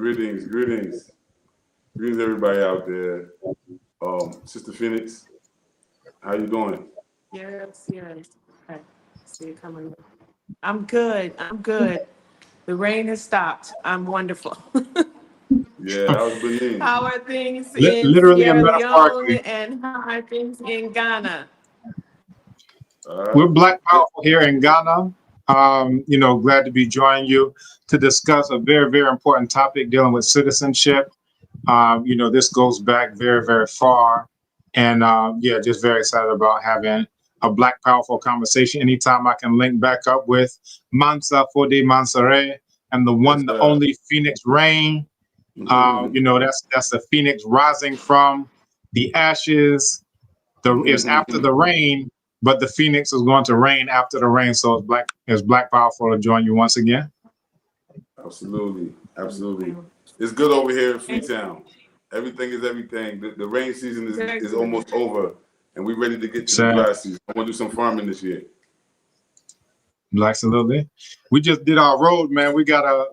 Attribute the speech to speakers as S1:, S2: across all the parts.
S1: Greetings, everybody out there. Sister Phoenix, how you doing?
S2: Yes. Okay. See it coming. I'm good. The rain has stopped. I'm wonderful.
S1: Yeah, that was Benin.
S2: How are things in
S3: Literally and
S2: Sierra Leone
S3: metaphorically.
S2: and how are things in Ghana?
S3: We're Black Powerful here in Ghana. Glad to be joining you to discuss a very, very important topic dealing with citizenship. This goes back very, very far. And just very excited about having a Black Powerful conversation. Anytime I can link back up with Foday, Mansaray, and the one, the only Phoenix Rain. That's the Phoenix rising from the ashes. It's after the rain, but the Phoenix is going to reign after the rain. So it's Black Powerful to join you once again.
S1: Absolutely. It's good over here in Freetown. Everything is everything. The rain season is almost over, and we're ready to get to the dry season. I want to do some farming this year.
S3: Absolutely. We just did our road, man. We got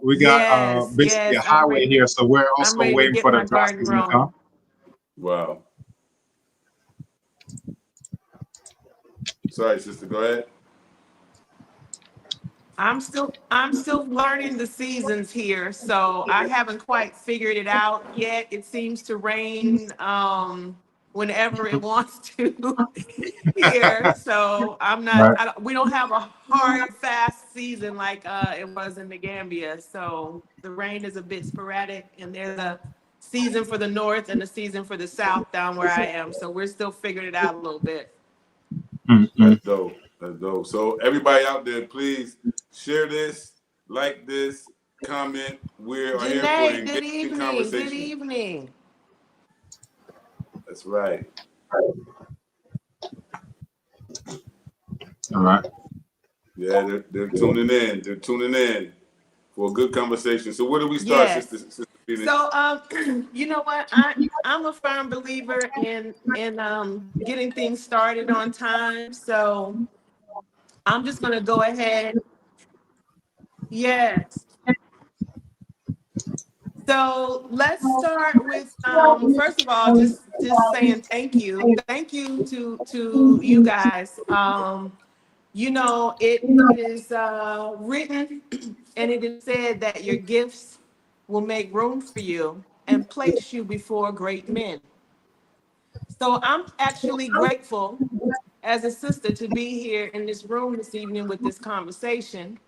S3: basically a highway here, so we're also waiting for the dry season to come.
S1: Wow. Sorry, sister, go ahead.
S2: I'm still learning the seasons here, so I haven't quite figured it out yet. It seems to rain whenever it wants to here, so I'm not. We don't have a hard, fast season like it was in the Gambia. So the rain is a bit sporadic, and there's a season for the north and a season for the south down where I am. So we're still figuring it out a little bit.
S1: That's dope. So everybody out there, please share this, like this, comment. We are here for an engaging conversation.
S2: Good evening.
S1: That's right.
S3: All right.
S1: Yeah, they're tuning in. They're tuning in for a good conversation. So where do we start, Sister Phoenix?
S2: So you know what? I'm a firm believer in getting things started on time. So I'm just gonna go ahead. Yes. So let's start with first of all, just saying thank you to you guys. It is written and it is said that your gifts will make room for you and place you before great men. So I'm actually grateful as a sister to be here in this room this evening with this conversation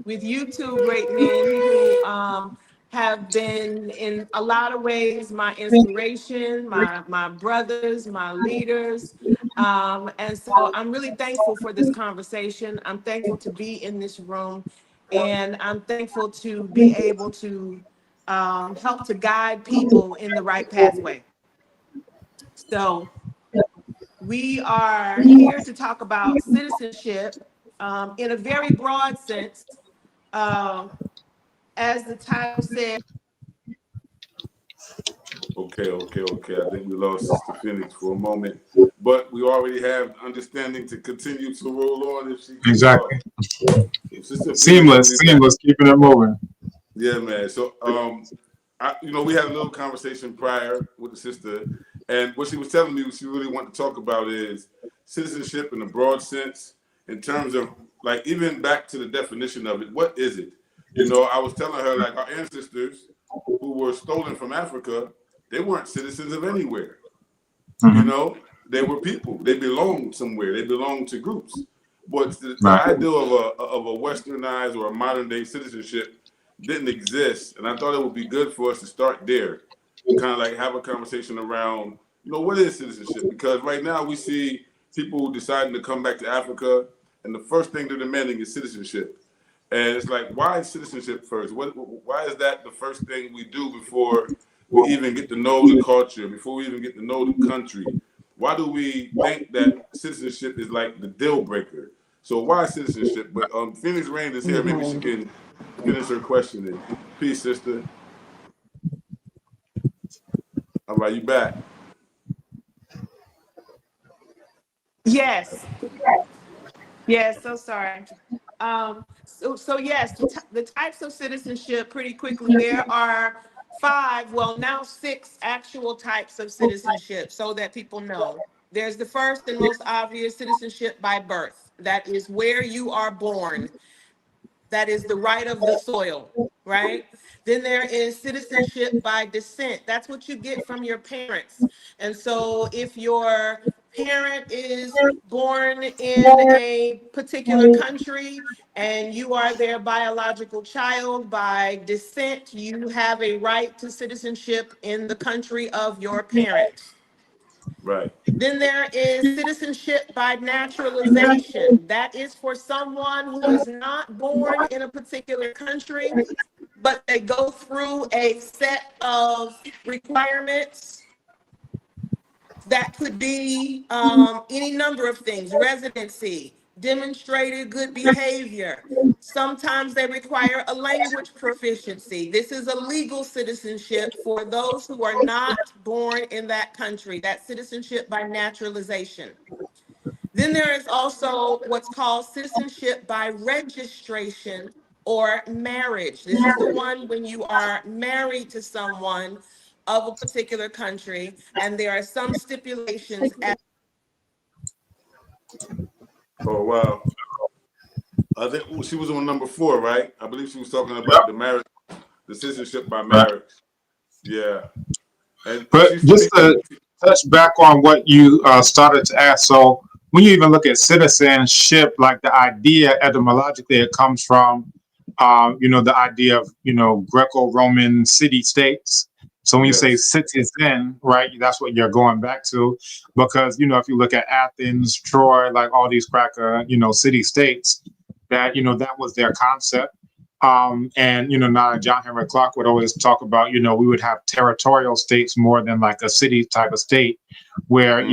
S2: with you two great men who have been in a lot of ways my inspiration, my brothers, my leaders. And so I'm really thankful for this conversation. I'm thankful to be in this room, and I'm thankful to be able to help to guide people in the right pathway. So we are here to talk about citizenship in a very broad sense. As the title said.
S1: Okay. I think we lost Sister Phoenix for a moment, but we already have understanding to continue to roll on if she can.
S3: Exactly. Seamless, keeping it moving.
S1: Yeah, man. So, we had a little conversation prior with the sister, and what she was telling me, what she really wanted to talk about is citizenship in a broad sense, in terms of like even back to the definition of it. What is it? I was telling her like our ancestors who were stolen from Africa, they weren't citizens of anywhere. They were people. They belonged somewhere. They belonged to groups. But the idea of a westernized or a modern day citizenship didn't exist. And I thought it would be good for us to start there, kind of like have a conversation around, what is citizenship? Because right now we see people deciding to come back to Africa, and the first thing they're demanding is citizenship. And it's like, why is citizenship first? Why is that the first thing we do before we even get to know the culture, before we even get to know the country? Why do we think that citizenship is like the deal breaker? So why citizenship? But Phoenix Rain is here. Maybe she can finish her questioning. Peace, sister. All right, you back?
S2: Yes. So sorry. So yes, the types of citizenship pretty quickly. There are 5, well, now 6 actual types of citizenship so that people know. There's the first and most obvious citizenship by birth. That is where you are born. That is the right of the soil, right? Then there is citizenship by descent. That's what you get from your parents. And so if your parent is born in a particular country and you are their biological child, by descent, you have a right to citizenship in the country of your parents.
S1: Right.
S2: Then there is citizenship by naturalization. That is for someone who is not born in a particular country, but they go through a set of requirements that could be any number of things: residency, demonstrated good behavior. Sometimes they require a language proficiency. This is a legal citizenship for those who are not born in that country. That's citizenship by naturalization. Then there is also what's called citizenship by registration or marriage. This is the one when you are married to someone of a particular country, and there are some stipulations.
S1: Oh, wow. I think she was on number 4, right? I believe she was talking about the marriage, the citizenship by marriage. Yeah. And
S3: But just to touch back on what you started to ask, so when you even look at citizenship, like the idea etymologically, it comes from, the idea of, Greco-Roman city-states. So when you say citizen, right, that's what you're going back to, because, if you look at Athens, Troy, like all these cracker, city-states, that, that was their concept. And now John Henry Clark would always talk about, we would have territorial states more than like a city type of state, where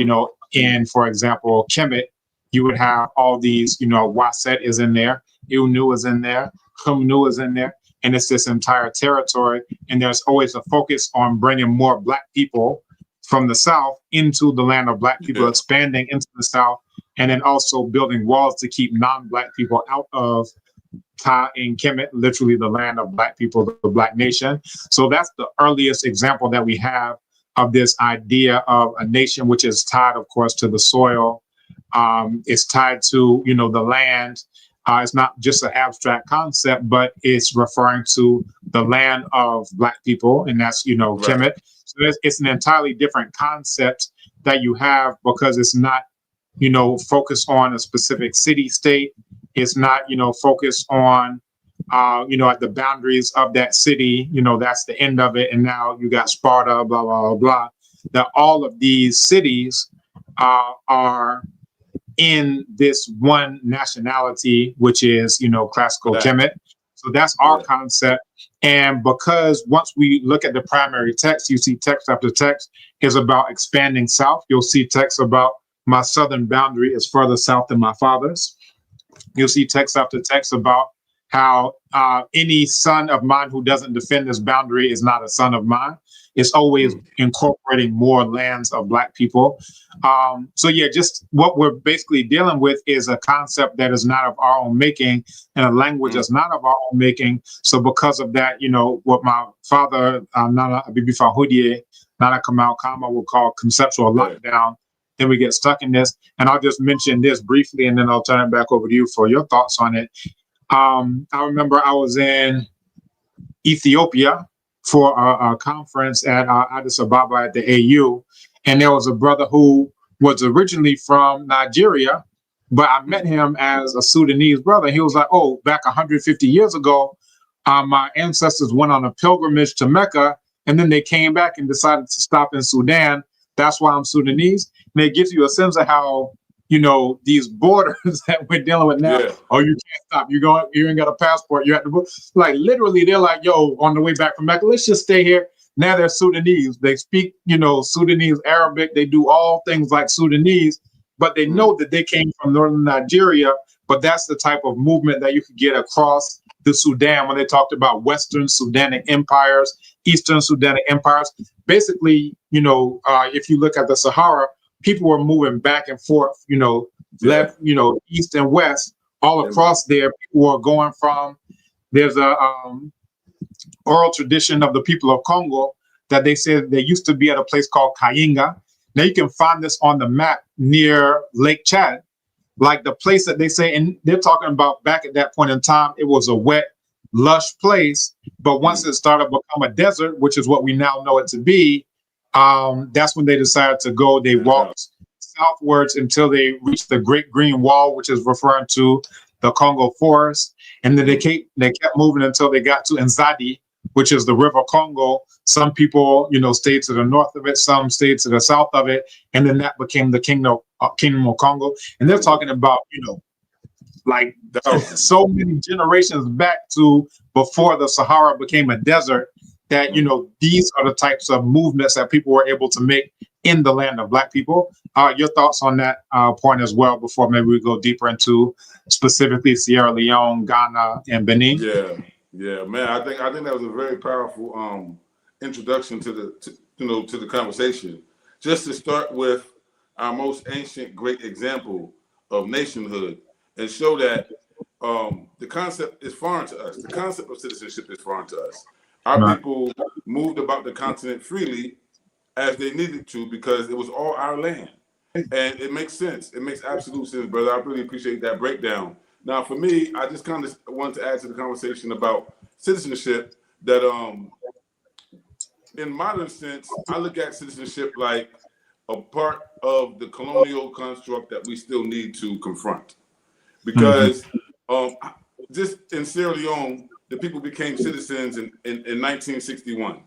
S3: in, for example, Kemet, you would have all these, Waset is in there, Ilnu is in there, Humnu is in there, and it's this entire territory. And there's always a focus on bringing more Black people from the South into the land of Black people, expanding into the South, and then also building walls to keep non-Black people out of Ta in Kemet, literally the land of Black people, the Black nation. So that's the earliest example that we have of this idea of a nation, which is tied, of course, to the soil. It's tied to, the land. It's not just an abstract concept, but it's referring to the land of Black people, and that's, Kemet. So it's an entirely different concept that you have, because it's not, focused on a specific city state. It's not, focused on, at the boundaries of that city, that's the end of it. And now you got Sparta, blah, blah, blah, blah. That all of these cities are in this one nationality, which is, classical Kemet. So that's our concept. And because once we look at the primary text, you see text after text is about expanding south. You'll see text about my southern boundary is further south than my father's. You'll see text after text about how any son of mine who doesn't defend this boundary is not a son of mine. It's always incorporating more lands of Black people. So yeah, just what we're basically dealing with is a concept that is not of our own making, and a language that's not of our own making. So because of that, what my father, Nana Abibifa Hudie, Nana Kamal Kama would call conceptual lockdown, then we get stuck in this. And I'll just mention this briefly, and then I'll turn it back over to you for your thoughts on it. I remember I was in Ethiopia for a conference at Addis Ababa at the AU, and there was a brother who was originally from Nigeria, but I met him as a Sudanese brother. He was like, oh, back 150 years ago, my ancestors went on a pilgrimage to Mecca, and then they came back and decided to stop in Sudan. That's why I'm Sudanese. And it gives you a sense of how, these borders that we're dealing with now. Oh, you can't stop. You ain't got a passport. You have to, like, literally, they're like, yo, on the way back from Mecca, let's just stay here. Now they're Sudanese. They speak, Sudanese Arabic. They do all things like Sudanese, but they know that they came from northern Nigeria. But that's the type of movement that you could get across the Sudan when they talked about Western Sudanic empires, Eastern Sudanic empires. Basically, if you look at the Sahara, people were moving back and forth, left, east and west, all across there. People were going from, there's a oral tradition of the people of Congo that they said they used to be at a place called Kayinga. Now you can find this on the map near Lake Chad, like the place that they say, and they're talking about back at that point in time, it was a wet, lush place. But once it started to become a desert, which is what we now know it to be, that's when they decided to go. They walked southwards until they reached the Great Green Wall, which is referring to the Congo forest. And then they kept moving until they got to Nzadi, which is the River Congo. Some people, stayed to the north of it, some stayed to the south of it, and then that became the Kingdom of Congo. And they're talking about, like so many generations back to before the Sahara became a desert, that, these are the types of movements that people were able to make in the land of Black people. Your thoughts on that point as well, before maybe we go deeper into specifically Sierra Leone, Ghana, and Benin?
S1: Yeah, man. I think that was a very powerful introduction to the conversation. Just to start with our most ancient great example of nationhood and show that the concept is foreign to us. The concept of citizenship is foreign to us. Our people moved about the continent freely as they needed to because it was all our land. And it makes sense. It makes absolute sense, brother. I really appreciate that breakdown. Now, for me, I just kind of wanted to add to the conversation about citizenship that in modern sense, I look at citizenship like a part of the colonial construct that we still need to confront. Because just in Sierra Leone, the people became citizens in 1961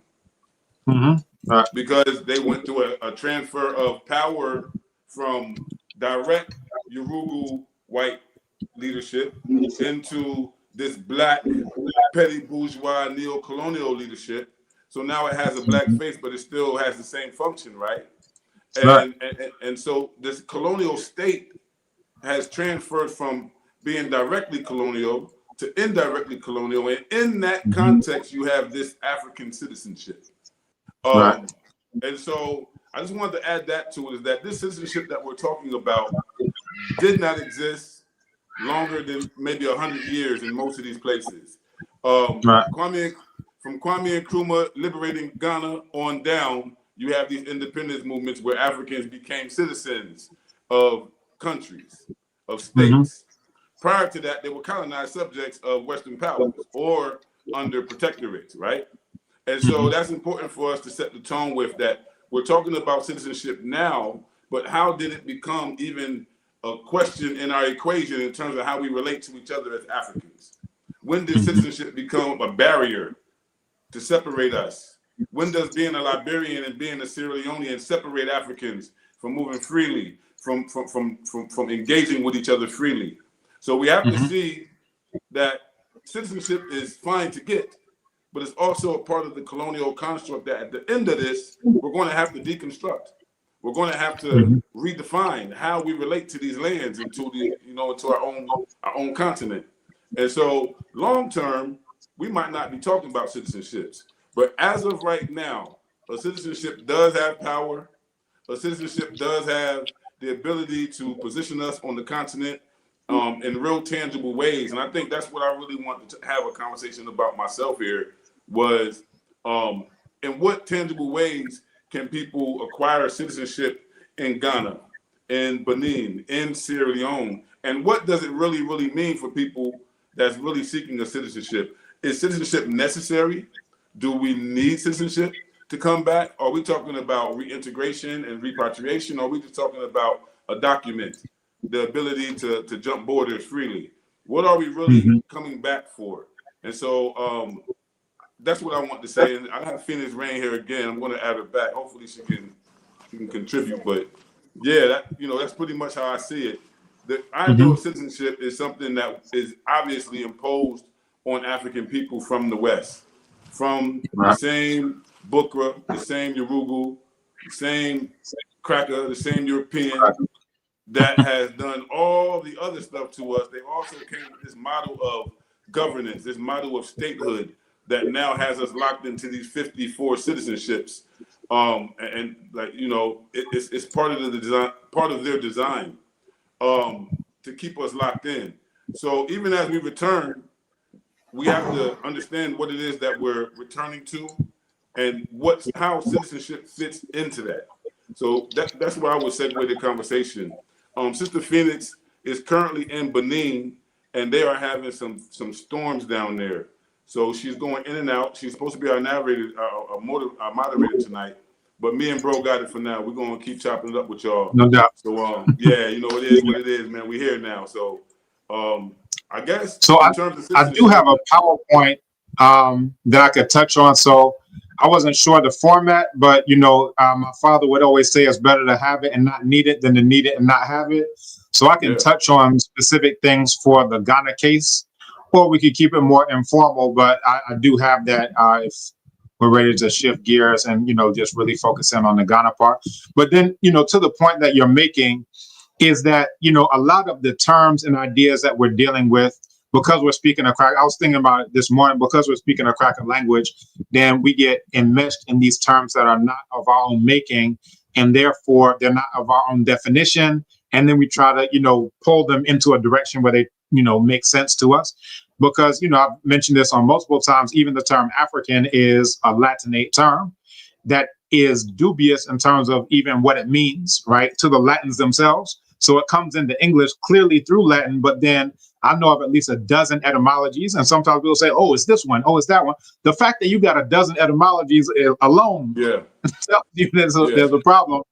S1: because they went through a transfer of power from direct Yoruba white leadership into this Black petty bourgeois neo-colonial leadership. So now it has a Black face, but it still has the same function, right? And so this colonial state has transferred from being directly colonial to indirectly colonial. And in that context, you have this African citizenship. And so I just wanted to add that to it, is that this citizenship that we're talking about did not exist longer than maybe 100 years in most of these places. From Kwame Nkrumah liberating Ghana on down, you have these independence movements where Africans became citizens of countries, of states. Prior to that, they were colonized subjects of Western powers or under protectorates, right? And so that's important for us to set the tone with that. We're talking about citizenship now, but how did it become even a question in our equation in terms of how we relate to each other as Africans? When did citizenship become a barrier to separate us? When does being a Liberian and being a Sierra Leonean separate Africans from moving freely, from engaging with each other freely? So we have to see that citizenship is fine to get, but it's also a part of the colonial construct that at the end of this, we're going to have to deconstruct. We're going to have to redefine how we relate to these lands and to to our own continent. And so long term, we might not be talking about citizenships, but as of right now, a citizenship does have power. A citizenship does have the ability to position us on the continent in real tangible ways. And I think that's what I really wanted to have a conversation about myself here was in what tangible ways can people acquire citizenship in Ghana, in Benin, in Sierra Leone? And what does it really, really mean for people that's really seeking a citizenship? Is citizenship necessary? Do we need citizenship to come back? Are we talking about reintegration and repatriation? Or are we just talking about a document, the ability to jump borders freely? What are we really coming back for? And so that's what I want to say. And I have Phoenyx Rain here again. I'm going to add her back. Hopefully she can contribute. But yeah, that's pretty much how I see it. The idea of citizenship is something that is obviously imposed on African people from the West, from the same Bukra, the same Yoruba, the same Cracker, the same European that has done all the other stuff to us. They also came with this model of governance, this model of statehood that now has us locked into these 54 citizenships. And like, it's part of the design, part of their design to keep us locked in. So even as we return, we have to understand what it is that we're returning to and how citizenship fits into that. So that's where I would segue the conversation. Sister Phoenyx is currently in Benin, and they are having some storms down there. So she's going in and out. She's supposed to be our narrator, our moderator tonight. But me and bro got it for now. We're gonna keep chopping it up with y'all.
S3: No doubt.
S1: So yeah, you know, it is what it is, man. We're here now. So I guess
S3: so I do have a PowerPoint that I could touch on. So I wasn't sure the format, but you know, my father would always say it's better to have it and not need it than to need it and not have it. So I can touch on specific things for the Ghana case, or we could keep it more informal, but I do have that if we're ready to shift gears and, you know, just really focus in on the Ghana part. But then, you know, to the point that you're making is that, you know, a lot of the terms and ideas that we're dealing with, because we're speaking a crack, I was thinking about it this morning, because we're speaking a cracker language, then we get enmeshed in these terms that are not of our own making, and therefore they're not of our own definition. And then we try to, you know, pull them into a direction where they, you know, make sense to us. Because, you know, I've mentioned this on multiple times, even the term African is a Latinate term that is dubious in terms of even what it means, right, to the Latins themselves. So it comes into English clearly through Latin, but then I know of at least a dozen etymologies. And sometimes people say, oh, it's this one, oh, it's that one. The fact that you got a dozen etymologies alone, there's a problem.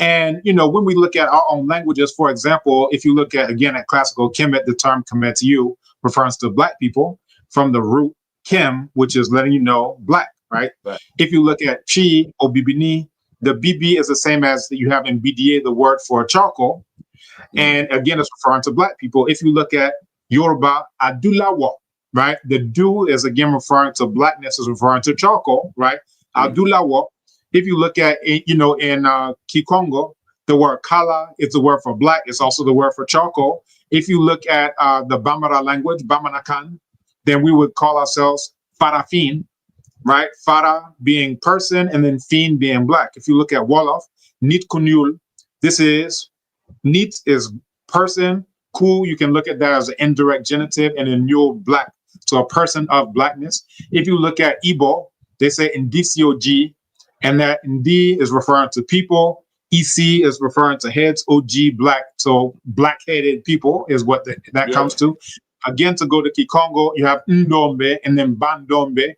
S3: And, you know, when we look at our own languages, for example, if you look at, again, at classical Kemet, the term Kemetiu refers to Black people from the root Kem, which is letting you know Black, right? If you look at Chi or Bibini, the BB is the same as you have in BDA, the word for charcoal. And again, it's referring to Black people. If you look at Yoruba, Adulawo, right? The do is again referring to Blackness, is referring to charcoal, right? Adulawo. If you look at, you know, in Kikongo, the word kala is the word for Black. It's also the word for charcoal. If you look at the Bambara language, Bamanakan, then we would call ourselves Farafin, right? Fara being person and then Fin being Black. If you look at Wolof, Nit Kunyul, this is, Nit is person, Ku, you can look at that as an indirect genitive, and then Nyul, Black, so a person of Blackness. If you look at Igbo, they say Indicio G, and that Ndi is referring to people. EC is referring to heads. OG, Black. So black-headed people is what that comes to. Again, to go to Kikongo, you have Ndombe and then Bandombe.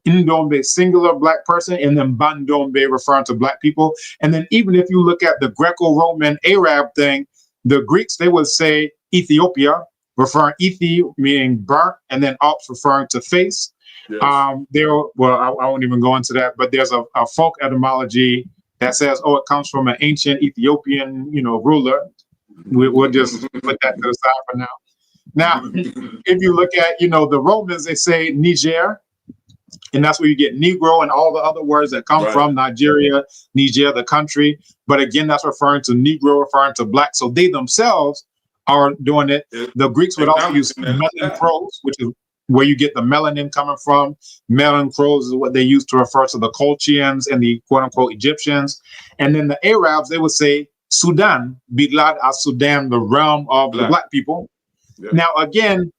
S3: Ndombe, singular Black person, and then Bandombe referring to Black people. And then even if you look at the Greco-Roman Arab thing, the Greeks, they would say Ethiopia, referring Ethi meaning burnt, and then Ops referring to face. I won't even go into that, but there's a folk etymology that says, oh, it comes from an ancient Ethiopian, you know, ruler. We'll just put that to the side for now. Now, if you look at, you know, the Romans, they say Niger, and that's where you get Negro and all the other words that come from Nigeria, Niger, the country. But again, that's referring to Negro, referring to Black. So they themselves are doing it. The Greeks would also use melancros, which is where you get the melanin coming from. Melancros is what they used to refer to the Colchians and the quote unquote Egyptians. And then the Arabs, they would say Sudan, Bilad al-Sudan, the realm of the Black people. Now, again,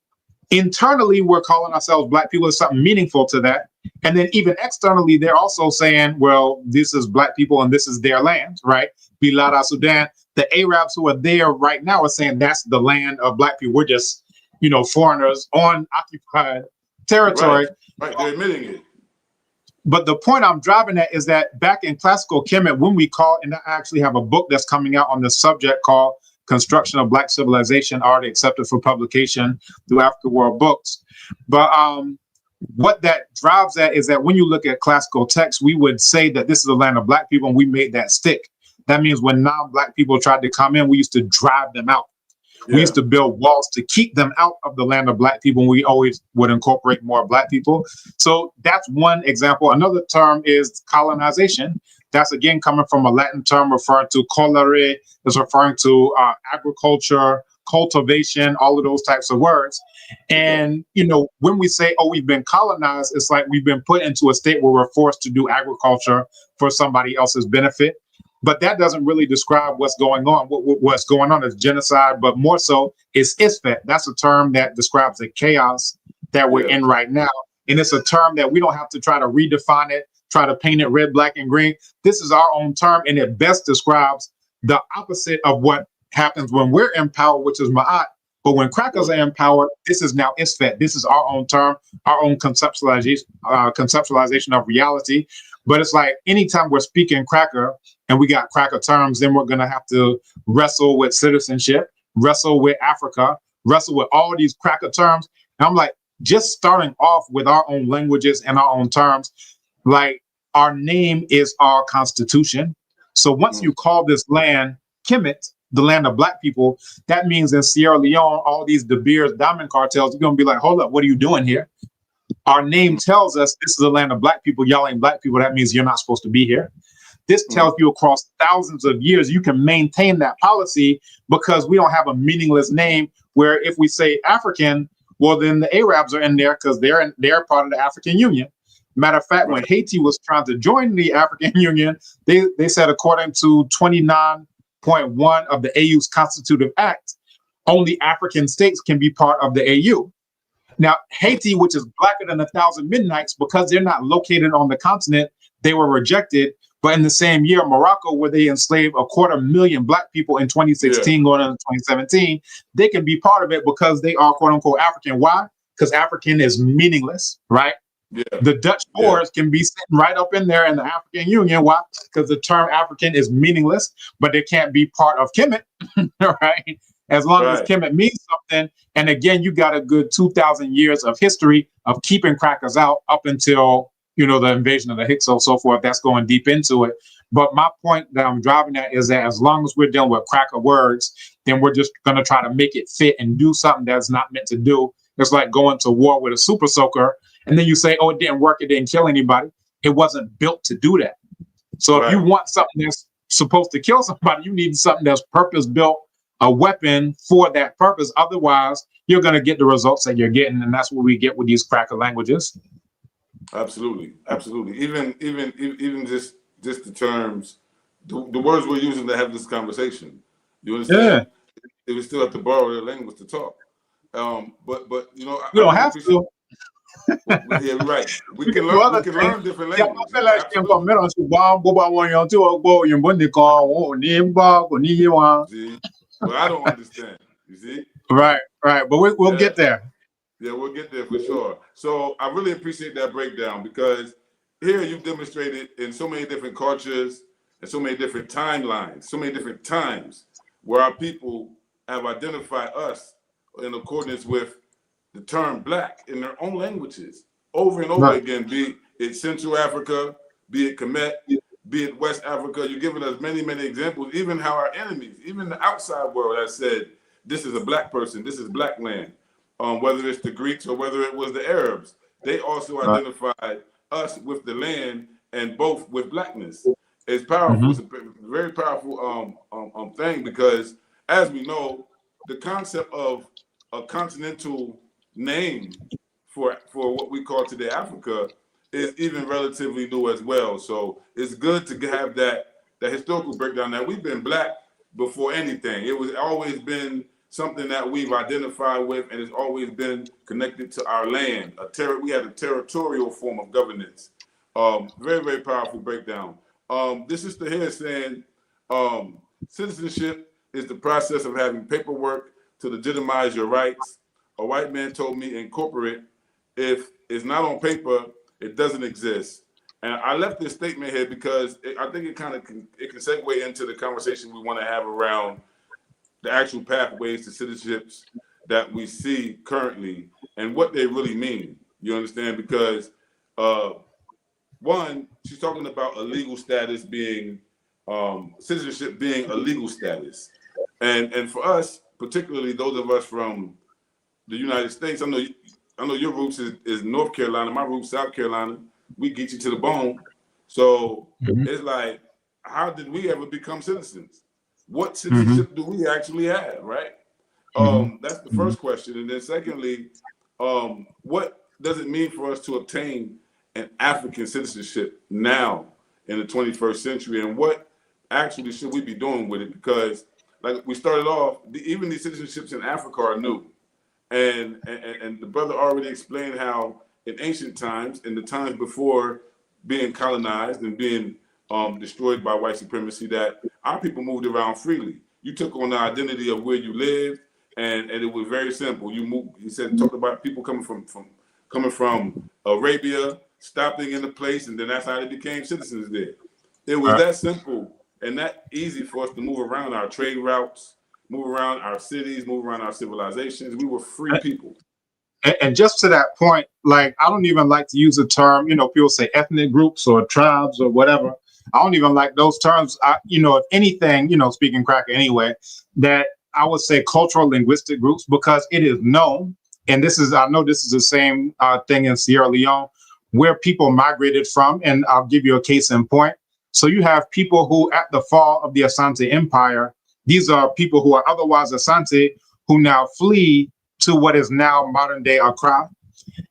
S3: internally, we're calling ourselves Black people. There's something meaningful to that. And then even externally, they're also saying, well, this is Black people and this is their land, right? Bilad al-Sudan. The Arabs who are there right now are saying that's the land of Black people. We're just, you know, foreigners on occupied territory.
S1: Right, they're admitting it.
S3: But the point I'm driving at is that back in classical Kemet, when we call, and I actually have a book that's coming out on this subject called Construction of Black Civilization, already accepted for publication through Africa World Books. But what that drives at is that when you look at classical texts, we would say that this is the land of Black people, and we made that stick. That means when non-Black people tried to come in, we used to drive them out. We used to build walls to keep them out of the land of Black people, and we always would incorporate more Black people. So that's one example. Another term is colonization. That's again coming from a Latin term referring to colere, is referring to agriculture, cultivation, all of those types of words. And, you know, when we say, oh, we've been colonized, it's like we've been put into a state where we're forced to do agriculture for somebody else's benefit. But that doesn't really describe what's going on. What's going on is genocide, but more so is Isfet. That's a term that describes the chaos that we're in right now. And it's a term that we don't have to try to redefine it, try to paint it red, black, and green. This is our own term, and it best describes the opposite of what happens when we're in power, which is Ma'at. But when crackers are in power, this is now Isfet. This is our own term, our own conceptualization of reality. But it's like anytime we're speaking cracker and we got cracker terms, then we're going to have to wrestle with citizenship, wrestle with Africa, wrestle with all these cracker terms. And I'm like, just starting off with our own languages and our own terms, like our name is our constitution. So once you call this land Kemet, the land of black people, that means in Sierra Leone, all these De Beers diamond cartels, you're going to be like, hold up, what are you doing here? Our name tells us this is the land of black people. Y'all ain't black people. That means you're not supposed to be here. This tells you across thousands of years, you can maintain that policy because we don't have a meaningless name where if we say African, well, then the Arabs are in there because they're part of the African Union. Matter of fact, when Haiti was trying to join the African Union, they said according to 29.1 of the AU's Constitutive Act, only African states can be part of the AU. Now, Haiti, which is blacker than 1,000 midnights, because they're not located on the continent, they were rejected. But in the same year, Morocco, where they enslaved 250,000 black people in 2016, going into 2017, they can be part of it because they are quote unquote African. Why? Because African is meaningless, right? The Dutch Boers can be sitting right up in there in the African Union. Why? Because the term African is meaningless, but they can't be part of Kemet, right? As long as Kemet means something. And again, you got a good 2,000 years of history of keeping crackers out up until, you know, the invasion of the Hyksos, so forth. That's going deep into it. But my point that I'm driving at is that as long as we're dealing with cracker words, then we're just going to try to make it fit and do something that's not meant to do. It's like going to war with a super soaker. And then you say, oh, it didn't work. It didn't kill anybody. It wasn't built to do that. So if you want something that's supposed to kill somebody, you need something that's purpose built, a weapon for that purpose. Otherwise, you're going to get the results that you're getting. And that's what we get with these cracker languages.
S1: Absolutely. Absolutely. Even just the terms, the words we're using to have this conversation. You understand? They would still have to borrow their language to talk. But you know,
S3: we don't have to.
S1: Yeah, right. We can learn different languages. See? Well, I don't understand. You see?
S3: Right. But we'll get there.
S1: Yeah, we'll get there for sure. So I really appreciate that breakdown because here you've demonstrated in so many different cultures and so many different timelines, so many different times where our people have identified us in accordance with the term black in their own languages over and over again, be it Central Africa, be it Kemet, be it West Africa. You're giving us many, many examples, even how our enemies, even the outside world has said, this is a black person, this is black land. Whether it's the Greeks or whether it was the Arabs, they also identified us with the land and both with blackness. It's powerful. It's a very powerful thing because, as we know, the concept of a continental name for what we call today Africa is even relatively new as well. So it's good to have that historical breakdown that we've been black before anything. It was always been something that we've identified with, and it's always been connected to our land. We had a territorial form of governance. Very, very powerful breakdown. This sister here is saying citizenship is the process of having paperwork to legitimize your rights. A white man told me in corporate, if it's not on paper, it doesn't exist. And I left this statement here because I think it can segue into the conversation we want to have around the actual pathways to citizenships that we see currently and what they really mean. You understand? Because one, she's talking about a legal status being citizenship being a legal status, and for us, particularly those of us from the United States, I know your roots is North Carolina, my roots South Carolina. We get you to the bone. So it's like, how did we ever become citizens? What citizenship do we actually have, right? That's the first question. And then secondly, what does it mean for us to obtain an African citizenship now in the 21st century? And what actually should we be doing with it? Because like we started off, even these citizenships in Africa are new. And the brother already explained how in ancient times, in the times before being colonized and being destroyed by white supremacy, that our people moved around freely. You took on the identity of where you lived, and it was very simple. You moved. He said, talked about people coming from Arabia, stopping in a place, and then that's how they became citizens there. It was that simple and that easy for us to move around our trade routes, move around our cities, move around our civilizations. We were free people.
S3: And just to that point, like, I don't even like to use the term, people say ethnic groups or tribes or whatever. I don't even like those terms. If anything, speaking cracker anyway, that I would say cultural linguistic groups, because it is known, and I know this is the same thing in Sierra Leone, where people migrated from. And I'll give you a case in point. So you have people who, at the fall of the Asante Empire, these are people who are otherwise Asante, who now flee to what is now modern day Accra.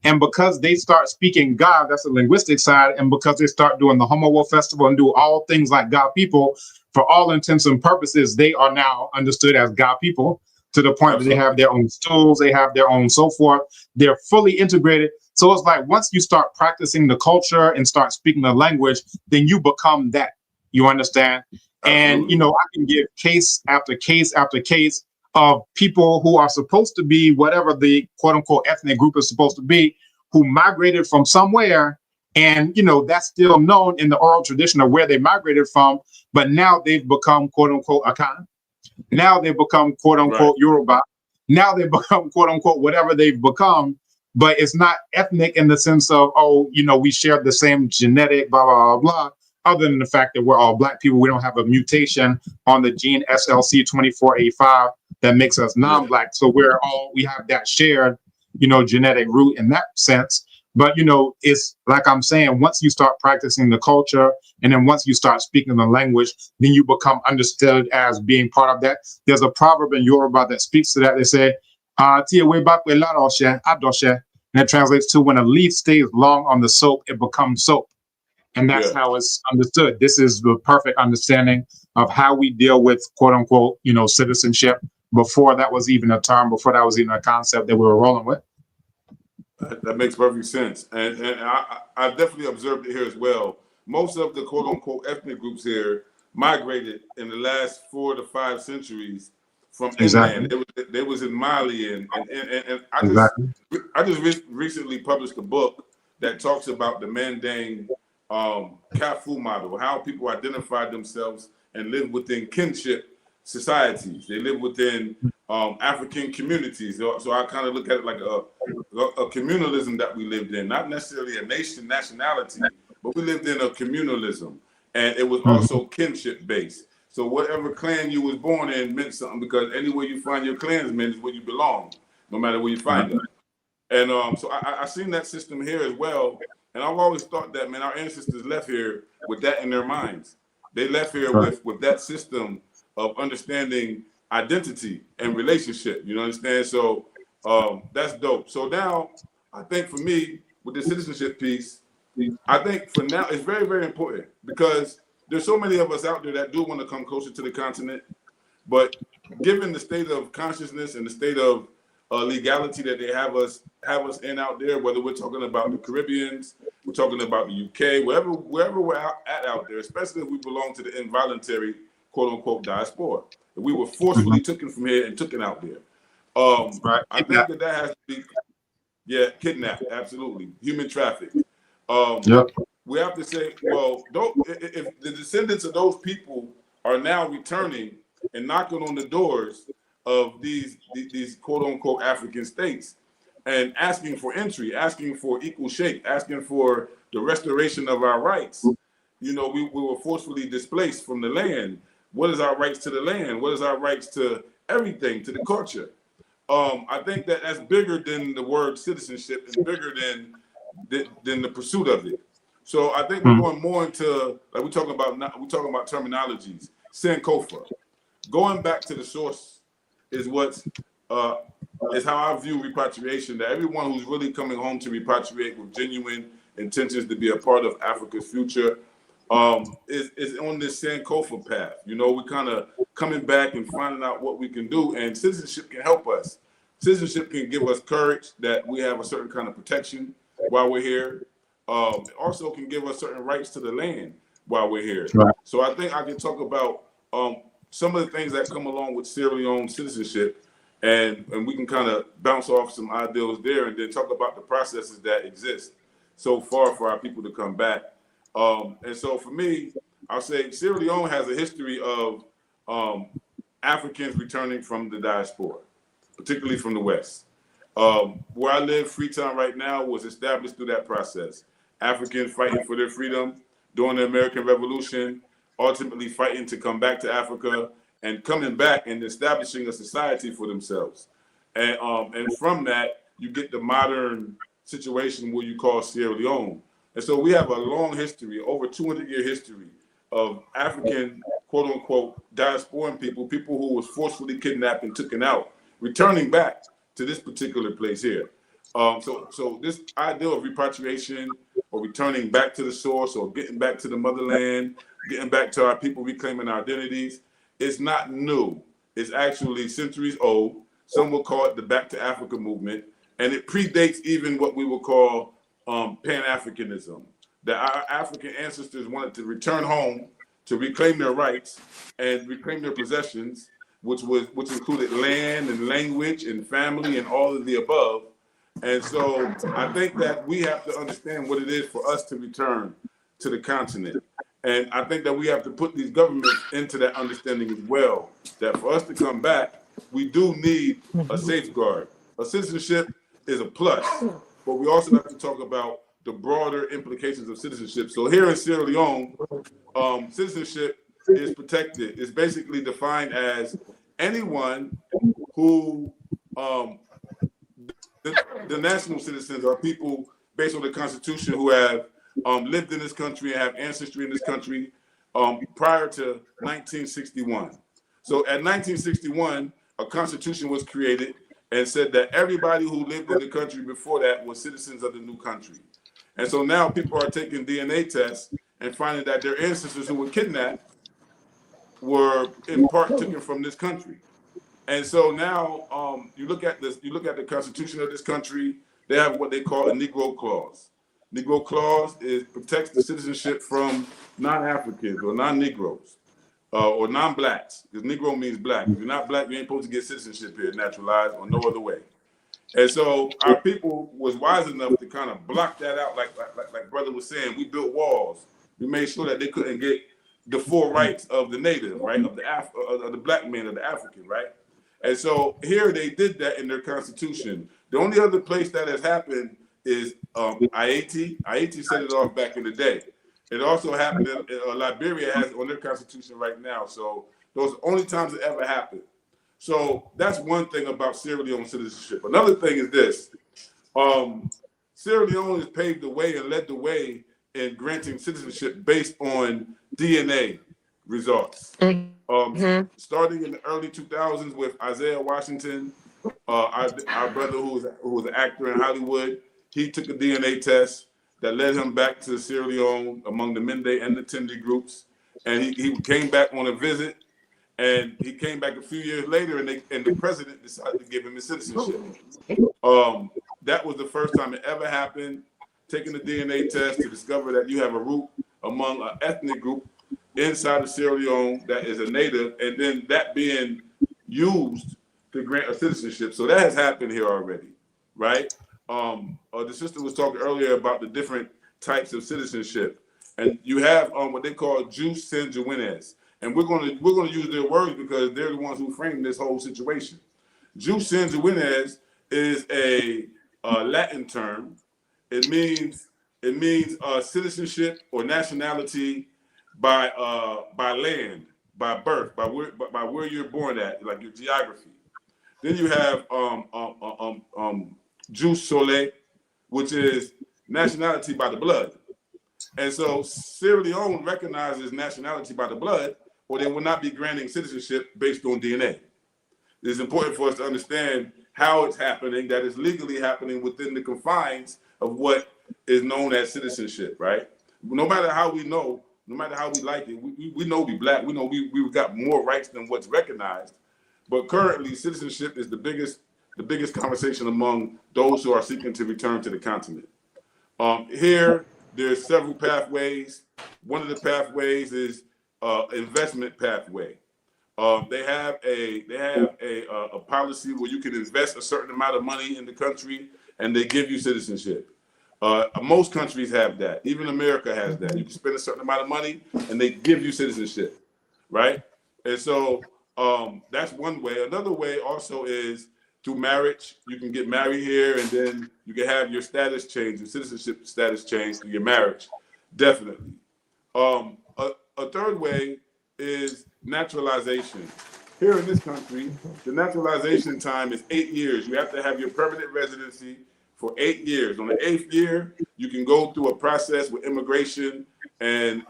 S3: And because they start speaking God, that's the linguistic side, and because they start doing the Homo Festival and do all things like God people, for all intents and purposes, they are now understood as God people, to the point that they have their own stools, they have their own so forth. They're fully integrated. So it's like, once you start practicing the culture and start speaking the language, then you become that. You understand? Absolutely. And, I can give case after case after case of people who are supposed to be whatever the quote unquote ethnic group is supposed to be, who migrated from somewhere. And, that's still known in the oral tradition of where they migrated from. But now they've become quote unquote Akan. Now they've become quote unquote Yoruba. Now they've become quote unquote whatever they've become. But it's not ethnic in the sense of, we share the same genetic, blah, blah, blah, blah. Other than the fact that we're all Black people, we don't have a mutation on the gene SLC24A5 that makes us non-Black. So we have that shared, genetic root in that sense. But, it's like I'm saying, once you start practicing the culture, and then once you start speaking the language, then you become understood as being part of that. There's a proverb in Yoruba that speaks to that. They say, and it translates to, when a leaf stays long on the soap, it becomes soap. And that's how it's understood. This is the perfect understanding of how we deal with quote unquote, citizenship, before that was even a term, before that was even a concept that we were rolling with.
S1: That makes perfect sense. And I definitely observed it here as well. Most of the quote unquote ethnic groups here migrated in the last 4 to 5 centuries from inland. They was in Mali, and I just recently published a book that talks about the Mandane Kafu model, how people identify themselves and live within kinship societies. They live within African communities. So I kind of look at it like a communalism that we lived in, not necessarily a nationality, but we lived in a communalism, and it was also kinship based. So whatever clan you was born in meant something, because anywhere you find your clansmen is where you belong, no matter where you find them. And so I seen that system here as well. And I've always thought that, man, our ancestors left here with that in their minds. They left here with that system of understanding identity and relationship. You understand? So that's dope. So now, I think for me, with the citizenship piece, I think for now, it's very, very important, because there's so many of us out there that do want to come closer to the continent. But given the state of consciousness and the state of legality that they have us in out there, whether we're talking about the Caribbeans, we're talking about the UK, wherever we're at out there, especially if we belong to the involuntary quote unquote diaspora, if we were forcefully taken from here and taken out there, I think that has to be kidnapped, absolutely, human trafficked. We have to say, well, if the descendants of those people are now returning and knocking on the doors of these quote unquote African states and asking for entry, asking for equal shake, asking for the restoration of our rights. We were forcefully displaced from the land. What is our rights to the land? What is our rights to everything, to the culture? I think that that's bigger than the word citizenship, and bigger than the pursuit of it. So I think we're going more into, like we're talking about terminologies, Sankofa. Going back to the source is is how I view repatriation, that everyone who's really coming home to repatriate with genuine intentions to be a part of Africa's future is on this Sankofa path. We're kind of coming back and finding out what we can do, and citizenship can help us. Citizenship can give us courage that we have a certain kind of protection while we're here. It also can give us certain rights to the land while we're here.
S3: Right.
S1: So I think I can talk about some of the things that come along with Sierra Leone citizenship, and we can kind of bounce off some ideals there, and then talk about the processes that exist so far for our people to come back. And so for me, I'll say Sierra Leone has a history of Africans returning from the diaspora, particularly from the West. Where I live, Freetown right now, was established through that process. Africans fighting for their freedom during the American Revolution, ultimately fighting to come back to Africa and coming back and establishing a society for themselves. And from that, you get the modern situation where you call Sierra Leone. And so we have a long history, over 200-year history of African, quote unquote, diasporan people who was forcefully kidnapped and taken out, returning back to this particular place here. So this idea of repatriation or returning back to the source or getting back to the motherland, getting back to our people reclaiming our identities, is not new. It's actually centuries old. Some will call it the Back to Africa movement, and it predates even what we will call Pan-Africanism. That our African ancestors wanted to return home to reclaim their rights and reclaim their possessions, which included land and language and family and all of the above. And so I think that we have to understand what it is for us to return to the continent. And I think that we have to put these governments into that understanding as well, that for us to come back, we do need a safeguard. A citizenship is a plus, but we also have to talk about the broader implications of citizenship. So here in Sierra Leone, citizenship is protected. It's basically defined as anyone who, the national citizens are people based on the Constitution who have lived in this country and have ancestry in this country prior to 1961. So at 1961, a constitution was created and said that everybody who lived in the country before that was citizens of the new country. And so now people are taking DNA tests and finding that their ancestors who were kidnapped were in part taken from this country. And so now you look at the Constitution of this country, they have what they call a Negro Clause. Negro Clause protects the citizenship from non-Africans or non-Negroes or non-blacks, because Negro means black. If you're not black, you ain't supposed to get citizenship here, naturalized, or no other way. And so our people was wise enough to kind of block that out, like brother was saying. We built walls. We made sure that they couldn't get the full rights of the native, right, of the black man, of the African, right? And so here they did that in their constitution. The only other place that has happened is Haiti. Haiti set it off back in the day. It also happened in Liberia has it on their constitution right now. So those are the only times it ever happened. So that's one thing about Sierra Leone citizenship. Another thing is this. Sierra Leone has paved the way and led the way in granting citizenship based on DNA results. Starting in the early 2000s with Isaiah Washington, our brother who was an actor in Hollywood, he took a DNA test that led him back to Sierra Leone among the Mende and the Tende groups. And he came back on a visit, and he came back a few years later, and the president decided to give him his citizenship. That was the first time it ever happened, taking the DNA test to discover that you have a root among an ethnic group inside of Sierra Leone that is a native, and then that being used to grant a citizenship. So that has happened here already, right? The sister was talking earlier about the different types of citizenship, and you have what they call jus sanguinis, and we're going to use their words because they're the ones who framed this whole situation. Jus sanguinis is a Latin term. It means citizenship or nationality by land, by birth, by where you're born at, like your geography. Then you have jus soli, which is nationality by the blood. And so Sierra Leone recognizes nationality by the blood, or they will not be granting citizenship based on DNA. It's important for us to understand how it's happening, that it's legally happening within the confines of what is known as citizenship, right? No matter how we know, no matter how we like it, we know we black, we know we've got more rights than what's recognized. But currently, citizenship is the biggest the biggest conversation among those who are seeking to return to the continent. Here, there's several pathways. One of the pathways is investment pathway. They have a policy where you can invest a certain amount of money in the country, and they give you citizenship. Most countries have that. Even America has that. You can spend a certain amount of money, and they give you citizenship, right? And so that's one way. Another way also is through marriage. You can get married here, and then you can have your status change, your citizenship status change through your marriage. Definitely. A third way is naturalization. Here in this country, the naturalization time is 8 years. You have to have your permanent residency for 8 years. On the 8th year, you can go through a process with immigration, and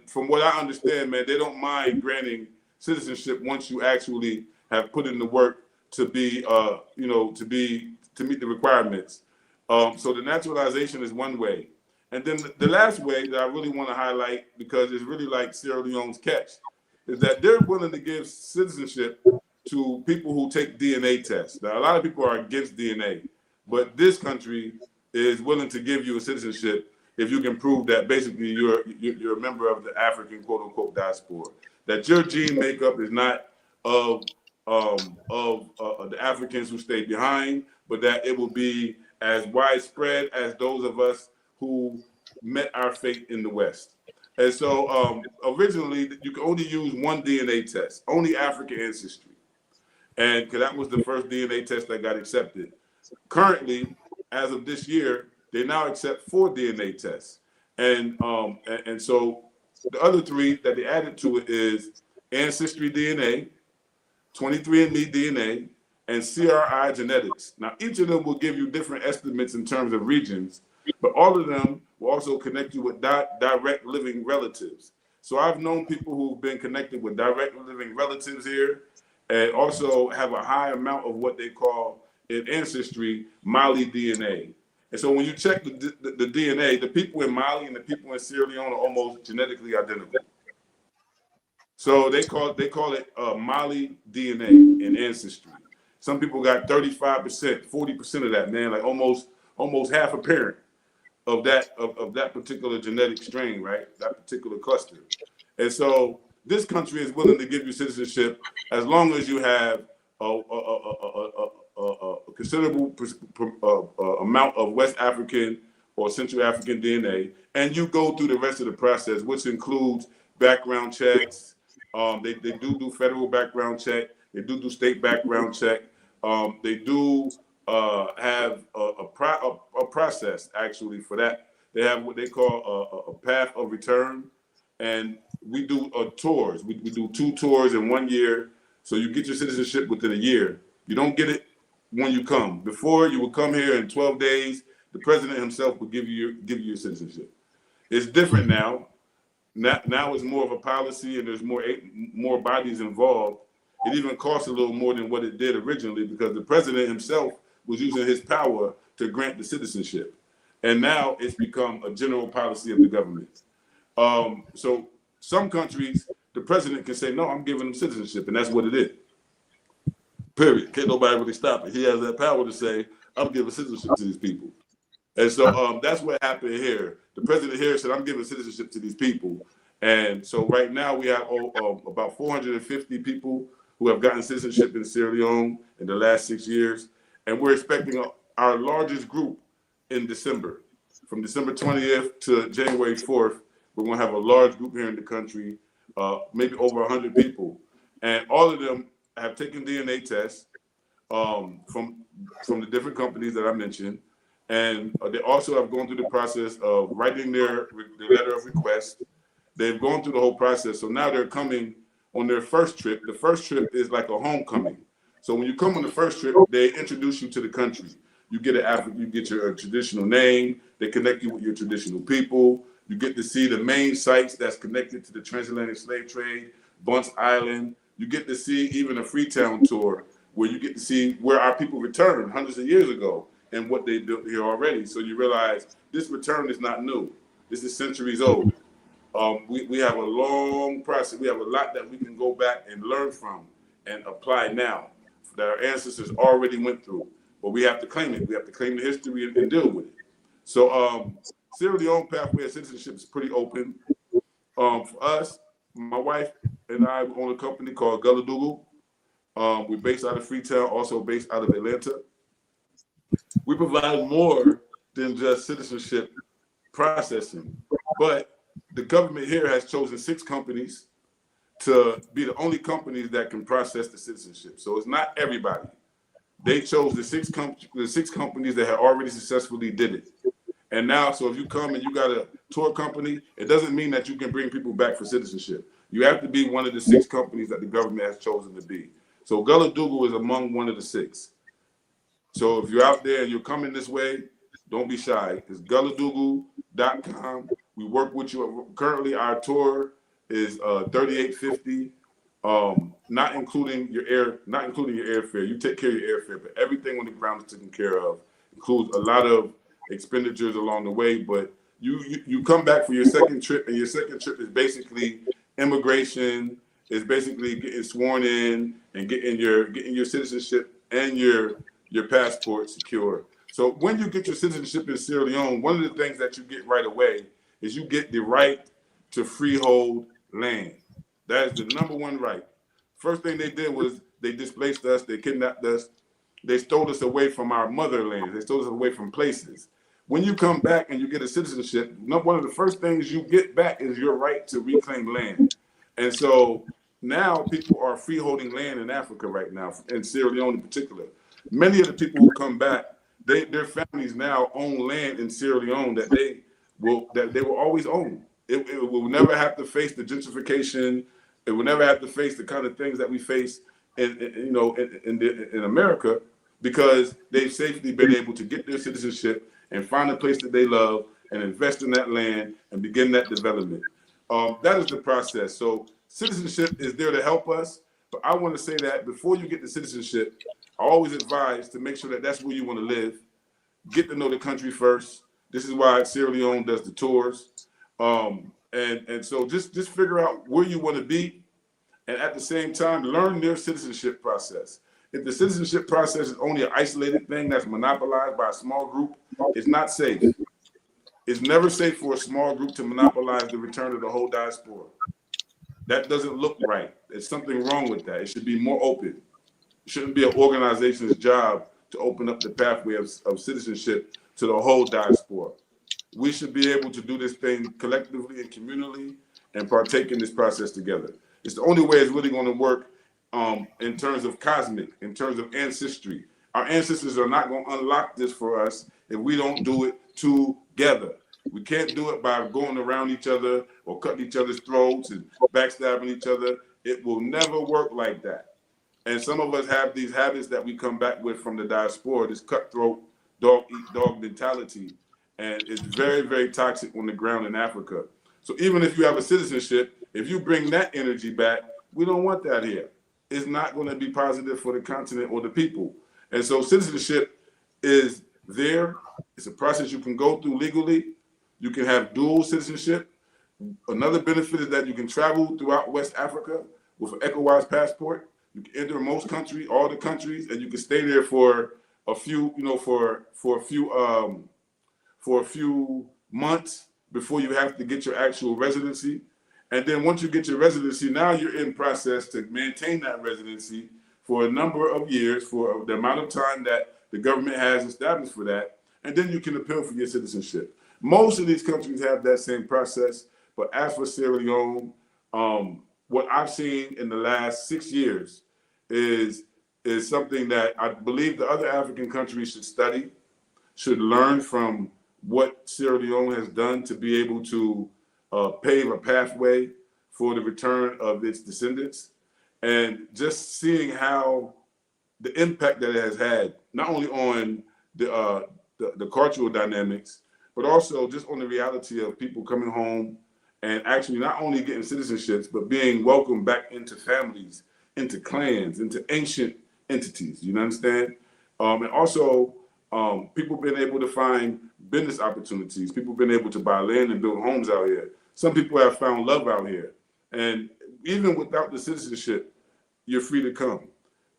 S1: from what I understand, man, they don't mind granting citizenship once you actually have put in the work to be, to meet the requirements. So the naturalization is one way. And then the last way that I really want to highlight, because it's really like Sierra Leone's catch, is that they're willing to give citizenship to people who take DNA tests. Now, a lot of people are against DNA, but this country is willing to give you a citizenship if you can prove that basically you're a member of the African quote unquote diaspora, that your gene makeup is not of the Africans who stayed behind, but that it will be as widespread as those of us who met our fate in the West. And so originally, you could only use one DNA test, only African ancestry. And because that was the first DNA test that got accepted. Currently, as of this year, they now accept 4 DNA tests. And so the other 3 that they added to it is Ancestry DNA, 23andMe DNA, and CRI genetics. Now, each of them will give you different estimates in terms of regions, but all of them will also connect you with direct living relatives. So I've known people who've been connected with direct living relatives here, and also have a high amount of what they call in ancestry Mali DNA. And so when you check the DNA, the people in Mali and the people in Sierra Leone are almost genetically identical. So they call it Mali DNA in ancestry. Some people got 35%, 40% of that, man, like almost half a parent of that particular genetic strain, right? That particular cluster. And so this country is willing to give you citizenship as long as you have a considerable amount of West African or Central African DNA, and you go through the rest of the process, which includes background checks. They do federal background check. They do state background check. They do have a process actually for that. They have what they call a path of return, and we do tours. We do 2 tours in 1 year, so you get your citizenship within a year. You don't get it when you come. Before, you would come here in 12 days. The president himself would give you your citizenship. It's different now. Now it's more of a policy, and there's more bodies involved. It even costs a little more than what it did originally because the president himself was using his power to grant the citizenship. And now it's become a general policy of the government. So some countries, the president can say, no, I'm giving them citizenship, and that's what it is. Period. Can't nobody really stop it. He has that power to say, I'm giving citizenship to these people. And so that's what happened here. The president here said, I'm giving citizenship to these people. And so right now we have about 450 people who have gotten citizenship in Sierra Leone in the last 6 years. And we're expecting our largest group in December. From December 20th to January 4th, we're going to have a large group here in the country, maybe over 100 people. And all of them have taken DNA tests from the different companies that I mentioned. And they also have gone through the process of writing their letter of request. They've gone through the whole process. So now they're coming on their first trip. The first trip is like a homecoming. So when you come on the first trip, they introduce you to the country. You get your traditional name. They connect you with your traditional people. You get to see the main sites that's connected to the transatlantic slave trade, Bunce Island. You get to see even a Freetown tour where you get to see where our people returned hundreds of years ago and what they built here already. So you realize this return is not new. This is centuries old. We have a long process. We have a lot that we can go back and learn from and apply now our ancestors already went through. But we have to claim it. We have to claim the history and deal with it. So Sierra Leone pathway of citizenship is pretty open. For us, my wife and I own a company called Gullah Doodle. We're based out of Freetown, also based out of Atlanta. We provide more than just citizenship processing, but the government here has chosen 6 companies to be the only companies that can process the citizenship. So it's not everybody. They chose the six companies that had already successfully did it. And now, so if you come and you got a tour company, it doesn't mean that you can bring people back for citizenship. You have to be one of the 6 companies that the government has chosen to be. So Gullah Doodle is among one of the 6. So if you're out there and you're coming this way, don't be shy. It's gulladoodle.com. We work with you. Currently, our tour is $38.50, not including your airfare. You take care of your airfare, but everything on the ground is taken care of. Includes a lot of expenditures along the way. But you come back for your second trip, and your second trip is basically immigration. Is basically getting sworn in and getting your citizenship and your passport secure. So when you get your citizenship in Sierra Leone, one of the things that you get right away is you get the right to freehold land. That is the #1 right. First thing they did was they displaced us, they kidnapped us, they stole us away from our motherland, they stole us away from places. When you come back and you get a citizenship, one of the first things you get back is your right to reclaim land. And so now people are freeholding land in Africa right now, in Sierra Leone in particular. Many of the people who come back, their families now own land in Sierra Leone that they will always own. It will never have to face the gentrification. It will never have to face the kind of things that we face in America, because they've safely been able to get their citizenship and find a place that they love and invest in that land and begin that development. That is the process. So citizenship is there to help us, but I want to say that before you get the citizenship, I always advise to make sure that that's where you want to live. Get to know the country first. This is why Sierra Leone does the tours. And so just figure out where you want to be, and at the same time, learn their citizenship process. If the citizenship process is only an isolated thing that's monopolized by a small group, it's not safe. It's never safe for a small group to monopolize the return of the whole diaspora. That doesn't look right. There's something wrong with that. It should be more open. It shouldn't be an organization's job to open up the pathway of citizenship to the whole diaspora. We should be able to do this thing collectively and communally and partake in this process together. It's the only way it's really going to work in terms of cosmic, in terms of ancestry. Our ancestors are not going to unlock this for us if we don't do it together. We can't do it by going around each other or cutting each other's throats and backstabbing each other. It will never work like that. And some of us have these habits that we come back with from the diaspora, this cutthroat, dog-eat-dog mentality. And it's very, very toxic on the ground in Africa. So even if you have a citizenship, if you bring that energy back, we don't want that here. It's not going to be positive for the continent or the people. And so citizenship is there. It's a process you can go through legally. You can have dual citizenship. Another benefit is that you can travel throughout West Africa with an ECOWAS passport. You can enter most countries, all the countries, and you can stay there for a few, for a few months before you have to get your actual residency. And then once you get your residency, now you're in process to maintain that residency for a number of years, for the amount of time that the government has established for that. And then you can appeal for your citizenship. Most of these countries have that same process. But as for Sierra Leone, what I've seen in the last 6 years is something that I believe the other African countries should study, should learn from what Sierra Leone has done to be able to pave a pathway for the return of its descendants, and just seeing how the impact that it has had, not only on the cultural dynamics, but also just on the reality of people coming home and actually not only getting citizenships, but being welcomed back into families, into clans, into ancient entities, you understand? And also people being able to find business opportunities, people being able to buy land and build homes out here. Some people have found love out here. And even without the citizenship, you're free to come.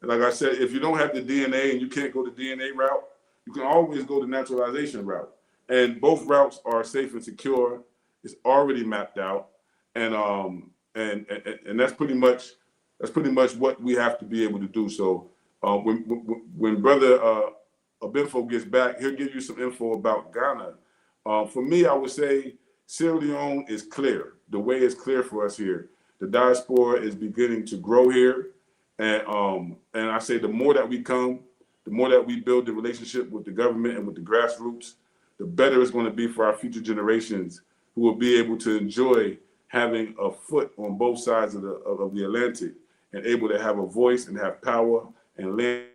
S1: And like I said, if you don't have the DNA and you can't go the DNA route, you can always go the naturalization route. And both routes are safe and secure. It's already mapped out, and that's pretty much what we have to be able to do. So when brother Abenfo gets back, he'll give you some info about Ghana. For me, I would say Sierra Leone is clear. The way is clear for us here. The diaspora is beginning to grow here, and I say the more that we come, the more that we build the relationship with the government and with the grassroots, the better it's going to be for our future generations, who will be able to enjoy having a foot on both sides of the Atlantic and able to have a voice and have power and land.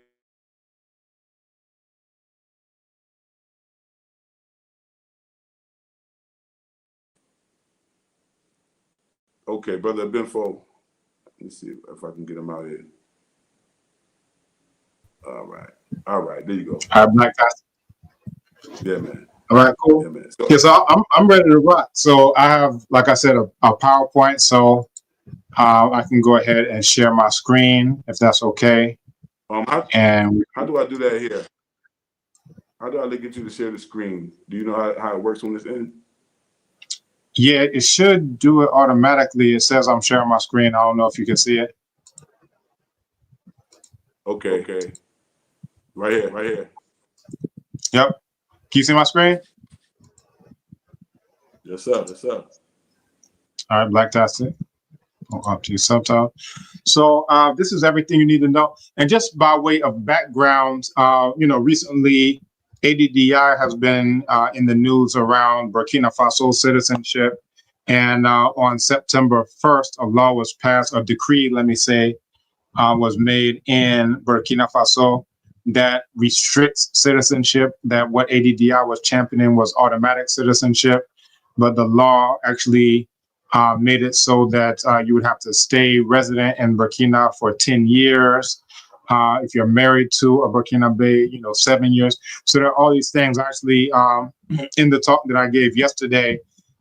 S1: Okay, brother Benfo. Let me see if I can get him out here. All right, there you go.
S3: All right, Black guys.
S1: Yeah, man.
S3: All right, cool.
S1: Yeah, man.
S3: So I'm ready to rock. So I have, like I said, a PowerPoint. So I can go ahead and share my screen if that's okay.
S1: How do I do that here? How do I get you to share the screen? Do you know how it works on this end?
S3: Yeah, it should do it automatically. It says I'm sharing my screen. I don't know if you can see it.
S1: Okay. Right here.
S3: Yep. Can you see my screen?
S1: Yes, sir.
S3: All right, Blacktastic. Go up to your subtitle. So this is everything you need to know. And just by way of background, recently ADDI has been in the news around Burkina Faso citizenship. And on September 1st, a law was passed, a decree, let me say, was made in Burkina Faso that restricts citizenship, that what ADDI was championing was automatic citizenship. But the law actually made it so that you would have to stay resident in Burkina for 10 years. If you're married to a Burkinabe, 7 years. So there are all these things. Actually, in the talk that I gave yesterday,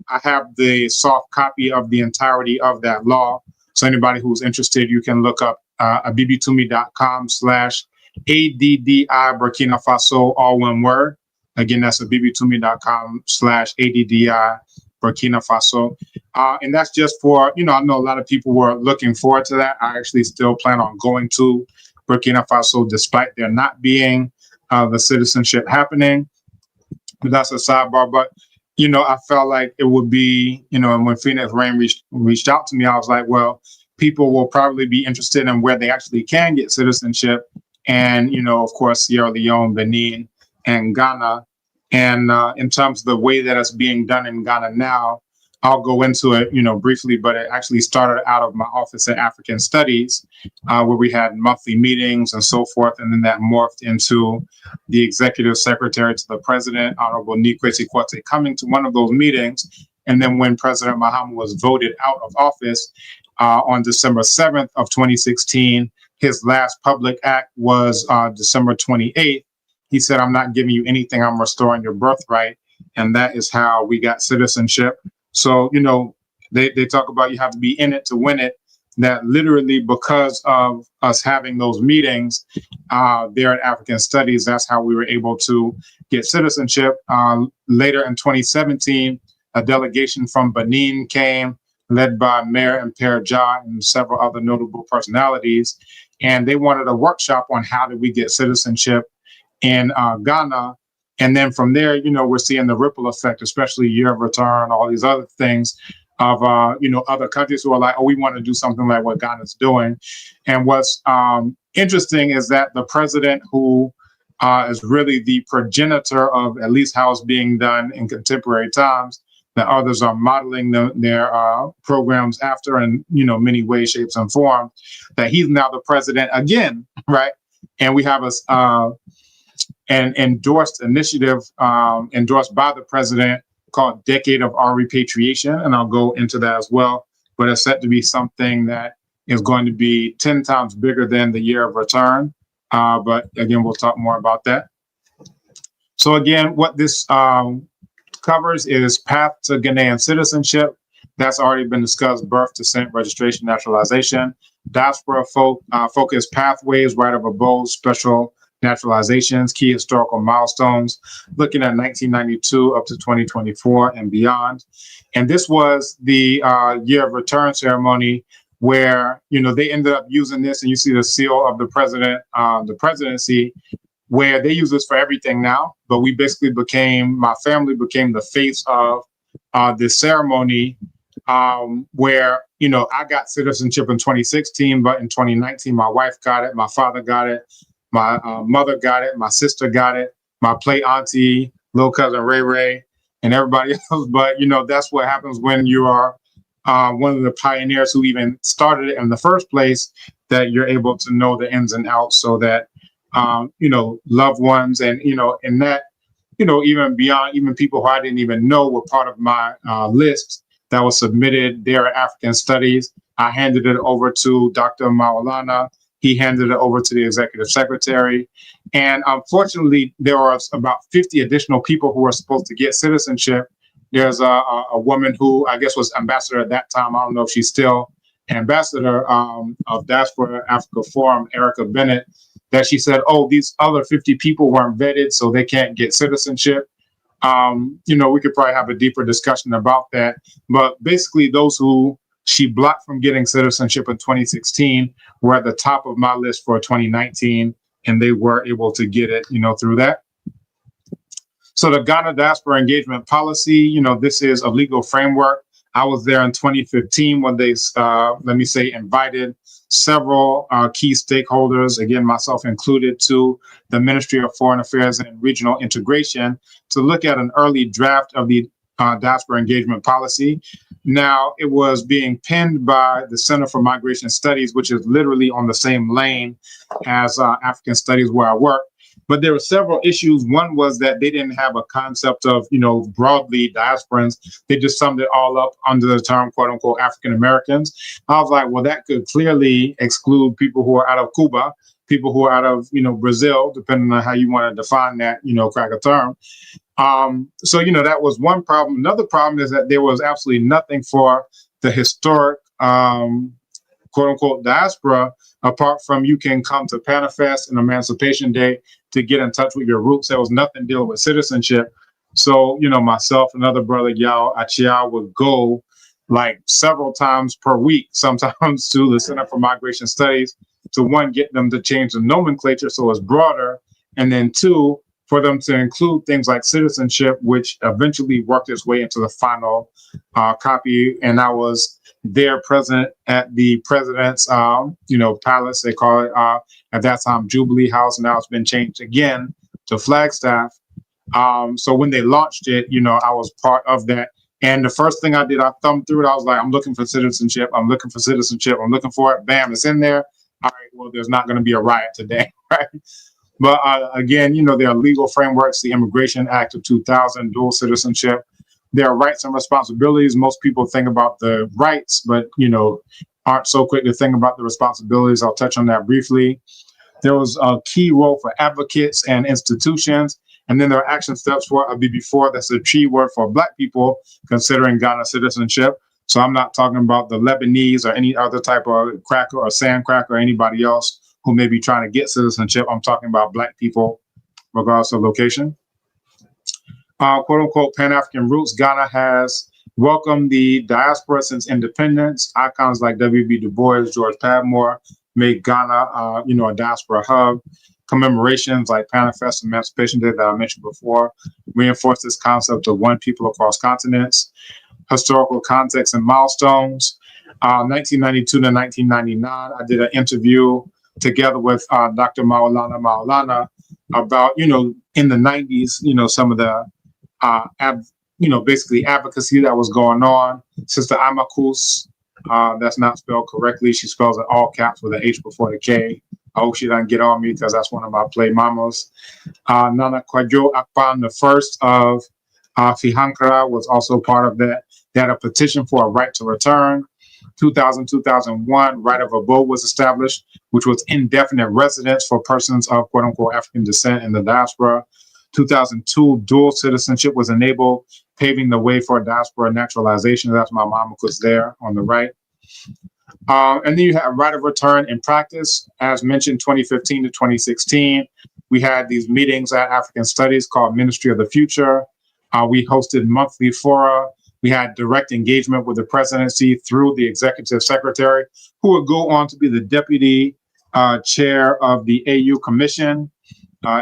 S3: I have the soft copy of the entirety of that law. So anybody who's interested, you can look up abibitumi.com/ADDI Burkina Faso, all one word. Again, that's abibitumi.com/ADDI Burkina Faso. And that's just for, I know a lot of people were looking forward to that. I actually still plan on going to Burkina Faso despite there not being the citizenship happening. But that's a sidebar. But, I felt like it would be, and when Phoenix Rain reached out to me, I was like, well, people will probably be interested in where they actually can get citizenship. And, of course, Sierra Leone, Benin, and Ghana. And in terms of the way that it's being done in Ghana now, I'll go into it, briefly, but it actually started out of my office at African Studies, where we had monthly meetings and so forth. And then that morphed into the executive secretary to the president, Honorable Nikwesi Kwate, coming to one of those meetings. And then when President Mahama was voted out of office on December 7th of 2016, his last public act was December 28th. He said, I'm not giving you anything, I'm restoring your birthright. And that is how we got citizenship. So, they talk about you have to be in it to win it. That literally because of us having those meetings there at African Studies, that's how we were able to get citizenship. Later in 2017, a delegation from Benin came, led by Mayor and Père Ja and several other notable personalities. And they wanted a workshop on how do we get citizenship in Ghana. And then from there, we're seeing the ripple effect, especially year of return, all these other things of, other countries who are like, oh, we want to do something like what Ghana's doing. And what's interesting is that the president who is really the progenitor of at least how it's being done in contemporary times, that others are modeling their programs after in, many ways, shapes, and forms, that he's now the president again, right? And we have an endorsed initiative endorsed by the president called Decade of Our Repatriation, and I'll go into that as well. But it's set to be something that is going to be 10 times bigger than the year of return. But again, we'll talk more about that. So again, what this covers is path to Ghanaian citizenship. That's already been discussed: birth, descent, registration, naturalization. Diaspora focus pathways, right of abode, special naturalizations, key historical milestones, looking at 1992 up to 2024 and beyond. And this was the year of return ceremony where, they ended up using this, and you see the seal of the president, the presidency, where they use this for everything now. But we basically my family became the face of this ceremony, where, I got citizenship in 2016, but in 2019, my wife got it, my father got it, my mother got it, my sister got it, my play auntie, little cousin Ray Ray, and everybody else. But, that's what happens when you are one of the pioneers who even started it in the first place, that you're able to know the ins and outs, so that, loved ones and, and that, even beyond, even people who I didn't even know were part of my list that was submitted there at African Studies. I handed it over to Dr. Maulana. He handed it over to the executive secretary. And unfortunately, there are about 50 additional people who are supposed to get citizenship. There's a woman who I guess was ambassador at that time. I don't know if she's still ambassador of Diaspora Africa Forum, Erica Bennett, that she said, oh, these other 50 people weren't vetted, so they can't get citizenship. We could probably have a deeper discussion about that. But basically, those who she blocked from getting citizenship in 2016 were at the top of my list for 2019, and they were able to get it, through that. So the Ghana Diaspora Engagement Policy, this is a legal framework. I was there in 2015 when they, invited several key stakeholders, again, myself included, to the Ministry of Foreign Affairs and Regional Integration to look at an early draft of the Diaspora Engagement Policy. Now, it was being penned by the Center for Migration Studies, which is literally on the same lane as African Studies where I work. But there were several issues. One was that they didn't have a concept of, broadly diasporans. They just summed it all up under the term, quote unquote, African Americans. I was like, well, that could clearly exclude people who are out of Cuba, people who are out of, Brazil, depending on how you want to define that, crack a term. So, that was one problem. Another problem is that there was absolutely nothing for the historic, quote unquote, diaspora, apart from you can come to Panifest and Emancipation Day to get in touch with your roots. There was nothing dealing with citizenship. So, myself and another brother, Yao Achia, would go like several times per week, sometimes to the Center for Migration Studies, to one, get them to change the nomenclature so it's broader, and then two, for them to include things like citizenship, which eventually worked its way into the final copy. And I was there present at the president's, palace, they call it at that time Jubilee House. Now it's been changed again to Flagstaff. So when they launched it, I was part of that. And the first thing I did, I thumbed through it. I was like, I'm looking for citizenship. I'm looking for citizenship. I'm looking for it. Bam, it's in there. All right, well, there's not going to be a riot today, right? But again, there are legal frameworks, the Immigration Act of 2000, dual citizenship. There are rights and responsibilities. Most people think about the rights, but, aren't so quick to think about the responsibilities. I'll touch on that briefly. There was a key role for advocates and institutions. And then there are action steps for a BB4. That's a key word for Black people considering Ghana citizenship. So I'm not talking about the Lebanese or any other type of cracker or sand cracker or anybody else who may be trying to get citizenship. I'm talking about Black people, regardless of location. Quote unquote, Pan-African roots. Ghana has welcomed the diaspora since independence. Icons like W.B. Du Bois, George Padmore made Ghana, a diaspora hub. Commemorations like Panifest Emancipation Day that I mentioned before reinforce this concept of one people across continents. Historical context and milestones. 1992 to 1999, I did an interview together with Dr. Maulana about, in the 90s, some of the, basically advocacy that was going on. Sister Amakus, that's not spelled correctly. She spells it all caps with an H before the K. I hope she doesn't get on me because that's one of my play mamas. Nana Kwadwo Akpan, the first of Fihankra, was also part of that. They had a petition for a right to return. 2000-2001, right of abode was established, which was indefinite residence for persons of quote unquote African descent in the diaspora. 2002, dual citizenship was enabled, paving the way for diaspora naturalization. That's my mama was there on the right. And then you have right of return in practice. As mentioned, 2015 to 2016, we had these meetings at African Studies called Ministry of the Future. We hosted monthly fora. We had direct engagement with the presidency through the executive secretary, who would go on to be the deputy chair of the AU Commission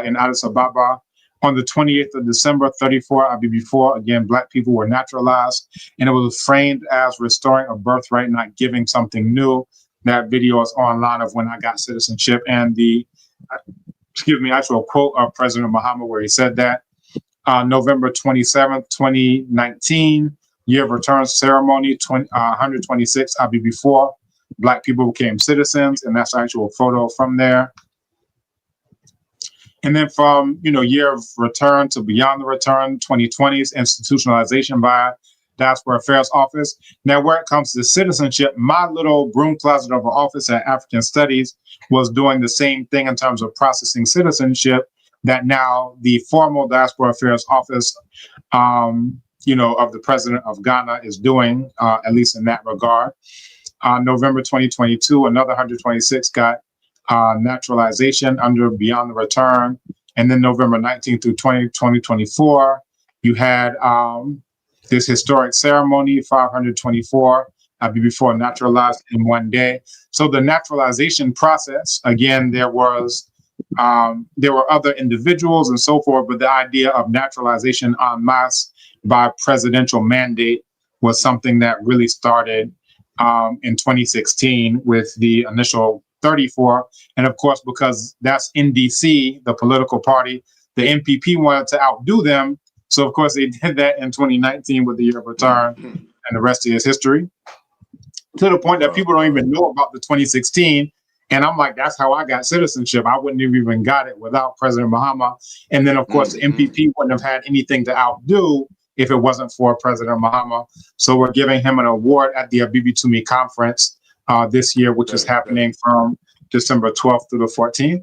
S3: in Addis Ababa. On the 28th of December, 34 IBB4, again, Black people were naturalized, and it was framed as restoring a birthright, not giving something new. That video is online of when I got citizenship, and the, actual quote of President Muhammad where he said that. November 27th, 2019, year of return ceremony, 126 IBB4, Black people became citizens, and that's the actual photo from there. And then from, year of return to beyond the return, 2020's institutionalization by Diaspora Affairs Office. Now, where it comes to citizenship, my little broom closet of an office at African Studies was doing the same thing in terms of processing citizenship that now the formal Diaspora Affairs Office, of the President of Ghana is doing, at least in that regard. November 2022, another 126 got naturalization under Beyond the Return. And then November 19th through 2024, you had this historic ceremony, 524 before naturalized in one day. So the naturalization process, again, there were other individuals and so forth, but the idea of naturalization en masse by presidential mandate was something that really started in 2016 with the initial 34. And of course, because that's NDC, the political party, the NPP wanted to outdo them. So of course they did that in 2019 with the year of return, and the rest is history. To the point that people don't even know about the 2016. And I'm like, that's how I got citizenship. I wouldn't have even got it without President Muhammad. And then of course, the NPP wouldn't have had anything to outdo if it wasn't for President Muhammad. So we're giving him an award at the Abibi Tumi conference this year, which is happening from December 12th through the 14th.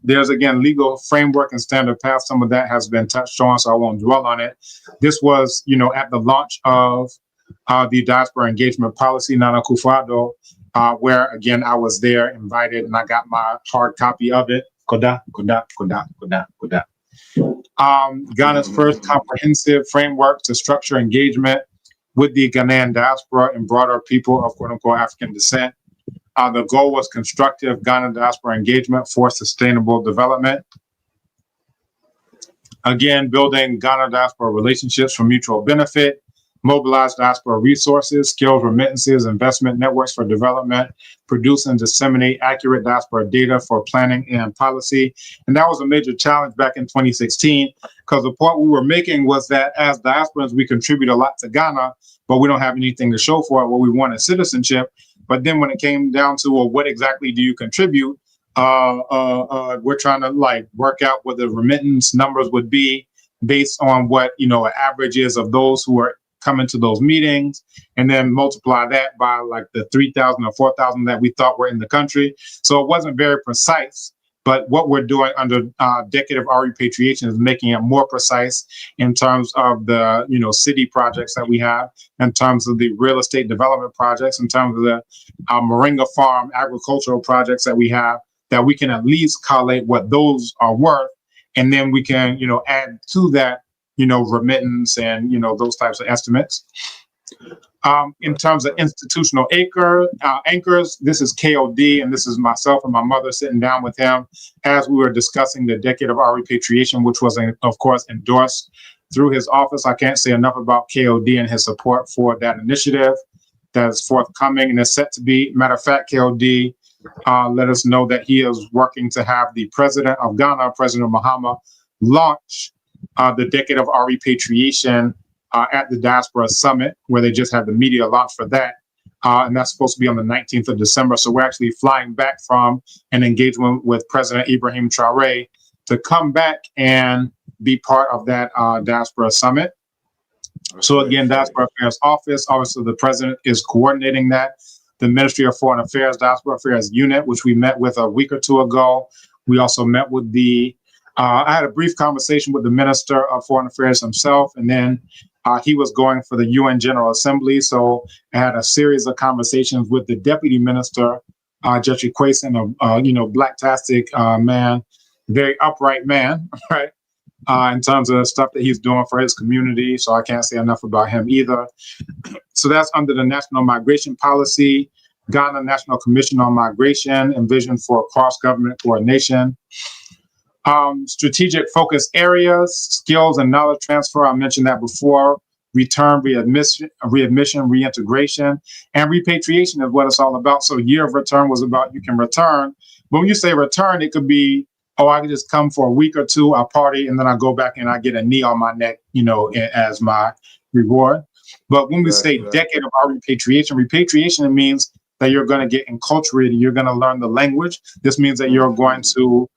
S3: There's, again, legal framework and standard path. Some of that has been touched on, so I won't dwell on it. This was, at the launch of the diaspora engagement policy, Nana Akufo-Addo, where, again, I was there, invited, and I got my hard copy of it. Koda. Ghana's first comprehensive framework to structure engagement with the Ghanaian diaspora and broader people of quote-unquote African descent. The goal was constructive Ghana diaspora engagement for sustainable development. Again, building Ghana diaspora relationships for mutual benefit, mobilize diaspora resources, skills, remittances, investment networks for development, produce and disseminate accurate diaspora data for planning and policy. And that was a major challenge back in 2016, because the point we were making was that as diasporans, we contribute a lot to Ghana, but we don't have anything to show for it. What we want is citizenship. But then when it came down to, well, what exactly do you contribute? We're trying to work out what the remittance numbers would be based on what, an average is of those who are coming to those meetings, and then multiply that by the 3,000 or 4,000 that we thought were in the country. So it wasn't very precise. But what we're doing under Decade of Our Repatriation is making it more precise in terms of the city projects that we have, in terms of the real estate development projects, in terms of the Moringa Farm agricultural projects that we have, that we can at least collate what those are worth, and then we can add to that remittance and those types of estimates. In terms of institutional anchors, this is KOD, and this is myself and my mother sitting down with him as we were discussing the Decade of Our Repatriation, which was, of course, endorsed through his office. I can't say enough about KOD and his support for that initiative that is forthcoming and is set to be. Matter of fact, KOD let us know that he is working to have the president of Ghana, President Muhammad, launch the Decade of Our Repatriation at the Diaspora Summit, where they just had the media launch for that. And that's supposed to be on the 19th of December. So we're actually flying back from an engagement with President Ibrahim Traoré to come back and be part of that Diaspora Summit. So again, Diaspora Affairs Office, obviously the president is coordinating that. The Ministry of Foreign Affairs, Diaspora Affairs Unit, which we met with a week or two ago. We also met with the I had a brief conversation with the Minister of Foreign Affairs himself, and then he was going for the UN General Assembly. So I had a series of conversations with the Deputy Minister, Jeffrey Quayson, a black-tastic man, very upright man, right? In terms of the stuff that he's doing for his community. So I can't say enough about him either. So that's under the National Migration Policy, Ghana National Commission on Migration, and Vision for Cross-Government Coordination. Strategic focus areas, skills and knowledge transfer. I mentioned that before. Return, readmission, reintegration, and repatriation is what it's all about. So year of return was about you can return. But when you say return, it could be, oh, I could just come for a week or two, I party, and then I go back and I get a knee on my neck, as my reward. But when we say decade of our repatriation, it means that you're going to get enculturated. You're going to learn the language. This means that you're going to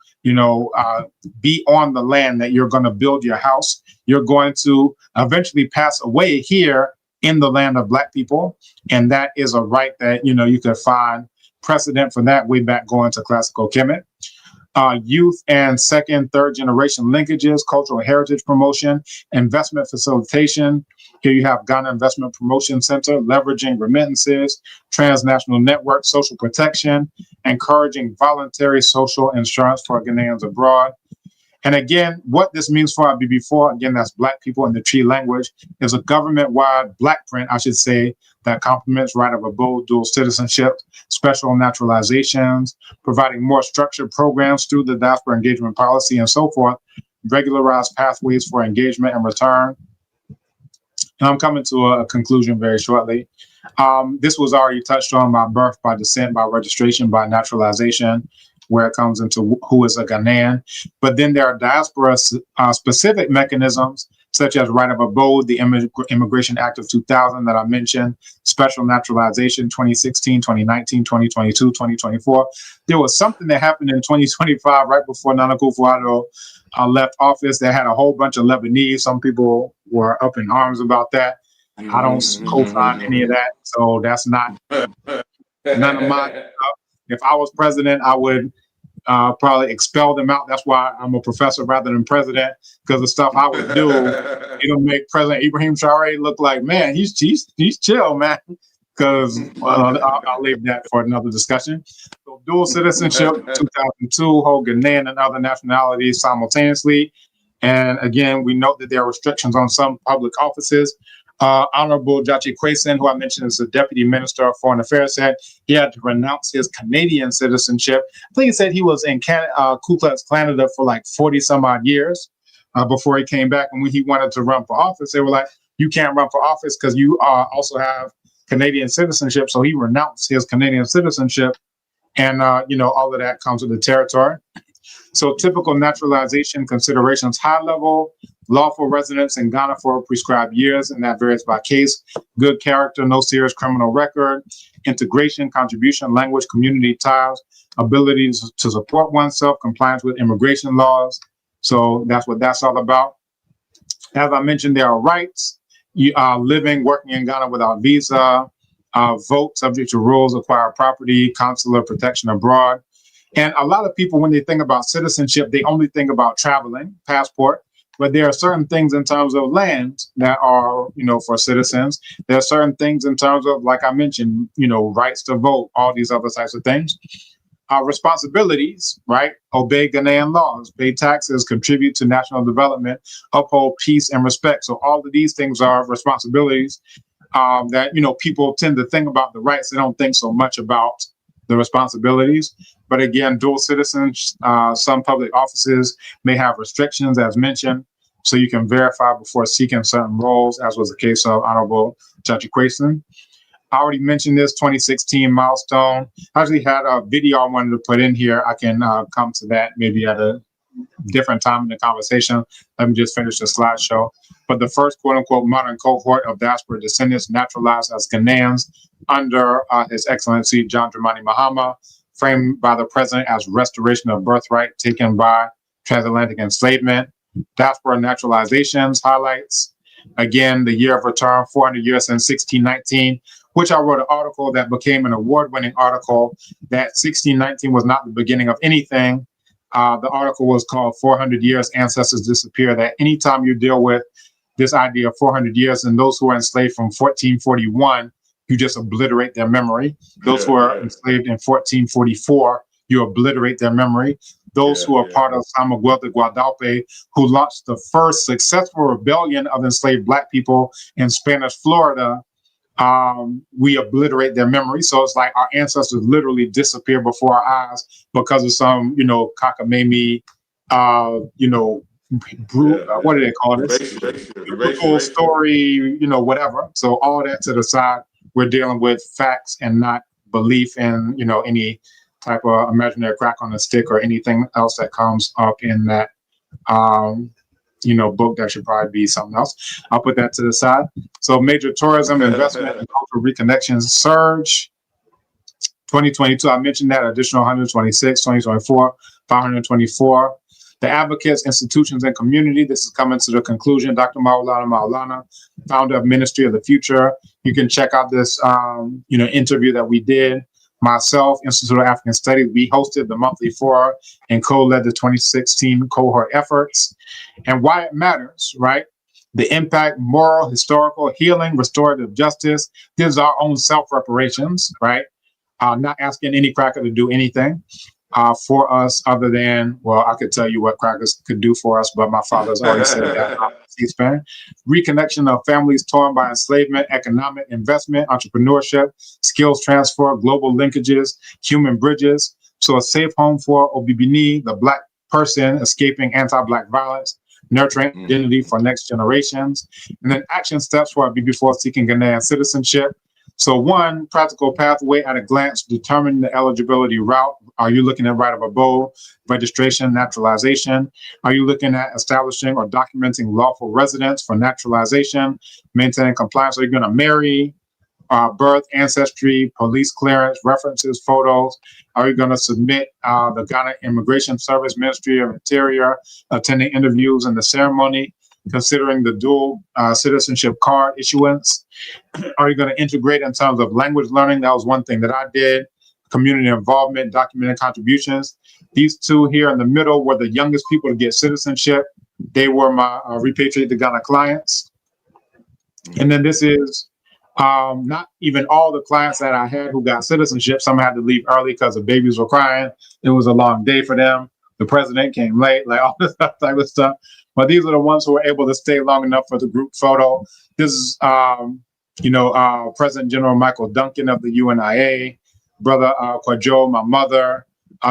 S3: be on the land, that you're going to build your house. You're going to eventually pass away here in the land of Black people. And that is a right that, you could find precedent for that way back going to classical Kemet. Youth and second, third generation linkages, cultural heritage promotion, investment facilitation. Here you have Ghana Investment Promotion Center, leveraging remittances, transnational network, social protection, encouraging voluntary social insurance for Ghanaians abroad. And again, what this means for our BB4, again, that's Black people in the Tree language, is a government-wide Black print, I should say, that complements right of abode, dual citizenship, special naturalizations, providing more structured programs through the diaspora engagement policy and so forth, regularized pathways for engagement and return. And I'm coming to a conclusion very shortly. This was already touched on by birth, by descent, by registration, by naturalization, where it comes into who is a Ghanaian. But then there are diaspora specific mechanisms, such as right of abode, the Immigration Act of 2000 that I mentioned, special naturalization 2016, 2019, 2022, 2024. There was something that happened in 2025, right before Nana Akufo-Addo left office, that had a whole bunch of Lebanese. Some people were up in arms about that. I don't co-sign any of that, so that's not none of my stuff. If I was president, I would probably expel them out. That's why I'm a professor rather than president, because the stuff I would do, it'll make President Ibrahim Traoré look like, man, he's chill, man. Because I'll leave that for another discussion. So dual citizenship, 2002, hold Ghanaian and other nationalities simultaneously. And again, we note that there are restrictions on some public offices. Honorable Jachi Quayson, who I mentioned is the Deputy Minister of Foreign Affairs, said he had to renounce his Canadian citizenship. I think he said he was in Ku Klux Canada for like 40 some odd years before he came back. And when he wanted to run for office, they were like, you can't run for office because you also have Canadian citizenship. So he renounced his Canadian citizenship. And, all of that comes with the territory. So typical naturalization considerations, high level, lawful residence in Ghana for prescribed years, and that varies by case. Good character, no serious criminal record, integration, contribution, language, community ties, ability to support oneself, compliance with immigration laws. So that's what that's all about. As I mentioned, there are rights. You are living, working in Ghana without visa, vote subject to rules, acquire property, consular protection abroad. And a lot of people, when they think about citizenship, they only think about traveling, passport. But there are certain things in terms of land that are, for citizens. There are certain things in terms of, like I mentioned, rights to vote, all these other types of things. Responsibilities, right? Obey Ghanaian laws, pay taxes, contribute to national development, uphold peace and respect. So all of these things are responsibilities that, people tend to think about the rights. They don't think so much about the responsibilities. But again, dual citizens, some public offices may have restrictions, as mentioned, so you can verify before seeking certain roles, as was the case of Honorable Judge Quayson. I already mentioned this 2016 milestone. I actually had a video I wanted to put in here. I can come to that maybe at a different time in the conversation. Let me just finish the slideshow. But the first quote unquote modern cohort of diaspora descendants naturalized as Ghanaians under His Excellency John Dramani Mahama, framed by the president as restoration of birthright taken by transatlantic enslavement. Diaspora naturalizations highlights, again, the year of return, 400 years since 1619, which I wrote an article that became an award-winning article, that 1619 was not the beginning of anything. The article was called 400 Years Ancestors Disappear, that anytime you deal with this idea of 400 years and those who were enslaved from 1441, you just obliterate their memory. Those who are enslaved in 1444, you obliterate their memory. Those who are part of San Miguel de Guadalupe, who launched the first successful rebellion of enslaved Black people in Spanish Florida, we obliterate their memory. So it's like our ancestors literally disappear before our eyes because of some, cockamamie, what do they call this? Biblical story, whatever. So all that to the side, we're dealing with facts and not belief in, any type of imaginary crack on the stick or anything else that comes up in that, book. That should probably be something else. I'll put that to the side. So major tourism, investment, and cultural reconnection surge. 2022, I mentioned that, additional 126, 2024, 524. The advocates, institutions, and community. This is coming to the conclusion. Dr. Maulana, founder of Ministry of the Future. You can check out this, interview that we did. Myself, Institute of African Studies, we hosted the monthly forum and co-led the 2016 cohort efforts. And why it matters, right? The impact, moral, historical, healing, restorative justice. These are our own self-reparations, right? Not asking any cracker to do anything for us other than, well, I could tell you what crackers could do for us, but my father's already said that on C-SPAN. Reconnection of families torn by enslavement, economic investment, entrepreneurship, skills transfer, global linkages, human bridges. So a safe home for Obibini, the Black person escaping anti-Black violence, nurturing identity for next generations, and then action steps for before seeking Ghanaian citizenship. So one, practical pathway at a glance, determine the eligibility route. Are you looking at right of abode, registration, naturalization? Are you looking at establishing or documenting lawful residence for naturalization, maintaining compliance? Are you going to marry, birth, ancestry, police clearance, references, photos? Are you going to submit the Ghana Immigration Service, Ministry of Interior, attending interviews in the ceremony, considering the dual citizenship card issuance? Are you going to integrate in terms of language learning? That was one thing that I did. Community involvement, documented contributions. These two here in the middle were the youngest people to get citizenship. They were my Repatriate to Ghana clients. And then this is not even all the clients that I had who got citizenship. Some had to leave early because the babies were crying. It was a long day for them. The president came late, like all this type of stuff. But these are the ones who were able to stay long enough for the group photo. This is, President General Michael Duncan of the UNIA, Brother Kwajo, my mother,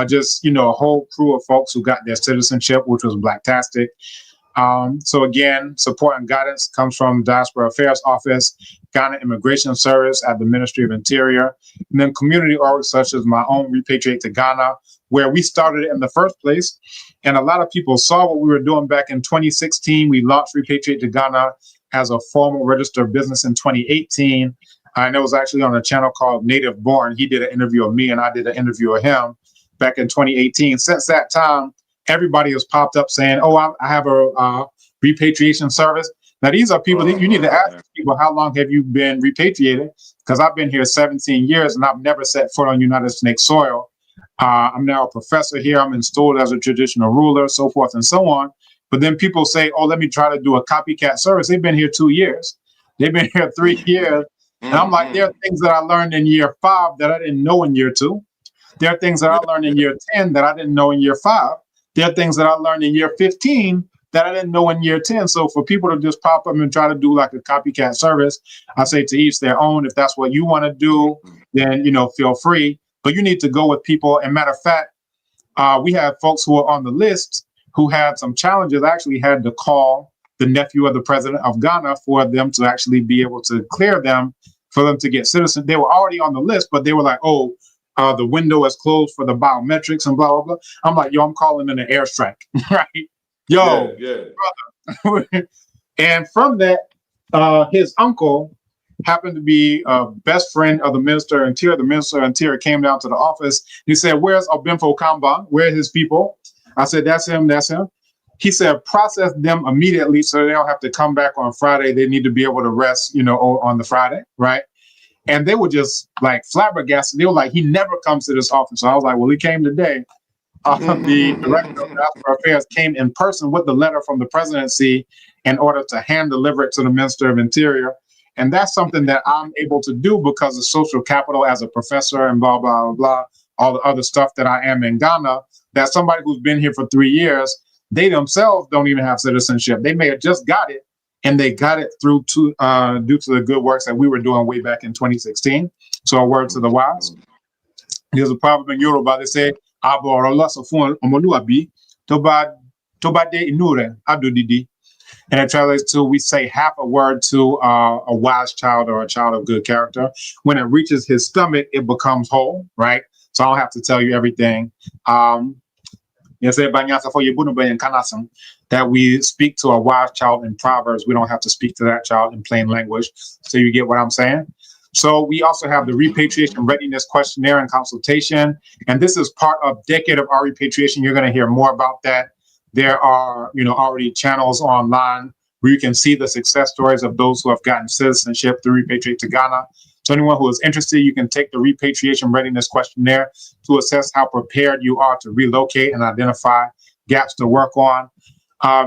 S3: just, a whole crew of folks who got their citizenship, which was Blacktastic. So again, support and guidance comes from Diaspora Affairs Office, Ghana Immigration Service at the Ministry of Interior, and then community orgs such as my own Repatriate to Ghana, where we started it in the first place. And a lot of people saw what we were doing back in 2016. We launched Repatriate to Ghana as a formal registered business in 2018. And it was actually on a channel called Native Born. He did an interview of me and I did an interview of him back in 2018. Since that time, everybody has popped up saying, oh, I have a repatriation service. Now, these are people that you need to ask people, how long have you been repatriated? Because I've been here 17 years and I've never set foot on United Snake soil. I'm now a professor here. I'm installed as a traditional ruler, so forth and so on. But then people say, oh, let me try to do a copycat service. They've been here 2 years. They've been here 3 years. And I'm like, there are things that I learned in year 5 that I didn't know in year 2. There are things that I learned in year 10 that I didn't know in year 5. There are things that I learned in year 15 that I didn't know in year 10. So for people to just pop up and try to do like a copycat service, I say to each their own. If that's what you want to do, then, feel free. But you need to go with people. And matter of fact, we have folks who are on the list who had some challenges. I actually had to call the nephew of the president of Ghana for them to actually be able to clear them, for them to get citizen. They were already on the list, but they were like, oh, the window is closed for the biometrics and blah, blah, blah. I'm like, yo, I'm calling in an airstrike, right? Yo, brother. And from that, his uncle happened to be a best friend of the Minister of Interior. The Minister of Interior came down to the office. He said, where's Obinfo Kamba? Where are his people? I said, that's him, that's him. He said, process them immediately so they don't have to come back on Friday. They need to be able to rest, on the Friday, right? And they were just like flabbergasted. They were like, he never comes to this office. So I was like, well, he came today. the director of diaspora affairs came in person with the letter from the presidency in order to hand deliver it to the Minister of Interior. And that's something that I'm able to do because of social capital as a professor and blah, blah, blah, all the other stuff that I am in Ghana, that somebody who's been here for 3 years, they themselves don't even have citizenship. They may have just got it, and they got it through to due to the good works that we were doing way back in 2016. So a word to the wise. There's a proverb in Yoruba. They say, "Aborola sofun omoluabi toba de inure adodidi." And it translates to, we say half a word to a wise child or a child of good character. When it reaches his stomach, it becomes whole, right? So I don't have to tell you everything. That we speak to a wise child in Proverbs. We don't have to speak to that child in plain language. So you get what I'm saying? So we also have the repatriation readiness questionnaire and consultation. And this is part of Decade of Our Repatriation. You're going to hear more about that. There are, already channels online where you can see the success stories of those who have gotten citizenship through Repatriate to Ghana. So anyone who is interested, you can take the repatriation readiness questionnaire to assess how prepared you are to relocate and identify gaps to work on.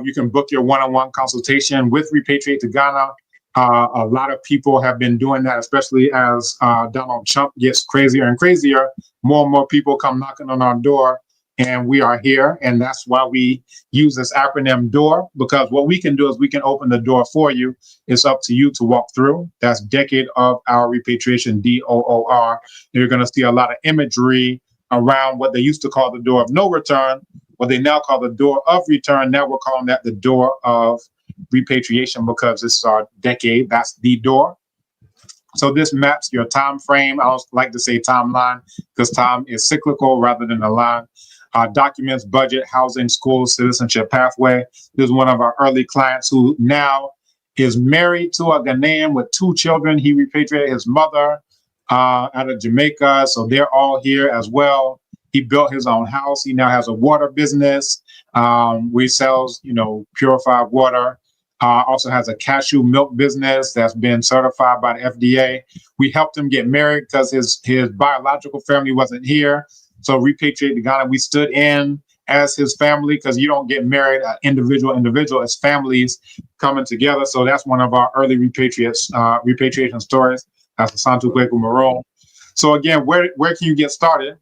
S3: You can book your one-on-one consultation with Repatriate to Ghana. A lot of people have been doing that, especially as Donald Trump gets crazier and crazier. More and more people come knocking on our door. And we are here, and that's why we use this acronym DOOR, because what we can do is we can open the door for you. It's up to you to walk through. That's Decade of Our Repatriation, DOOR. You're going to see a lot of imagery around what they used to call the door of no return, what they now call the door of return. Now we're calling that the door of repatriation because this is our decade. That's the door. So this maps your time frame. I don't like to say timeline because time is cyclical rather than a line. Documents, budget, housing, school, citizenship pathway. This is one of our early clients who now is married to a Ghanaian with 2 children. He repatriated his mother out of Jamaica. So they're all here as well. He built his own house. He now has a water business. We sells, purified water. Also has a cashew milk business that's been certified by the FDA. We helped him get married because his biological family wasn't here. So Repatriate to Ghana, we stood in as his family because you don't get married individual, as families coming together. So that's one of our early repatriation stories. That's the Santu Kweku Maroon. So again, where can you get started?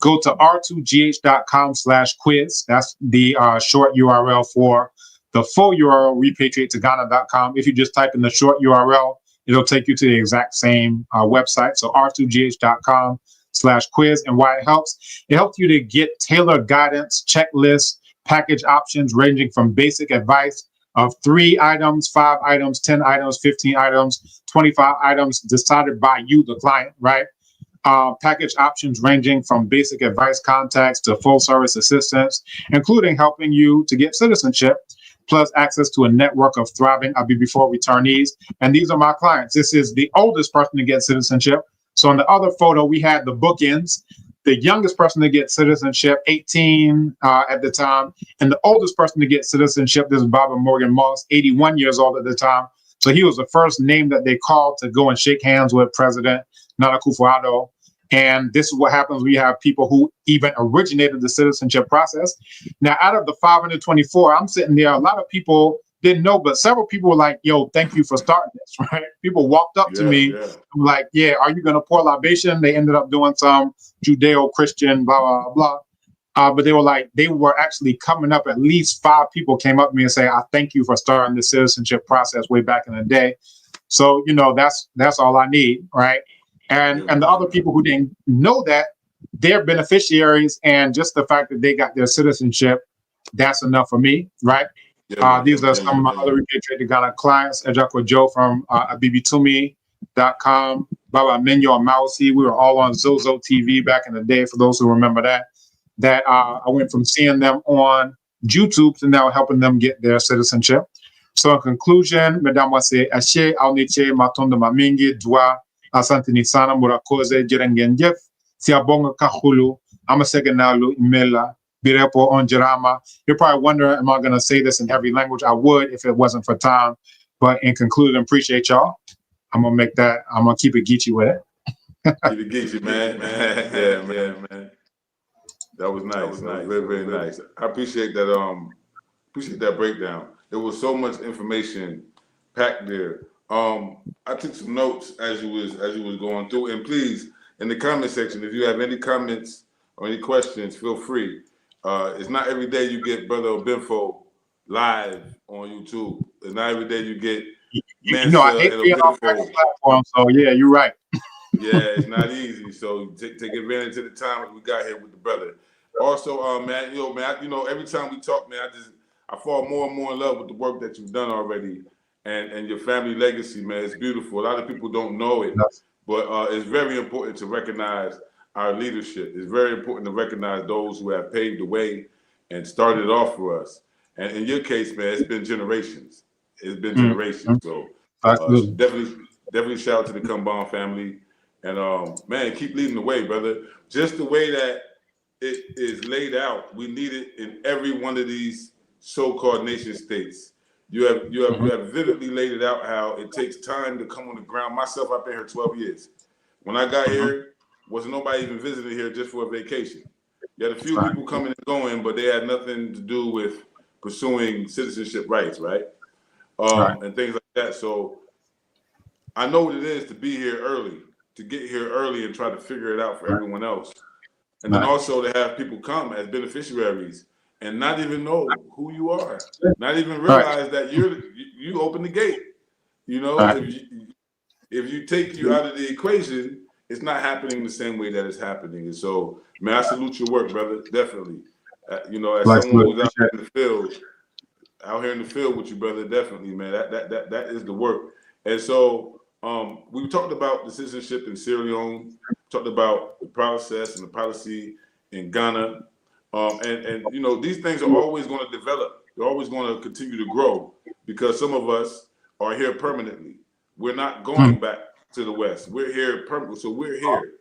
S3: Go to r2gh.com/quiz. That's the short URL for the full URL, repatriatetoghana.com. If you just type in the short URL, it'll take you to the exact same website. So r2gh.com/quiz. And why it helps you to get tailored guidance, checklists, package options ranging from basic advice of 3 items, 5 items, 10 items, 15 items, 25 items decided by you, the client, right? Package options ranging from basic advice contacts to full service assistance, including helping you to get citizenship, plus access to a network of thriving Abibi4 returnees. And these are my clients. This is the oldest person to get citizenship. So in the other photo, we had the bookends. The youngest person to get citizenship, 18 at the time, and the oldest person to get citizenship, this is Baba Morgan Moss, 81 years old at the time. So he was the first name that they called to go and shake hands with President Nana Akufo-Addo. And this is what happens when you have people who even originated the citizenship process. Now, out of the 524, I'm sitting there, a lot of people didn't know, but several people were like, yo, thank you for starting this, right? People walked up to me, like, yeah, are you going to pour libation? They ended up doing some Judeo-Christian, blah, blah, blah. But they were like, they were actually coming up, at least 5 people came up to me and say, I thank you for starting the citizenship process way back in the day. So, that's all I need, right? And the other people who didn't know that, they're beneficiaries, and just the fact that they got their citizenship, that's enough for me, right? These are some of my other Repatriate to Ghana clients. Ejako Joe from abibitumi.com, Baba Minyo and Mausi. We were all on Zozo TV back in the day, for those who remember that. I went from seeing them on YouTube to now helping them get their citizenship. So in conclusion, Madame Wase Ashe, Auniche, Matonda Mamingi, Dwa, Asantini Sana, Murakoze, Jerengenjef, Siabonga Kahulu, Amasegenalu, Imela, Birepo Onjerama. You're probably wondering, am I going to say this in every language? I would if it wasn't for time. But in conclusion, appreciate y'all. I'm going to keep it Geechee with it.
S1: Keep it Geechee, man. Yeah, man. That was nice. That was very, very nice. I appreciate that. Appreciate that breakdown. There was so much information packed there. I took some notes as you was going through. And please, in the comment section, if you have any comments or any questions, feel free. It's not every day you get Brother Obinfo live on YouTube. It's not every day you get Mansa
S3: I hate
S1: and
S3: being on that platform. So yeah, you're right.
S1: Yeah, it's not easy. So take advantage of the time that we got here with the brother. Also, man, every time we talk, man, I fall more and more in love with the work that you've done already, and your family legacy, man. It's beautiful. A lot of people don't know it, but it's very important to recognize our leadership. It's very important to recognize those who have paved the way and started it off for us. And in your case, man, it's been generations. It's been generations. So definitely shout out to the Kumbon family. And man, keep leading the way, brother. Just the way that it is laid out, we need it in every one of these so-called nation states. You have vividly laid it out how it takes time to come on the ground. Myself, I've been here 12 years. When I got here, wasn't nobody even visiting here just for a vacation. You had a few people coming and going, but they had nothing to do with pursuing citizenship rights, right? And things like that. So I know what it is to be here early, to get here early and try to figure it out for everyone else. And then also to have people come as beneficiaries and not even know who you are, not even realize that you open the gate. You know, if you take you out of the equation, it's not happening the same way that it's happening. And so, man, I salute your work, brother. Definitely. As someone who's out here in the field with you, brother, definitely, man. That is the work. And so we talked about the citizenship in Sierra Leone, talked about the process and the policy in Ghana. And these things are always going to develop. They're always going to continue to grow because some of us are here permanently. We're not going back to the West. We're here permanently. So we're here.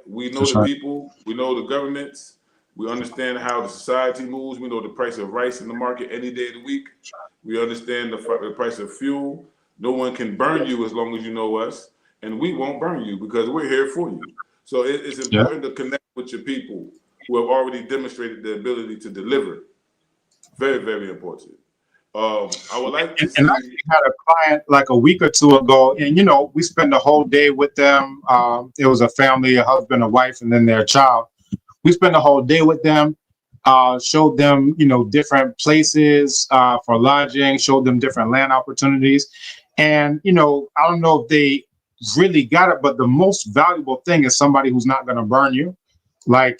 S1: We know the people. We know the governments. We understand how the society moves. We know the price of rice in the market any day of the week. We understand the price of fuel. No one can burn you as long as you know us. And we won't burn you because we're here for you. So it's important to connect with your people who have already demonstrated the ability to deliver. Very, very important. I would like to see...
S3: And I actually had a client like a week or two ago, and we spent the whole day with them. It was a family, a husband, a wife, and then their child. We spent the whole day with them, showed them, different places for lodging, showed them different land opportunities. And, I don't know if they really got it, but the most valuable thing is somebody who's not going to burn you. Like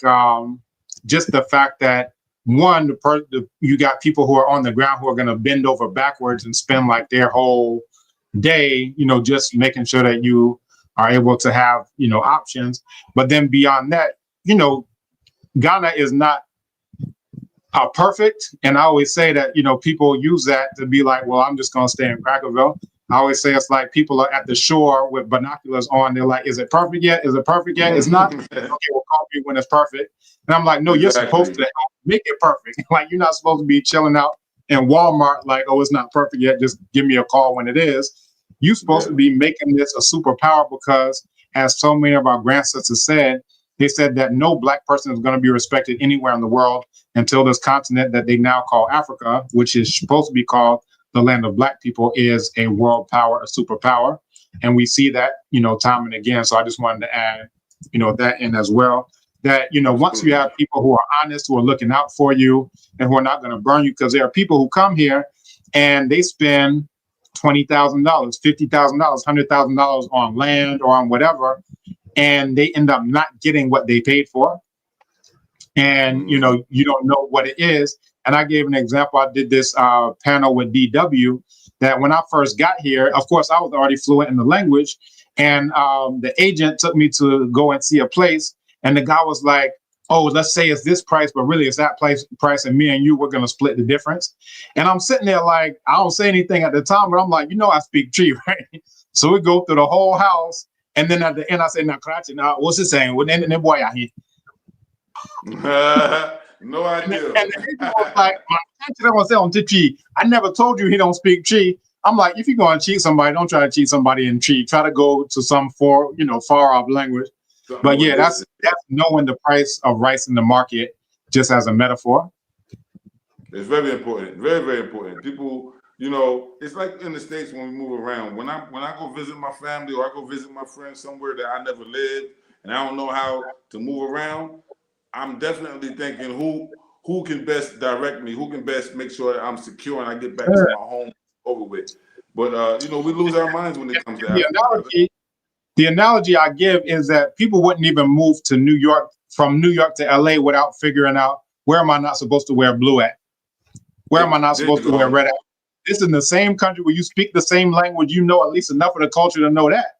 S3: just the fact that one, you got people who are on the ground who are going to bend over backwards and spend like their whole day, just making sure that you are able to have, options. But then beyond that, Ghana is not perfect. And I always say that, people use that to be like, well, I'm just going to stay in Crackerville. I always say it's like people are at the shore with binoculars on. They're like, is it perfect yet? Is it perfect yet? It's not. Okay, well, call me when it's perfect. And I'm like, no, you're supposed to help make it perfect. Like, you're not supposed to be chilling out in Walmart like, oh, it's not perfect yet. Just give me a call when it is. You're supposed to be making this a superpower because, as so many of our grandsisters said, they said that no Black person is going to be respected anywhere in the world until this continent that they now call Africa, which is supposed to be called the land of Black people, is a world power, a superpower. And we see that, time and again. So I just wanted to add, that in as well. That, once you have people who are honest, who are looking out for you and who are not going to burn you, because there are people who come here and they spend $20,000, $50,000, $100,000 on land or on whatever, and they end up not getting what they paid for. And, you don't know what it is. And I gave an example. I did this panel with DW that when I first got here, of course, I was already fluent in the language. And the agent took me to go and see a place. And the guy was like, oh, let's say it's this price, but really it's that price. And me and you, we're going to split the difference. And I'm sitting there like, I don't say anything at the time, but I'm like, I speak Tree, right? So we go through the whole house. And then at the end, I say, now, what's it saying?
S1: No idea.
S3: And the agent was like, I never told you he don't speak Tree. I'm like, if you're going to cheat somebody, don't try to cheat somebody in Tree. Try to go to some far off language. But yeah, that's knowing the price of rice in the market just as a metaphor.
S1: It's very important, very, very important. People, you know, it's like in the States when we move around. When I go visit my family or I go visit my friends somewhere that I never lived and I don't know how to move around, I'm definitely thinking who can best direct me, who can best make sure that I'm secure and I get back to my home over with. But you know, we lose our minds when it comes to Africa.
S3: The analogy I give is that people wouldn't even move to New York from New York to LA without figuring out, where am I not supposed to wear blue at? Where am I not supposed to wear red at? This is in the same country where you speak the same language, you know at least enough of the culture to know that.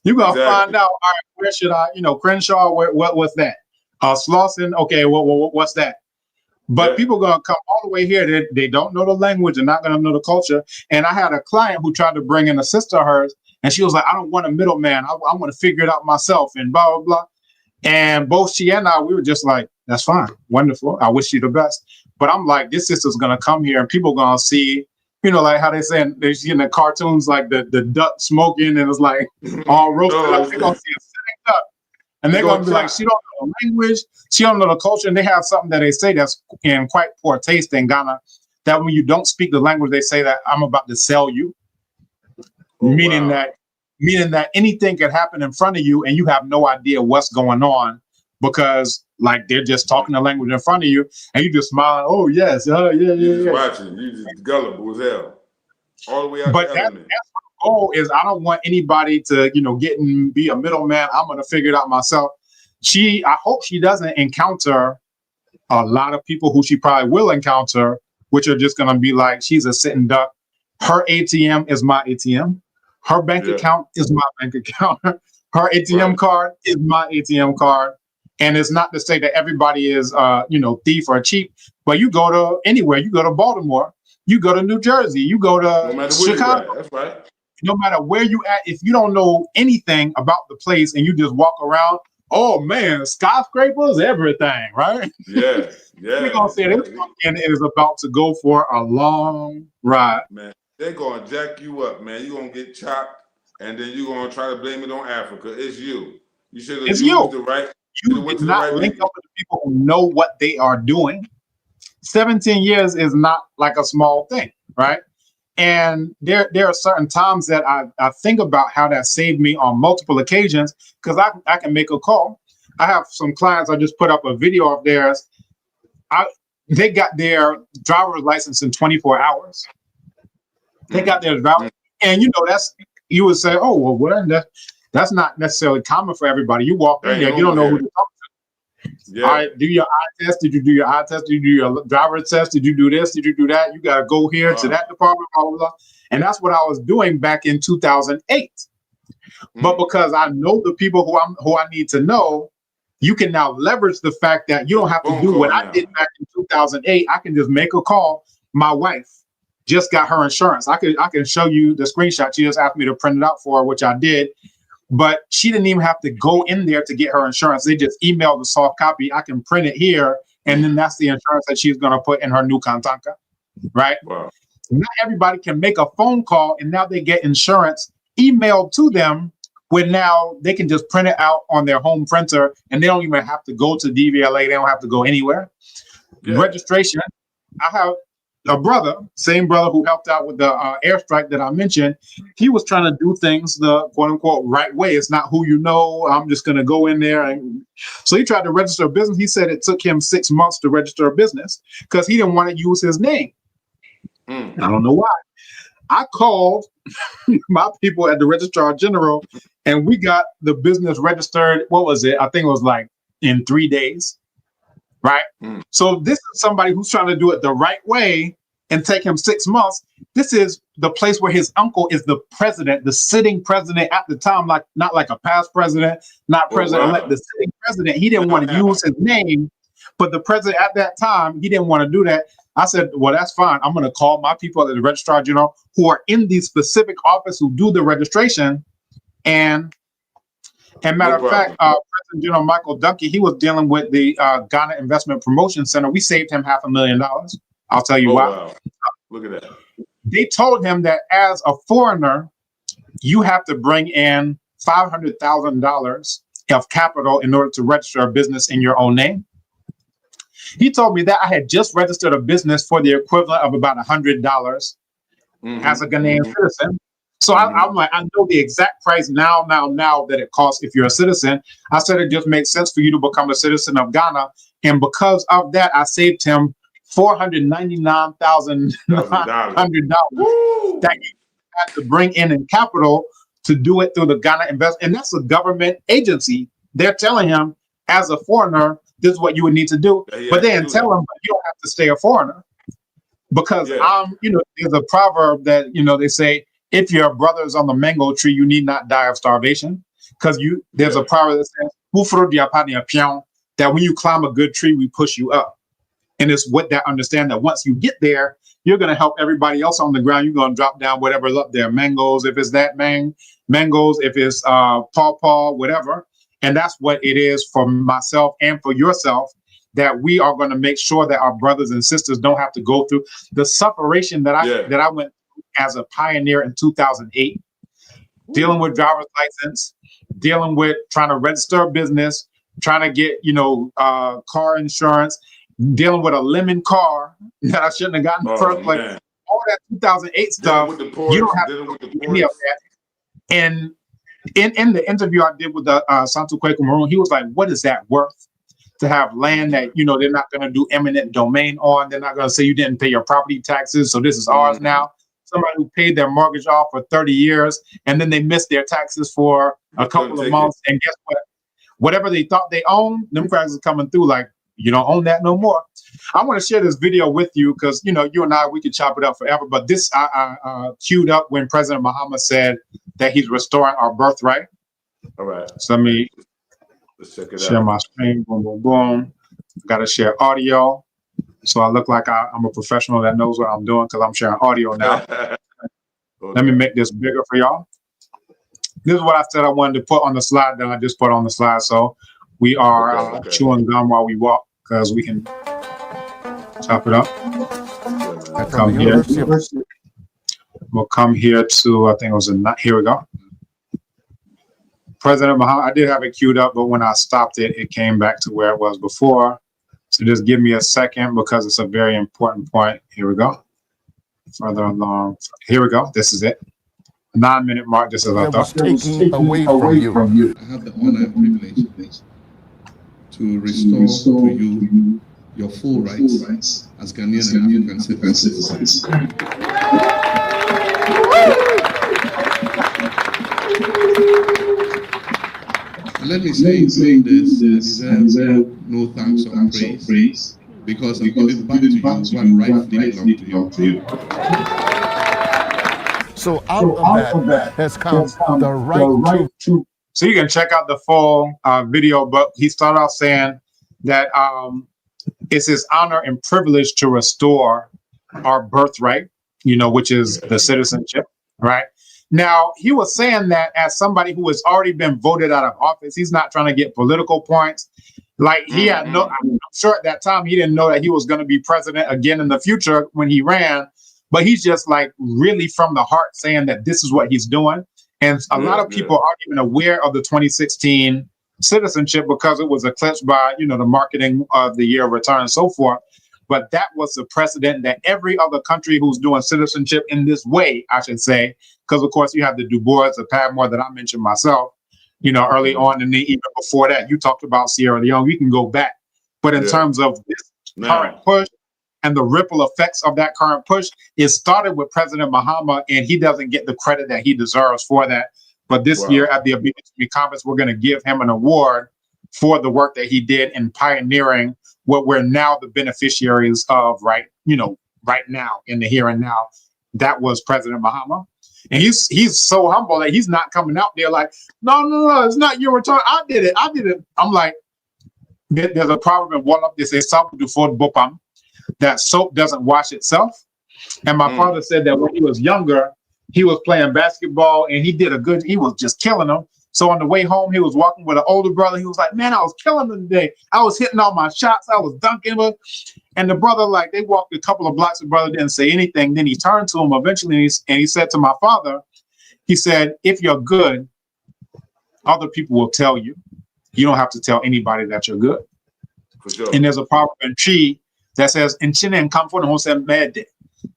S3: You're gonna find out, all right, where should I, you know, Crenshaw, what's that? Slauson, okay, what's that? But people gonna come all the way here. They don't know the language, they're not gonna know the culture. And I had a client who tried to bring in a sister of hers, and she was like, I don't want a middleman. I want to figure it out myself, and blah, blah, blah. And both she and I, we were just like, that's fine, wonderful. I wish you the best. But I'm like, this sister's gonna come here, and people gonna see, you know, like how they say they see in the cartoons, like the duck smoking, and it's like all roasted up. They're gonna see a sitting duck, and they're gonna be like, she don't know the language, she don't know the culture, and they have something that they say that's in quite poor taste in Ghana. That when you don't speak the language, they say that I'm about to sell you, meaning that anything can happen in front of you, and you have no idea what's going on because like they're just talking the language in front of you, and you just smile. Oh yes, yeah.
S1: You just watching. You just gullible as hell, all the way out.
S3: But that's my goal. Is I don't want anybody to, you know, be a middleman. I'm gonna figure it out myself. I hope she doesn't encounter a lot of people who she probably will encounter, which are just gonna be like, she's a sitting duck. Her ATM is my ATM. Her bank account is my bank account. Her ATM card is my ATM card. And it's not to say that everybody is, you know, thief or cheap, but you go to anywhere, you go to Baltimore, you go to New Jersey, you go to Chicago.
S1: That's right.
S3: No matter where you at, if you don't know anything about the place and you just walk around, oh man, skyscrapers, everything, right?
S1: Yeah.
S3: We're gonna say this weekend is about to go for a long ride.
S1: Man, they're gonna jack you up, man. You're gonna get chopped, and then you're gonna try to blame it on Africa. It's you. You should have used the right.
S3: You did not link up with the people who know what they are doing. 17 years is not like a small thing, right? And there are certain times that I think about how that saved me on multiple occasions, because I can make a call. I have some clients, I just put up a video of theirs. They got their driver's license in 24 hours. They got their driver's, and you know, you would say, oh, well, that's not necessarily common for everybody. You walk in there, you don't know who to talk to. Yeah. All right, do your eye test. Did you do your eye test? Did you do your driver's test? Did you do this? Did you do that? You got to go here to that department, blah, blah, blah. And that's what I was doing back in 2008. But because I know the people who I need to know, you can now leverage the fact that you don't have to do what I did back in 2008. I can just make a call. My wife just got her insurance. I can show you the screenshot. She just asked me to print it out for her, which I did. But she didn't even have to go in there to get her insurance. They just emailed the soft copy. I can print it here, and then that's the insurance that she's going to put in her new Kantanka, right? Wow. Not everybody can make a phone call, and now they get insurance emailed to them, where now they can just print it out on their home printer, and they don't even have to go to DVLA. They don't have to go anywhere. Yeah. Registration. I have a same brother who helped out with the airstrike that I mentioned. He was trying to do things the quote unquote right way. It's not who you know. I'm just going to go in there. And so he tried to register a business. He said it took him 6 months to register a business because he didn't want to use his name. I don't know why. I called my people at the Registrar General, and we got the business registered. What was it? I think it was like in 3 days. Right. So this is somebody who's trying to do it the right way and take him 6 months. This is the place where his uncle is the president, the sitting president at the time, like not like a past president, not president-elect, the sitting president. He didn't want to use his name, but the president at that time, he didn't want to do that. I said, well, that's fine. I'm going to call my people at the Registrar General who are in the specific office who do the registration. And matter of fact, President General Michael Duncan, he was dealing with the Ghana Investment Promotion Center. We saved him $500,000. I'll tell you why.
S1: Wow. Look at that.
S3: They told him that as a foreigner, you have to bring in $500,000 of capital in order to register a business in your own name. He told me that I had just registered a business for the equivalent of about $100 as a Ghanaian citizen. So I'm like, I know the exact price now that it costs if you're a citizen. I said it just makes sense for you to become a citizen of Ghana. And because of that, I saved him $499,900 that you had to bring in capital to do it through the Ghana Invest. And that's a government agency. They're telling him, as a foreigner, this is what you would need to do. But they didn't tell him, but you don't have to stay a foreigner. Because there's a proverb that, they say, if your brother is on the mango tree, you need not die of starvation. Because there's a proverb that says, that when you climb a good tree, we push you up. And it's with that understand that once you get there, you're going to help everybody else on the ground. You're going to drop down whatever's up there, mangoes, if it's that mangoes, if it's pawpaw, whatever. And that's what it is for myself and for yourself, that we are going to make sure that our brothers and sisters don't have to go through the separation that I went through as a pioneer in 2008, dealing with driver's license, dealing with trying to register a business, trying to get, car insurance, dealing with a lemon car that I shouldn't have gotten in the first place. All that 2008 stuff, you don't have to do any of that. And in the interview I did with the Santo Kwaku Maroon, he was like, what is that worth? To have land that, they're not going to do eminent domain on. They're not going to say you didn't pay your property taxes, so this is ours now. Somebody who paid their mortgage off for 30 years, and then they missed their taxes for a couple of months. And guess what? Whatever they thought they owned, them cracks are coming through like, you don't own that no more. I want to share this video with you because, you and I, we could chop it up forever. But this I queued up when President Muhammad said that he's restoring our birthright.
S1: All right.
S3: So let's check it share my screen. Boom, boom, boom. Got to share audio. So I look like I'm a professional that knows what I'm doing because I'm sharing audio now. Let me make this bigger for y'all. This is what I said I wanted to put on the slide that I just put on the slide. So we are chewing gum while we walk because we can chop it up. Come here. We'll come here to, I think it was here we go. President Muhammad, I did have it queued up, but when I stopped it, it came back to where it was before. So just give me a second because it's a very important point. Here we go. Further along. Here we go. This is it. 9-minute mark, just as I thought.
S4: Taking away from you. I have the honor and privilege to restore to you your full rights as Ghanaian and African citizens. And let me say this, deserve no thanks or praise because I'm giving back to you what rightfully belongs to you.
S5: So out of that has come the right to.
S3: So you can check out the full video, but he started off saying that it's his honor and privilege to restore our birthright, which is the citizenship, right? Now, he was saying that as somebody who has already been voted out of office, he's not trying to get political points. Like he had I'm sure at that time he didn't know that he was going to be president again in the future when he ran. But he's just like really from the heart saying that this is what he's doing. And a lot of people aren't even aware of the 2016 citizenship because it was eclipsed by, the marketing of the year of return and so forth. But that was the precedent that every other country who's doing citizenship in this way, I should say, because of course you have the Du Bois, the Padmore that I mentioned myself, early on. And then even before that, you talked about Sierra Leone. We can go back. But in terms of this current push, and the ripple effects of that current push, it started with President Muhammad, and he doesn't get the credit that he deserves for that. But this year at the Obedience Conference, we're going to give him an award for the work that he did in pioneering what we're now the beneficiaries of right now in the here and now. That was President Muhammad. And he's so humble that he's not coming out there like, no, it's not your return. I did it. I'm like, there's a proverb in Wallop that says, that soap doesn't wash itself. And my father said that when he was younger, he was playing basketball and he was just killing them. So on the way home, he was walking with an older brother. He was like, man, I was killing them today. I was hitting all my shots. I was dunking them. And the brother, they walked a couple of blocks. The brother didn't say anything. Then he turned to him eventually and he said to my father, he said, if you're good, other people will tell you. You don't have to tell anybody that you're good.
S1: For sure.
S3: And there's a proverb in Chi that says,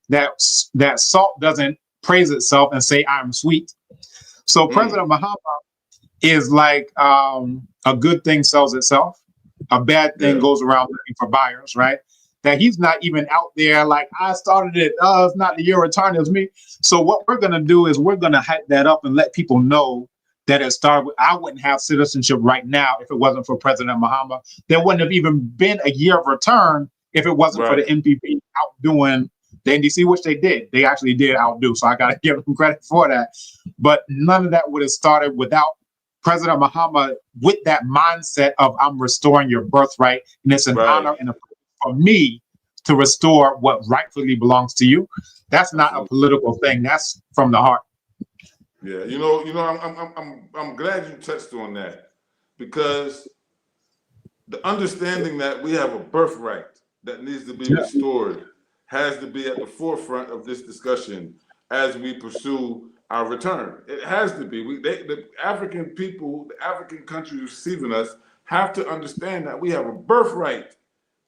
S3: that salt doesn't praise itself and say, I'm sweet. So President Muhammad is like a good thing sells itself. A bad thing goes around looking for buyers, right? That he's not even out there like, I started it. Oh, it's not your return, it was me. So what we're going to do is we're going to hype that up and let people know that it started with, I wouldn't have citizenship right now if it wasn't for President Muhammad. There wouldn't have even been a year of return if it wasn't for the NPP outdoing the NDC, which they did. They actually did outdo. So I got to give them credit for that. But none of that would have started without President Muhammad with that mindset of I'm restoring your birthright. And it's an honor and a privilege for me to restore what rightfully belongs to you. That's not a political thing. That's from the heart.
S1: Yeah, I'm glad you touched on that, because the understanding that we have a birthright that needs to be restored has to be at the forefront of this discussion as we pursue our return. It has to be. The African people, the African countries receiving us have to understand that we have a birthright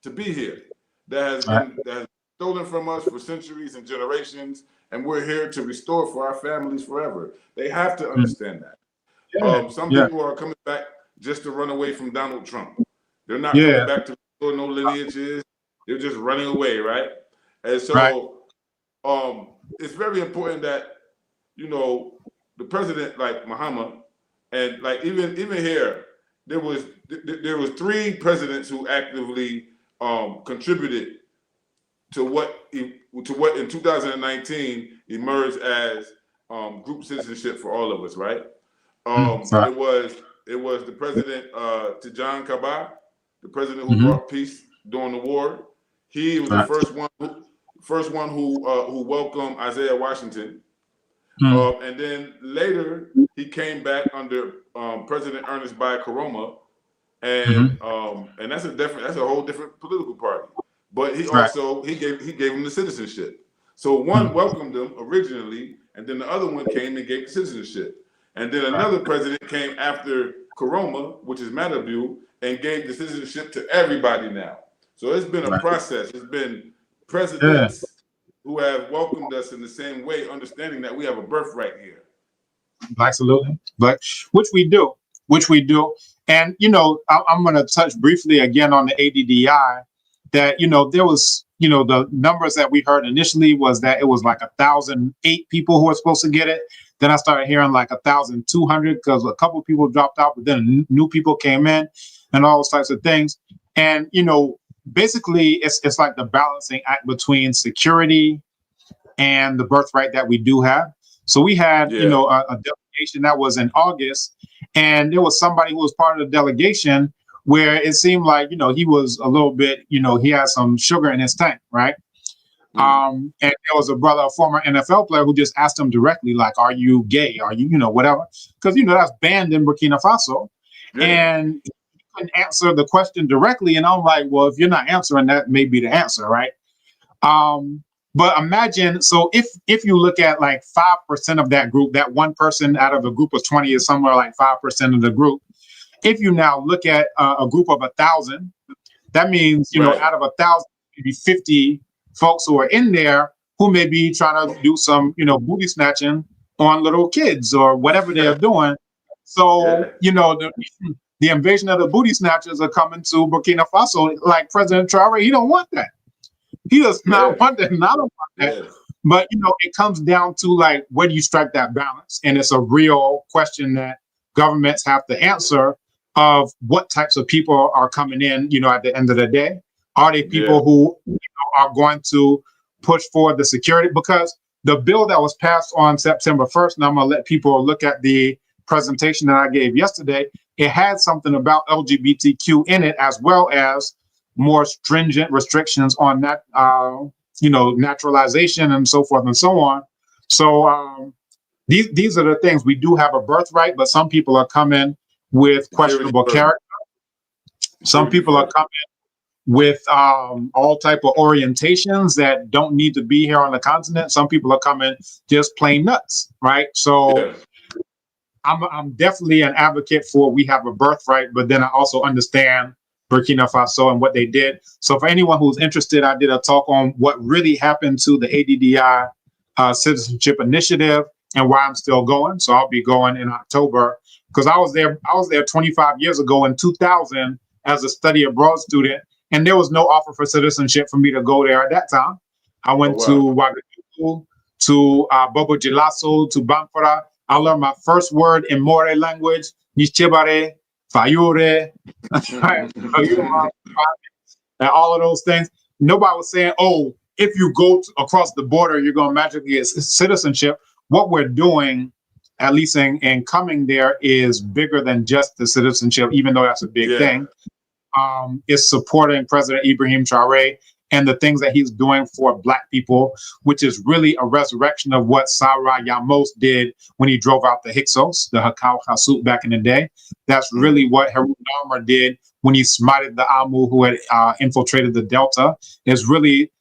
S1: to be here that has stolen from us for centuries and generations, and we're here to restore for our families forever. They have to understand that. Some people are coming back just to run away from Donald Trump. They're not coming back to restore no lineages. They're just running away, right? And so it's very important that, the president, like Muhammad, and like even here, there was 3 presidents who actively contributed to what in 2019 emerged as group citizenship for all of us, right? It was the president Tijan Kaba, the president who brought peace during the war. He was the first one who welcomed Isaiah Washington. And then later he came back under President Ernest Bai Koroma, and that's a whole different political party. But he also he gave him the citizenship. So one welcomed him originally, and then the other one came and gave the citizenship. And then another president came after Koroma, which is Matabu, and gave the citizenship to everybody now. So it's been a process. It's been presidents who have welcomed us in the same way, understanding that we have a birthright here.
S3: Absolutely. But which we do. And, I'm going to touch briefly again on the ADDI that, there was, the numbers that we heard initially was that it was like 1,008 people who were supposed to get it. Then I started hearing like 1,200 because a couple of people dropped out, but then new people came in and all those types of things. And, basically it's like the balancing act between security and the birthright that we do have. So we had, a delegation that was in August, and there was somebody who was part of the delegation where it seemed like, he was a little bit, he had some sugar in his tank, right? And there was a former NFL player who just asked him directly, like, are you gay? Are you, whatever? Because, that's banned in Burkina Faso. And he couldn't answer the question directly. And I'm like, well, if you're not answering, that may be the answer, right? But imagine, so if you look at like 5% of that group, that one person out of a group of 20 is somewhere like 5% of the group. If you now look at a group of 1,000, that means, out of 1,000, maybe 50 folks who are in there who may be trying to do some, booty snatching on little kids or whatever they're doing. So, the invasion of the booty snatchers are coming to Burkina Faso. Like President Traore, he don't want that. He does not want that. And I don't want that. But, it comes down to like, where do you strike that balance? And it's a real question that governments have to answer of what types of people are coming in, at the end of the day. Are they people who are going to push forward the security? Because the bill that was passed on September 1st, and I'm going to let people look at the presentation that I gave yesterday, it had something about LGBTQ in it, as well as more stringent restrictions on that, naturalization and so forth and so on. So these are the things. We do have a birthright, but some people are coming with questionable character. Some people are coming with all type of orientations that don't need to be here on the continent. Some people are coming just plain nuts, right? So I'm definitely an advocate for we have a birthright, but then I also understand Burkina Faso and what they did. So for anyone who's interested, I did a talk on what really happened to the ADDI Citizenship Initiative and why I'm still going. So I'll be going in October because I was there 25 years ago in 2000 as a study abroad student, and there was no offer for citizenship for me to go there at that time. I went to Ouagadougou, to Bobo Dioulasso, to Bamfara. I learned my first word in More language, Nichebare, Fayure, and all of those things. Nobody was saying, oh, if you go across the border, you're going to magically get citizenship. What we're doing, at least in coming there, is bigger than just the citizenship, even though that's a big thing. Is supporting President Ibrahim Traoré and the things that he's doing for Black people, which is really a resurrection of what Sarah Yamos did when he drove out the Hyksos, the Hakau Hasut back in the day. That's really what Harun Narmer did when he smited the Amu who had infiltrated the Delta. Is really,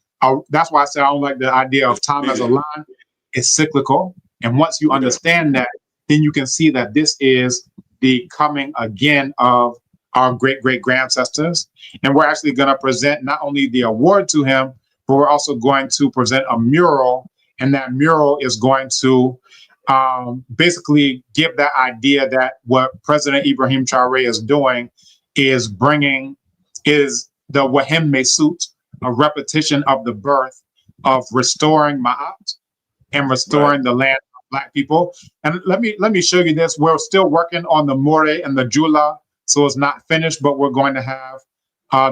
S3: that's why I said I don't like the idea of time as a line. It's cyclical. And once you understand that, then you can see that this is the coming again of our great-great-grandcestors. And we're actually going to present not only the award to him, but we're also going to present a mural. And that mural is going to basically give that idea that what President Ibrahim Traoré is doing is bringing, is the Wahem Mesut, a repetition of the birth of restoring Ma'at and restoring the land of Black people. And let me show you this. We're still working on the More and the Jula, so it's not finished, but we're going to have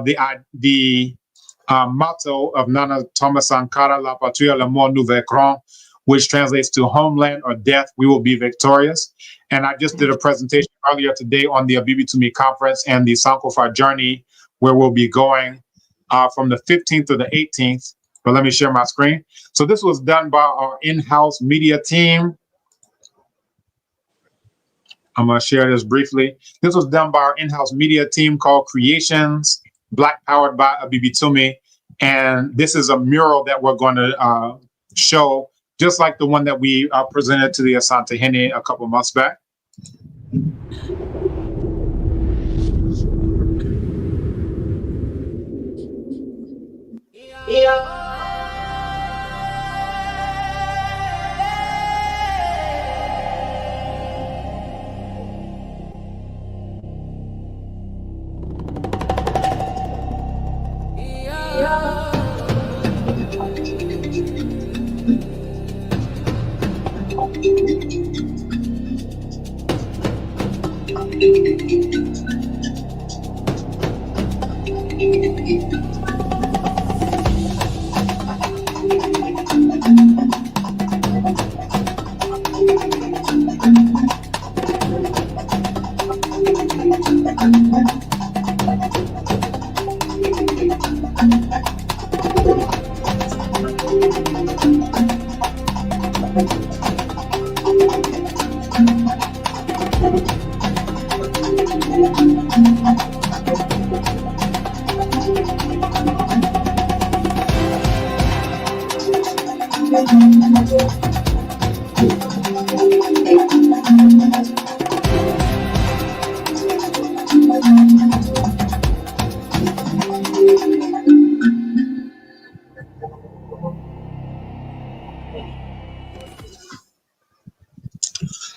S3: the motto of Nana Thomas Sankara, La Patria, Le Mort Nous Vaincrons, which translates to Homeland or Death, We Will Be Victorious. And I just did a presentation earlier today on the Abibi Tumi conference and the Sankofa journey, where we'll be going from the 15th to the 18th. But let me share my screen. So this was done by our in-house media team. I'm going to share this briefly. This was done by our in-house media team called Creations, Black Powered by Abibi Tumi. And this is a mural that we're going to show, just like the one that we presented to the Asante Hene a couple months back.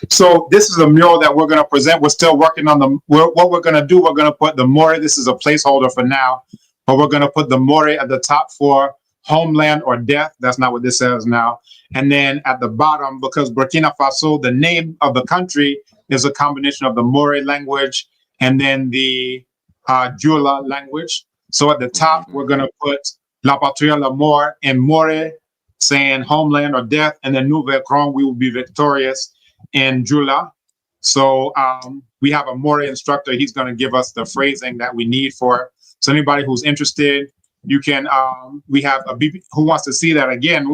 S3: So this is a mural that we're going to present. We're still working on what we're going to do. We're going to put the More. This is a placeholder for now, but we're going to put the More at the top for Homeland or Death. That's not what this says now. And then at the bottom, because Burkina Faso, the name of the country is a combination of the More language and then the Jula language. So at the top, we're going to put La Patria, La Mort, and More, saying Homeland or Death, and then Nous Vaincrons, we will be victorious, in Jula. So we have a More instructor. He's going to give us the phrasing that we need for. So anybody who's interested, you can, we have a BB, who wants to see that again,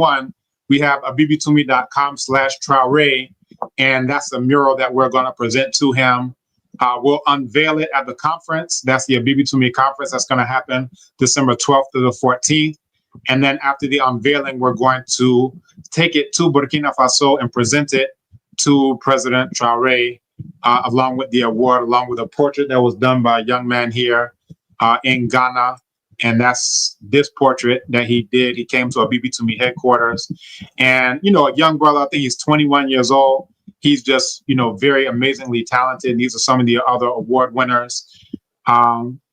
S3: we have abibitumi.com/Traoré, and that's the mural that we're going to present to him. We'll unveil it at the conference. That's the Abibi Tumi conference. That's going to happen December 12th to the 14th. And then after the unveiling, we're going to take it to Burkina Faso and present it to President Traoré, along with the award, along with a portrait that was done by a young man here in Ghana. And that's this portrait that he did. He came to a BB2Me headquarters, and, you know, a young brother, I think he's 21 years old. He's just, you know, very amazingly talented. And these are some of the other award winners.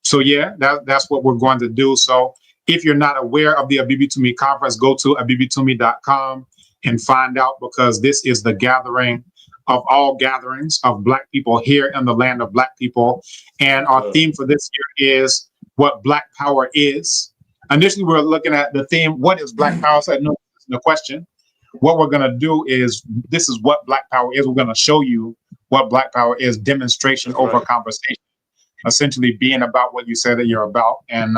S3: So yeah, that's what we're going to do. So if you're not aware of the BB2Me conference, go to abibi2me.com and find out, because this is the gathering of all gatherings of Black people here in the land of Black people. And our theme for this year is what Black power is. Initially, we were looking at the theme, what is Black power? So no, the question. What we're going to do is, this is what Black power is. We're going to show you what Black power is, demonstration over conversation, essentially being about what you said that you're about. And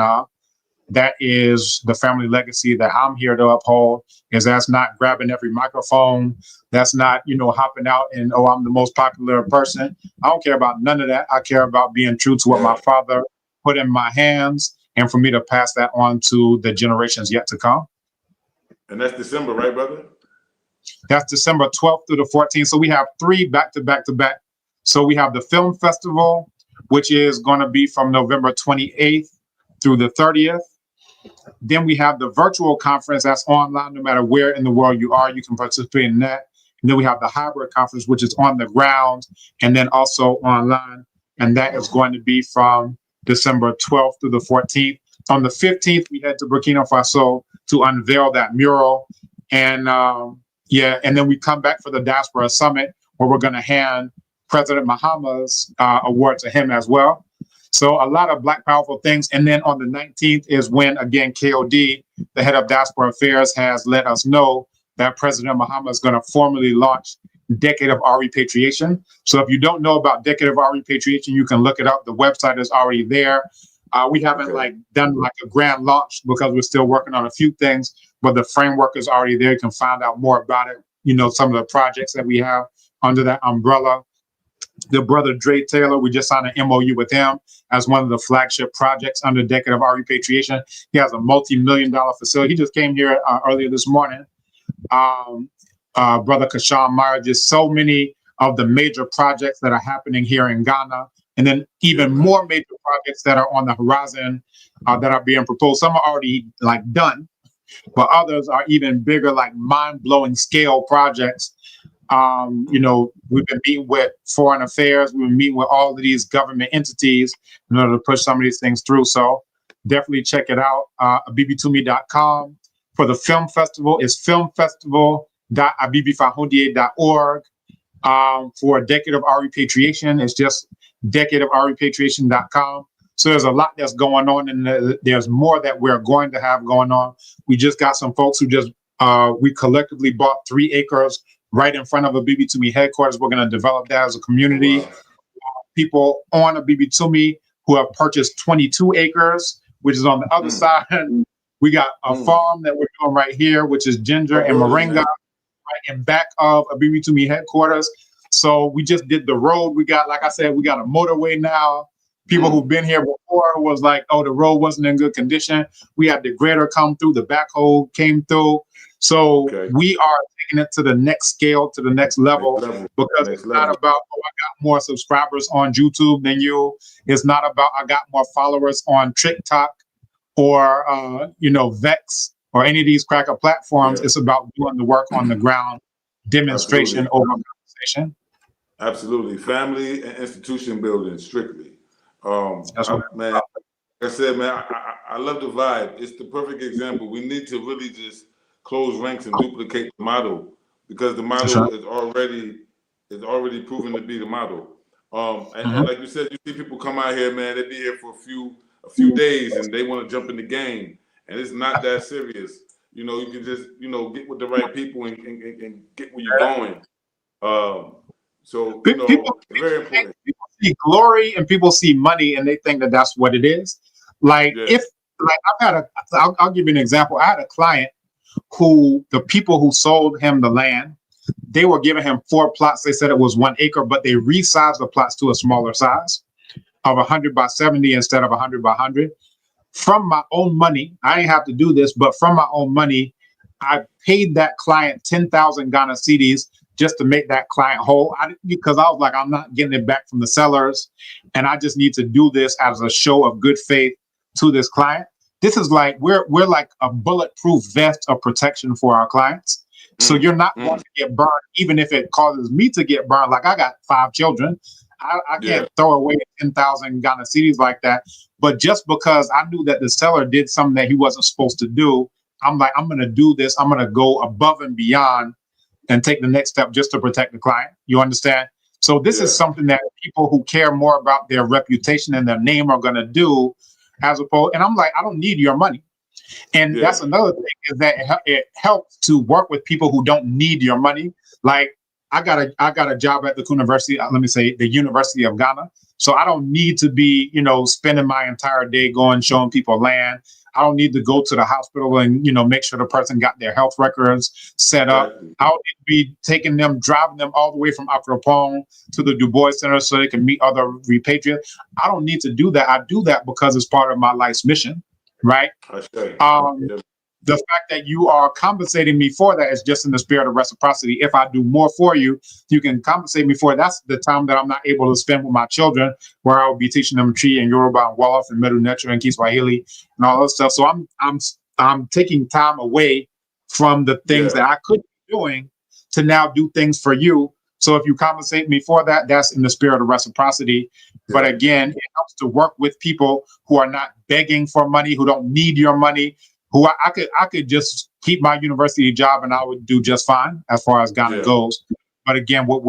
S3: that is the family legacy that I'm here to uphold. Is that's not grabbing every microphone. That's not, you know, hopping out and, oh, I'm the most popular person. I don't care about none of that. I care about being true to what my father put in my hands, and for me to pass that on to the generations yet to come.
S1: And that's December, right, brother?
S3: That's December 12th through the 14th. So we have 3 back to back to back. So we have the film festival, which is going to be from November 28th through the 30th. Then we have the virtual conference that's online. No matter where in the world you are, you can participate in that. And then we have the hybrid conference, which is on the ground and then also online. And that is going to be from December 12th through the 14th. On the 15th, we head to Burkina Faso to unveil that mural. And and then we come back for the Diaspora Summit, where we're going to hand President Mahama's award to him as well. So a lot of Black powerful things. And then on the 19th is when, again, KOD, the head of Diaspora Affairs, has let us know that President Mahama is going to formally launch Decade of Our Repatriation. So if you don't know about Decade of Our Repatriation, you can look it up. The website is already there. We haven't done a grand launch because we're still working on a few things, but the framework is already there. You can find out more about it. You know, some of the projects that we have under that umbrella. The brother Dre Taylor, we just signed an MOU with him as one of the flagship projects under Decade of Our Repatriation. He has a multi-million-dollar facility. He just came here earlier this morning. Brother Kashawn Meyer, just so many of the major projects that are happening here in Ghana, and then even more major projects that are on the horizon that are being proposed. Some are already done, but others are even bigger, like mind-blowing scale projects. You know, we've been meeting with foreign affairs. We've been meeting with all of these government entities in order to push some of these things through. So definitely check it out. abibi2me.com. For the film festival, it's filmfestival.abibifahondie.org. For Decade of Our Repatriation, it's just decadeofourrepatriation.com. So there's a lot that's going on, and there's more that we're going to have going on. We just got some folks who just, we collectively bought 3 acres right in front of a BB2Me headquarters. We're going to develop that as a community. Wow. People on a BB2Me who have purchased 22 acres, which is on the other side. We got a farm that we're doing right here, which is ginger and moringa, right in back of a BB2Me headquarters. So we just did the road. We got, like I said, we got a motorway now. People who've been here before was like, oh, the road wasn't in good condition. We had the grader come through, the backhoe came through. So we are taking it to the next scale, to the next level, because it's not about, oh, I got more subscribers on YouTube than you. It's not about, I got more followers on TikTok or, you know, Vex or any of these cracker platforms. It's about doing the work on the ground, demonstration over conversation.
S1: Absolutely. Family and institution building, strictly. Man, like I said, man, I love the vibe. It's the perfect example. We need to really just close ranks and duplicate the model, because the model is already proven to be the model. And like you said, you see people come out here, man, they be here for a few days and they want to jump in the game, and it's not that serious. You know, you can just, you know, get with the right people and get where you're going. So, you know, very important.
S3: People see glory and people see money and they think that that's what it is. Like I'll give you an example. I had a client who, the people who sold him the land, they were giving him 4 plots. They said it was 1 acre, but they resized the plots to a smaller size of 100 by 70 instead of 100 by 100. From my own money, I didn't have to do this, but from my own money, I paid that client 10,000 Ghana cedis just to make that client whole. Because I was like, I'm not getting it back from the sellers, and I just need to do this as a show of good faith to this client. This is like we're like a bulletproof vest of protection for our clients. So you're not going to get burned, even if it causes me to get burned. Like I got 5 children. I can't throw away 10,000 Ghana cedis like that. But just because I knew that the seller did something that he wasn't supposed to do, I'm like, I'm going to do this. I'm going to go above and beyond and take the next step just to protect the client. You understand? So this is something that people who care more about their reputation and their name are going to do, as opposed. And I'm like, I don't need your money. And that's another thing, is that it helps to work with people who don't need your money. Like I got a job at the university, let me say the University of Ghana. So I don't need to be, spending my entire day going showing people land. I don't need to go to the hospital and, make sure the person got their health records set up. I don't need to be driving them all the way from Akropong to the Du Bois Center so they can meet other repatriates. I don't need to do that. I do that because it's part of my life's mission. Right. The fact that you are compensating me for that is just in the spirit of reciprocity. If I do more for you, you can compensate me for it. That's the time that I'm not able to spend with my children, where I'll be teaching them Chi and Yoruba and Wolof and Middle Nature and Kiswahili and all that stuff. So I'm taking time away from the things that I could be doing to now do things for you. So if you compensate me for that, that's in the spirit of reciprocity. But again, it helps to work with people who are not begging for money, who don't need your money, who I could just keep my university job and I would do just fine as far as Ghana goes. But again, what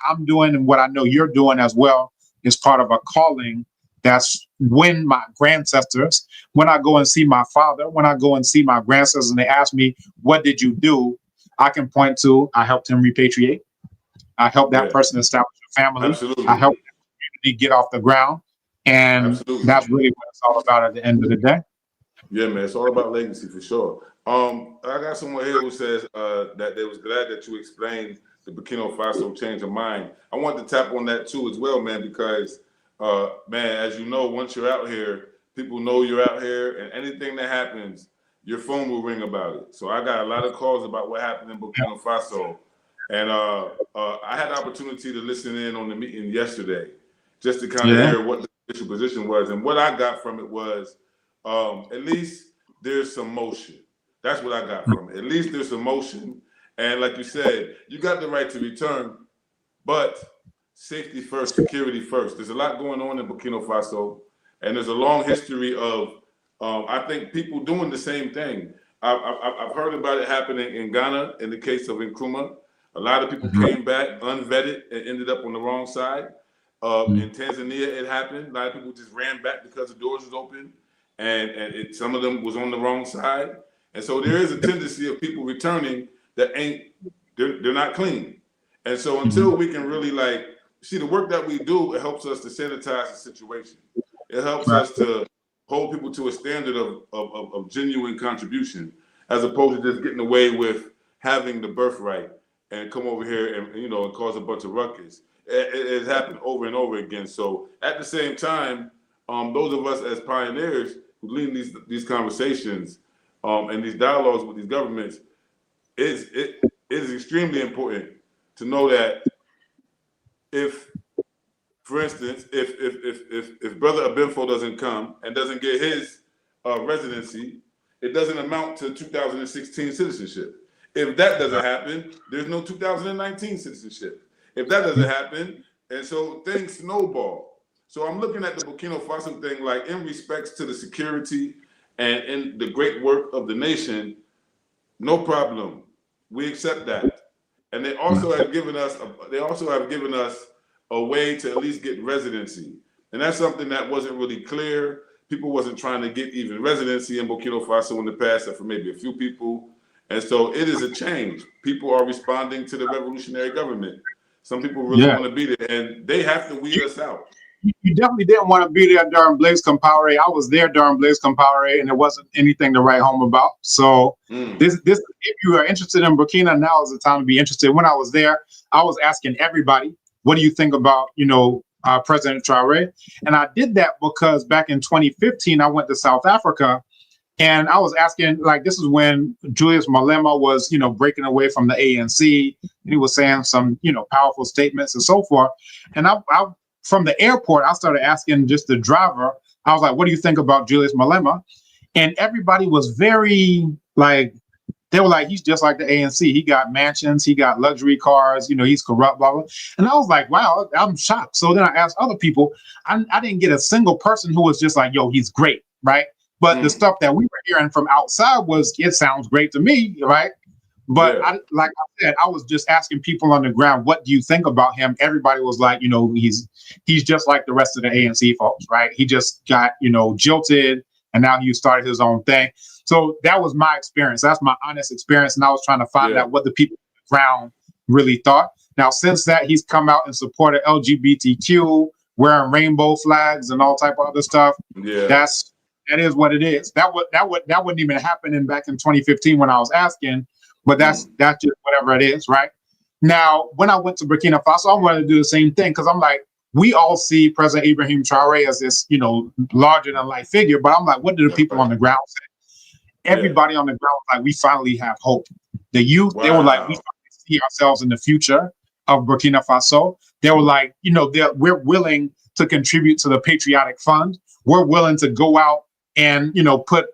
S3: I'm doing and what I know you're doing as well is part of a calling. That's when my ancestors, when I go and see my father, when I go and see my grandsters and they ask me, what did you do? I can point to, I helped him repatriate. I helped that person establish a family.
S1: Absolutely.
S3: I helped the community get off the ground. And that's really what it's all about at the end of the day.
S1: Yeah, man, it's all about legacy for sure. I got someone here who says that they was glad that you explained the Burkina Faso change of mind. I want to tap on that too as well, man, because man, as you know, once you're out here, people know you're out here, and anything that happens, your phone will ring about it. So I got a lot of calls about what happened in Burkina Faso. And I had the opportunity to listen in on the meeting yesterday, just to kind of hear what the official position was. And what I got from it was, at least there's some motion. That's what I got from it. At least there's some motion. And like you said, you got the right to return, but safety first, security first. There's a lot going on in Burkina Faso, and there's a long history of, I think, people doing the same thing. I've heard about it happening in Ghana in the case of Nkrumah. A lot of people came back unvetted and ended up on the wrong side. In Tanzania, it happened. A lot of people just ran back because the doors was open, and some of them was on the wrong side. And so there is a tendency of people returning that they're not clean. And so until we can really see the work that we do, it helps us to sanitize the situation. It helps us to hold people to a standard of genuine contribution, as opposed to just getting away with having the birthright and come over here and cause a bunch of ruckus. It has happened over and over again. So at the same time, those of us as pioneers who lead these conversations and these dialogues with these governments, it is extremely important to know that if, for instance, if Brother Abenfo doesn't come and doesn't get his residency, it doesn't amount to 2016 citizenship. If that doesn't happen, there's no 2019 citizenship. If that doesn't happen, and so things snowball. So I'm looking at the Burkina Faso thing in respects to the security and in the great work of the nation, no problem. We accept that. And they also have given us a way to at least get residency. And that's something that wasn't really clear. People wasn't trying to get even residency in Burkina Faso in the past, except for maybe a few people. And so it is a change. People are responding to the revolutionary government. Some people really want to be there, and they have to weed us out.
S3: You definitely didn't want to be there during Blaise Compaoré. I was there during Blaise Compaoré, and it wasn't anything to write home about. So this, if you are interested in Burkina, now is the time to be interested. When I was there, I was asking everybody, what do you think about, President Traoré? And I did that because back in 2015, I went to South Africa. And I was asking, this is when Julius Malema was, breaking away from the ANC. And he was saying some, powerful statements and so forth. And I from the airport, I started asking just the driver. I was like, "What do you think about Julius Malema?" And everybody was very like, they were like, "He's just like the ANC. He got mansions, he got luxury cars, he's corrupt, blah, blah." And I was like, wow, I'm shocked. So then I asked other people. I didn't get a single person who was just like, "Yo, he's great," right? But the stuff that we were hearing from outside was, it sounds great to me, right? But like I said, I was just asking people on the ground, what do you think about him? Everybody was like, he's just like the rest of the ANC folks, right? He just got, jilted, and now he started his own thing. So that was my experience. That's my honest experience. And I was trying to find out what the people on the ground really thought. Now, since that, he's come out and supported LGBTQ, wearing rainbow flags and all type of other stuff.
S1: Yeah.
S3: That is what it is. That wouldn't even happen back in 2015 when I was asking, but that's just whatever it is, right? Now, when I went to Burkina Faso, I wanted to do the same thing, because I'm like, we all see President Ibrahim Traoré as this, larger than life figure, but I'm like, what do the people on the ground say? Everybody on the ground was like, we finally have hope. The youth, they were like, we finally see ourselves in the future of Burkina Faso. They were like, we're willing to contribute to the patriotic fund. We're willing to go out and, put,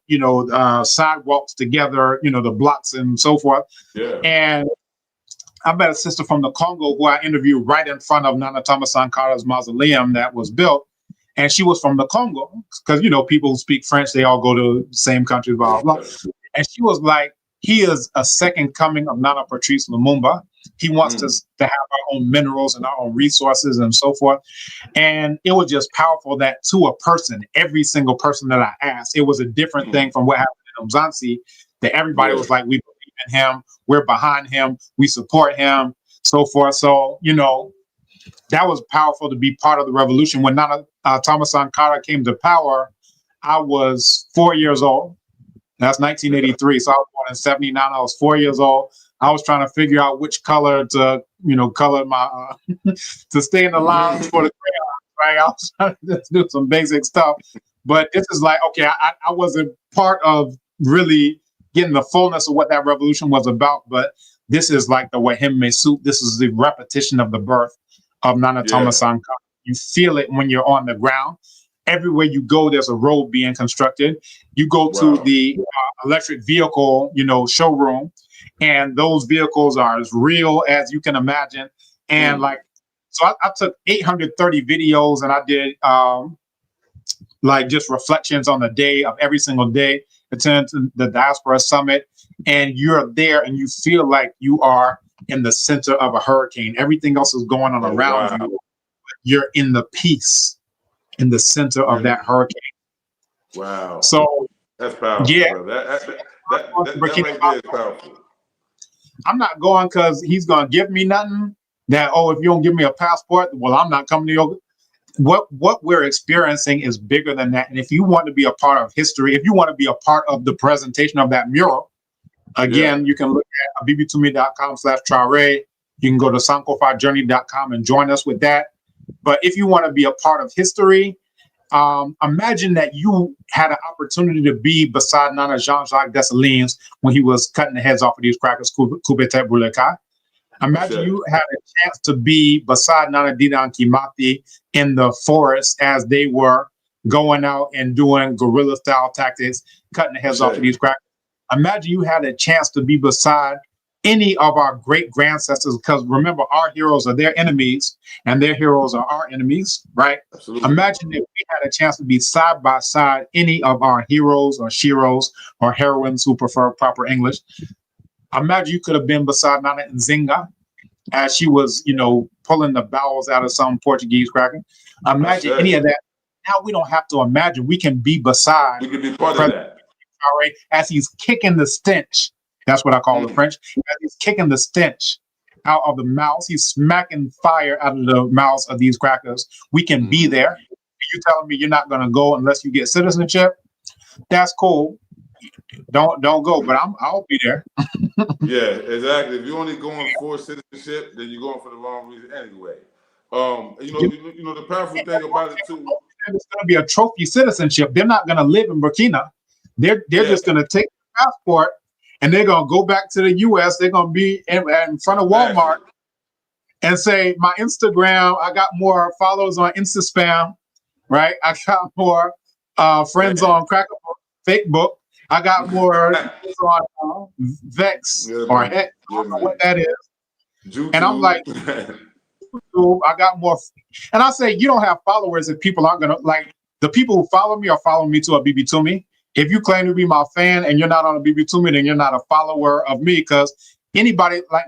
S3: sidewalks together, the blocks and so forth.
S1: Yeah.
S3: And I met a sister from the Congo who I interviewed right in front of Nana Thomas Sankara's mausoleum that was built. And she was from the Congo, because, people who speak French, they all go to the same country, blah, blah, blah. And she was like, he is a second coming of Nana Patrice Lumumba. He wants us to have our own minerals and our own resources and so forth. And it was just powerful that to a person, every single person that I asked, it was a different thing from what happened in Mzansi, that everybody was like, we believe in him, we're behind him, we support him, so forth. So, that was powerful to be part of the revolution. When Nana Thomas Sankara came to power, I was 4 years old. That's 1983. So I was born in 79. I was 4 years old. I was trying to figure out which color to, color my, to stay in the lines for the crayons, right? I was trying to just do some basic stuff. But this is like, okay, I wasn't part of really getting the fullness of what that revolution was about. But this is like the Wahim Mesut. This is the repetition of the birth of Nana Thomas Sankara. You feel it when you're on the ground. Everywhere you go, there's a road being constructed. You go to the electric vehicle, showroom, and those vehicles are as real as you can imagine. And so I took 830 videos, and I did just reflections on the day of every single day, attend to the Diaspora Summit, and you're there and you feel like you are in the center of a hurricane. Everything else is going on around you. You're in the peace, in the center of that hurricane.
S1: Wow.
S3: So
S1: that's powerful.
S3: Yeah.
S1: Bro. That right there is powerful.
S3: I'm not going because he's going to give me nothing. That, if you don't give me a passport, well, I'm not coming to your... What we're experiencing is bigger than that. And if you want to be a part of history, if you want to be a part of the presentation of that mural, again, you can look at abibitumi.com/Traoré. You can go to sankofajourney.com and join us with that. But if you want to be a part of history, imagine that you had an opportunity to be beside Nana Jean-Jacques Dessalines when he was cutting the heads off of these crackers, Kubete Bouleka. Imagine you had a chance to be beside Nana Didan Kimati in the forest as they were going out and doing guerrilla style tactics, cutting the heads off of these crackers. Imagine you had a chance to be beside any of our great grandsters, because remember, our heroes are their enemies and their heroes are our enemies, right?
S1: Absolutely.
S3: Imagine if we had a chance to be side by side any of our heroes or sheroes or heroines who prefer proper English. Imagine you could have been beside Nana Nzinga as she was, pulling the bowels out of some Portuguese cracker. Imagine any of that. Now we don't have to imagine. We can be beside.
S1: We can be part of that.
S3: As he's kicking the stench. That's what I call the French. As he's kicking the stench out of the mouths. He's smacking fire out of the mouths of these crackers. We can be there. You telling me you're not going to go unless you get citizenship? That's cool. Don't go, but I'll be there.
S1: Yeah, exactly. If you're only going for citizenship, then you're going for the wrong reason anyway. The powerful thing about it too.
S3: It's going to be a trophy citizenship. They're not going to live in Burkina. They're just going to take the passport and they're going to go back to the U.S. They're going to be in front of Walmart, and say my Instagram, I got more followers on Instaspam, right? I got more friends on Facebook. I got more on Vex or Hex. I don't know what that is. And I'm like, I got more. And I say, you don't have followers if people aren't going to, like, the people who follow me are following me to a BB Toomey. If you claim to be my fan and you're not on a BB Toomey, then you're not a follower of me, because anybody, like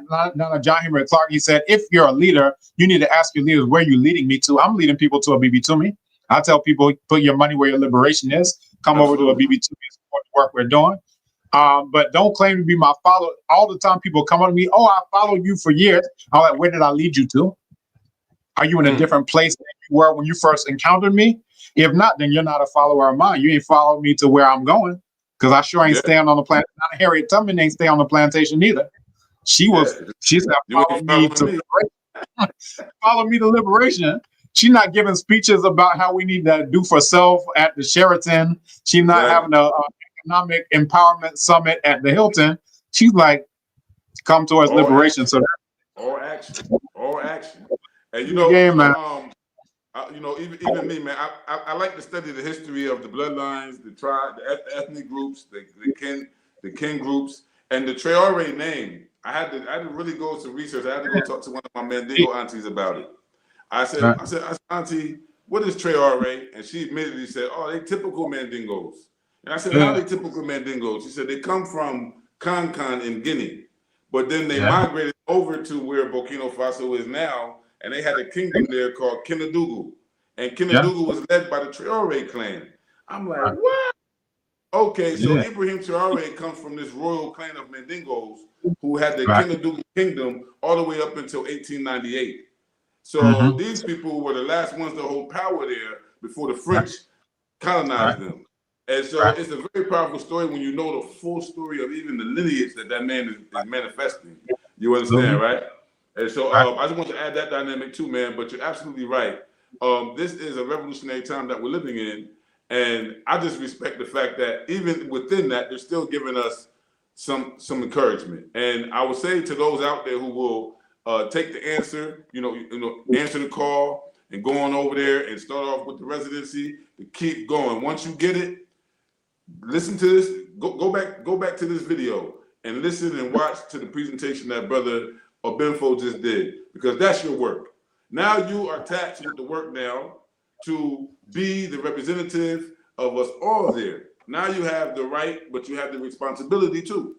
S3: John Henry Clark, he said, if you're a leader, you need to ask your leaders, where are you leading me to? I'm leading people to a BB Toomey. I tell people, put your money where your liberation is. Come over to a BB Toomey and support the work we're doing. But don't claim to be my follower. All the time people come on to me, oh, I followed you for years. I'm like, where did I lead you to? Are you in a different place than you were when you first encountered me? If not, then you're not a follower of mine. You ain't followed me to where I'm going, because I sure ain't staying on the planet. Not Harriet Tubman ain't stay on the plantation either. She said, follow me to follow me to liberation. She's not giving speeches about how we need to do for self at the Sheraton. She's not having a economic empowerment summit at the Hilton. She's like, come towards liberation. So
S1: all action. And you know, even me, man, I like to study the history of the bloodlines, the tribe, the ethnic groups, the kin groups, and the Traore name. I had to really go some research. I had to go talk to one of my Mandingo aunties about it. I said, Auntie, what is Traore? And she immediately said, oh, they typical Mandingos. And I said, how are they typical Mandingos? She said, they come from Kankan in Guinea, but then they migrated over to where Burkina Faso is now, and they had a kingdom there called Kinadugu. And Kinadugu was led by the Traore clan. I'm like, what? Okay, so Ibrahim Traore comes from this royal clan of Mandingos who had the Kinadugu kingdom all the way up until 1898. So these people were the last ones to hold power there before the French colonized them. And so it's a very powerful story when you know the full story of even the lineage that man is manifesting. You understand, right? And so I just want to add that dynamic too, man. But you're absolutely right. This is a revolutionary time that we're living in. And I just respect the fact that even within that, they're still giving us some encouragement. And I would say to those out there who will take the answer, answer the call and go on over there and start off with the residency, to keep going. Once you get it, listen to this, go back to this video and listen and watch to the presentation that Brother Obenfo just did, because that's your work. Now you are tasked with the work now to be the representative of us all there. Now you have the right, but you have the responsibility too,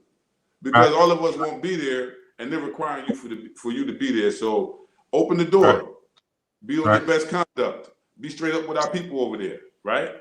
S1: because all of us won't be there, and they're requiring you for you to be there. So open the door, be on your best conduct, be straight up with our people over there, right?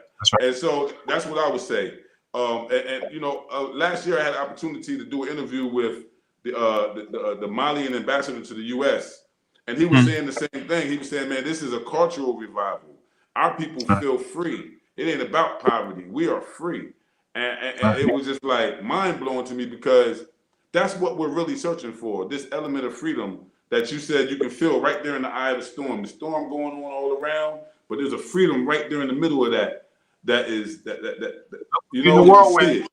S1: And so that's what I would say. Last year I had an opportunity to do an interview with the Malian ambassador to the U.S. and he was saying the same thing. He was saying, man, this is a cultural revival. Our people feel free. It ain't about poverty. We are free. And it was just like mind blowing to me, because that's what we're really searching for. This element of freedom that you said you can feel right there in the eye of the storm going on all around, but there's a freedom right there in the middle of that. That you know,
S3: the whirlwind.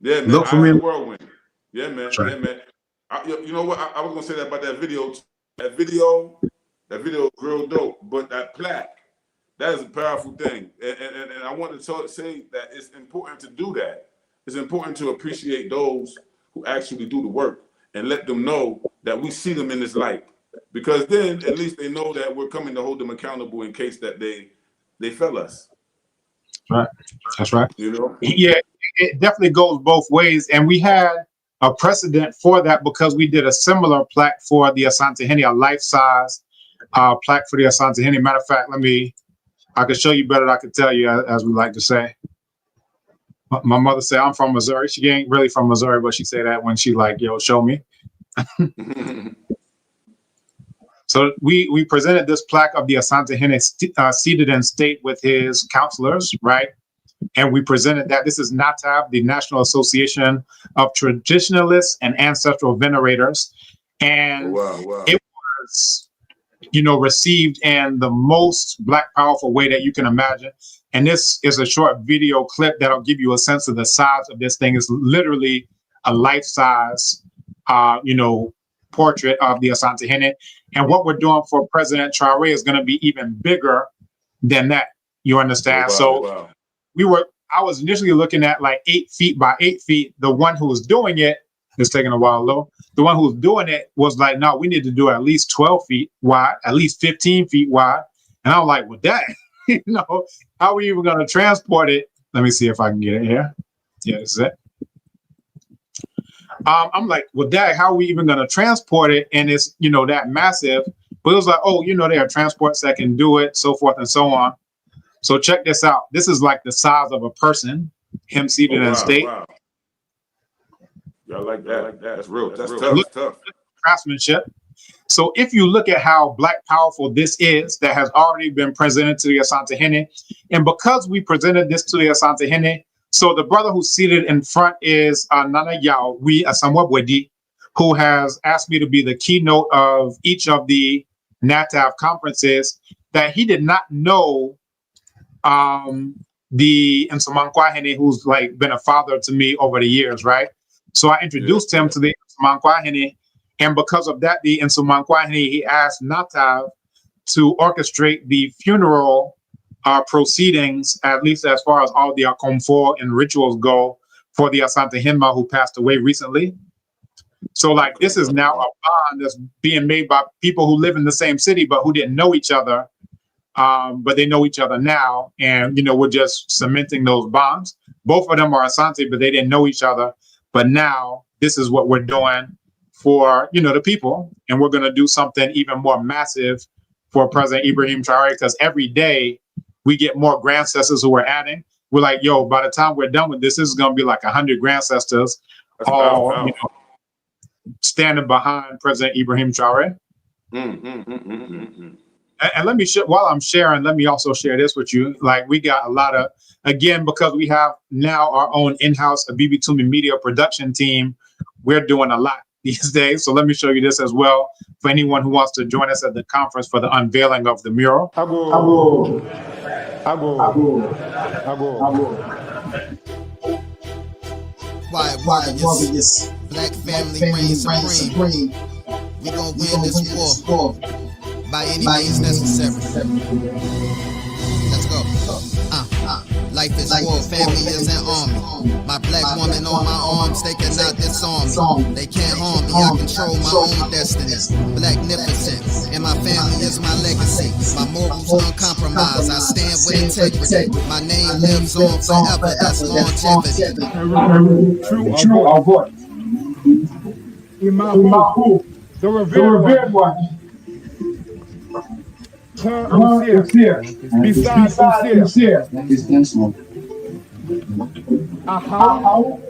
S1: Yeah, man.
S3: Look for me in
S1: the whirlwind. Yeah, man. Yeah, man. You know what? I was gonna say that about that video. That video is real dope. But that plaque, that is a powerful thing. And I want to say that it's important to do that. It's important to appreciate those who actually do the work and let them know that we see them in this light. Because then at least they know that we're coming to hold them accountable in case that they fail us.
S3: Right. That's right.
S1: You know?
S3: Yeah, it definitely goes both ways. And we had a precedent for that because we did a similar plaque for the Asante Hene, a life-size plaque for the Asante Hene. Matter of fact, I can show you better than I can tell you, as we like to say. My mother said, I'm from Missouri. She ain't really from Missouri, but she said that when she like, yo, show me. So we presented this plaque of the Asante Hene seated in state with his counselors, right? And we presented that. This is NATAB, the National Association of Traditionalists and Ancestral Venerators. And it was, received in the most Black powerful way that you can imagine. And this is a short video clip that'll give you a sense of the size of this thing. It's literally a life-size, portrait of the Asante Hene. And what we're doing for President Traore is going to be even bigger than that. You understand?
S1: Wow.
S3: I was initially looking at like 8 feet by 8 feet. The one who was doing it, it's taking a while though. The one who was doing it was like, no, we need to do at least 12 feet wide, at least 15 feet wide. And I'm like, well, that, how are we even going to transport it? Let me see if I can get it here. Yeah, this is it. I'm like, well, Dad, how are we even going to transport it? And it's, that massive. But it was like, oh, there are transports that can do it, so forth and so on. So check this out. This is like the size of a person, him seated in state.
S1: Wow. I like that. That's real. That's tough. That's tough.
S3: Craftsmanship. So if you look at how Black powerful this is, that has already been presented to the Asante Hene, and because we presented this to the Asante Hene, so the brother who's seated in front is Nana Yao, Asamwabwedi, who has asked me to be the keynote of each of the NATAV conferences, that he did not know the Nsomankwa Hene, who's like been a father to me over the years, right? So I introduced him to the Nsomankwa Hene, and because of that, the Nsomankwa Hene, he asked NATAV to orchestrate the funeral proceedings, at least as far as all the Akomfo and rituals go, for the Asante Himma who passed away recently. So like this is now a bond that's being made by people who live in the same city but who didn't know each other, but they know each other now, and we're just cementing those bonds. Both of them are Asante, but they didn't know each other. But now this is what we're doing for the people, and we're going to do something even more massive for President Ibrahim Traore, because every day we get more grandcestors who are adding. We're like, yo, by the time we're done with this is going to be like 100 grandcestors, all standing behind President Ibrahim Traore. And let me while I'm sharing, let me also share this with you. Like, we got a lot of, again, because we have now our own in-house Abibi Tumi media production team, we're doing a lot these days. So let me show you this as well for anyone who wants to join us at the conference for the unveiling of the mural.
S6: Quiet warriors, Black family reign supreme. We gon' win this war by any means necessary. Let's go. Life is war, family is an army. My black woman on my arms, they cannot disarm me. They can't harm me, I control my own destiny. Blacknificent, and my family is my legacy. My morals uncompromised, I stand with integrity. My name lives on forever, that's longevity.
S7: True our voice. Imahu, the revered one. Besides sincere. Ahau,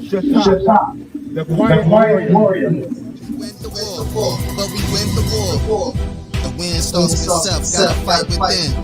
S7: Shata, the quiet warrior.
S6: We win the war, but we win the war. The win starts with self, gotta fight within.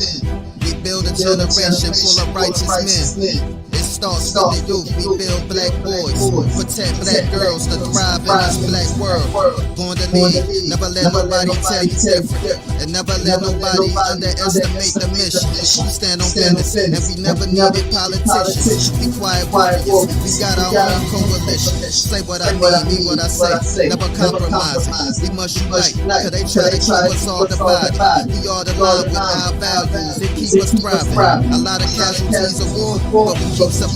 S6: We build a generation full of righteous men. It starts with the youth, we build black boys, protect black girls to thrive in this black world. Born to lead, never let nobody tell you different, and never let nobody underestimate the mission. We stand on business, and we never needed politicians. We quiet warriors, we got our own coalition. Say what I mean, mean what I say, never compromise it. We must unite, cause they try to keep us all divided. We are the line with our values, it keeps us thriving. A lot of casualties of war, but we keep surviving.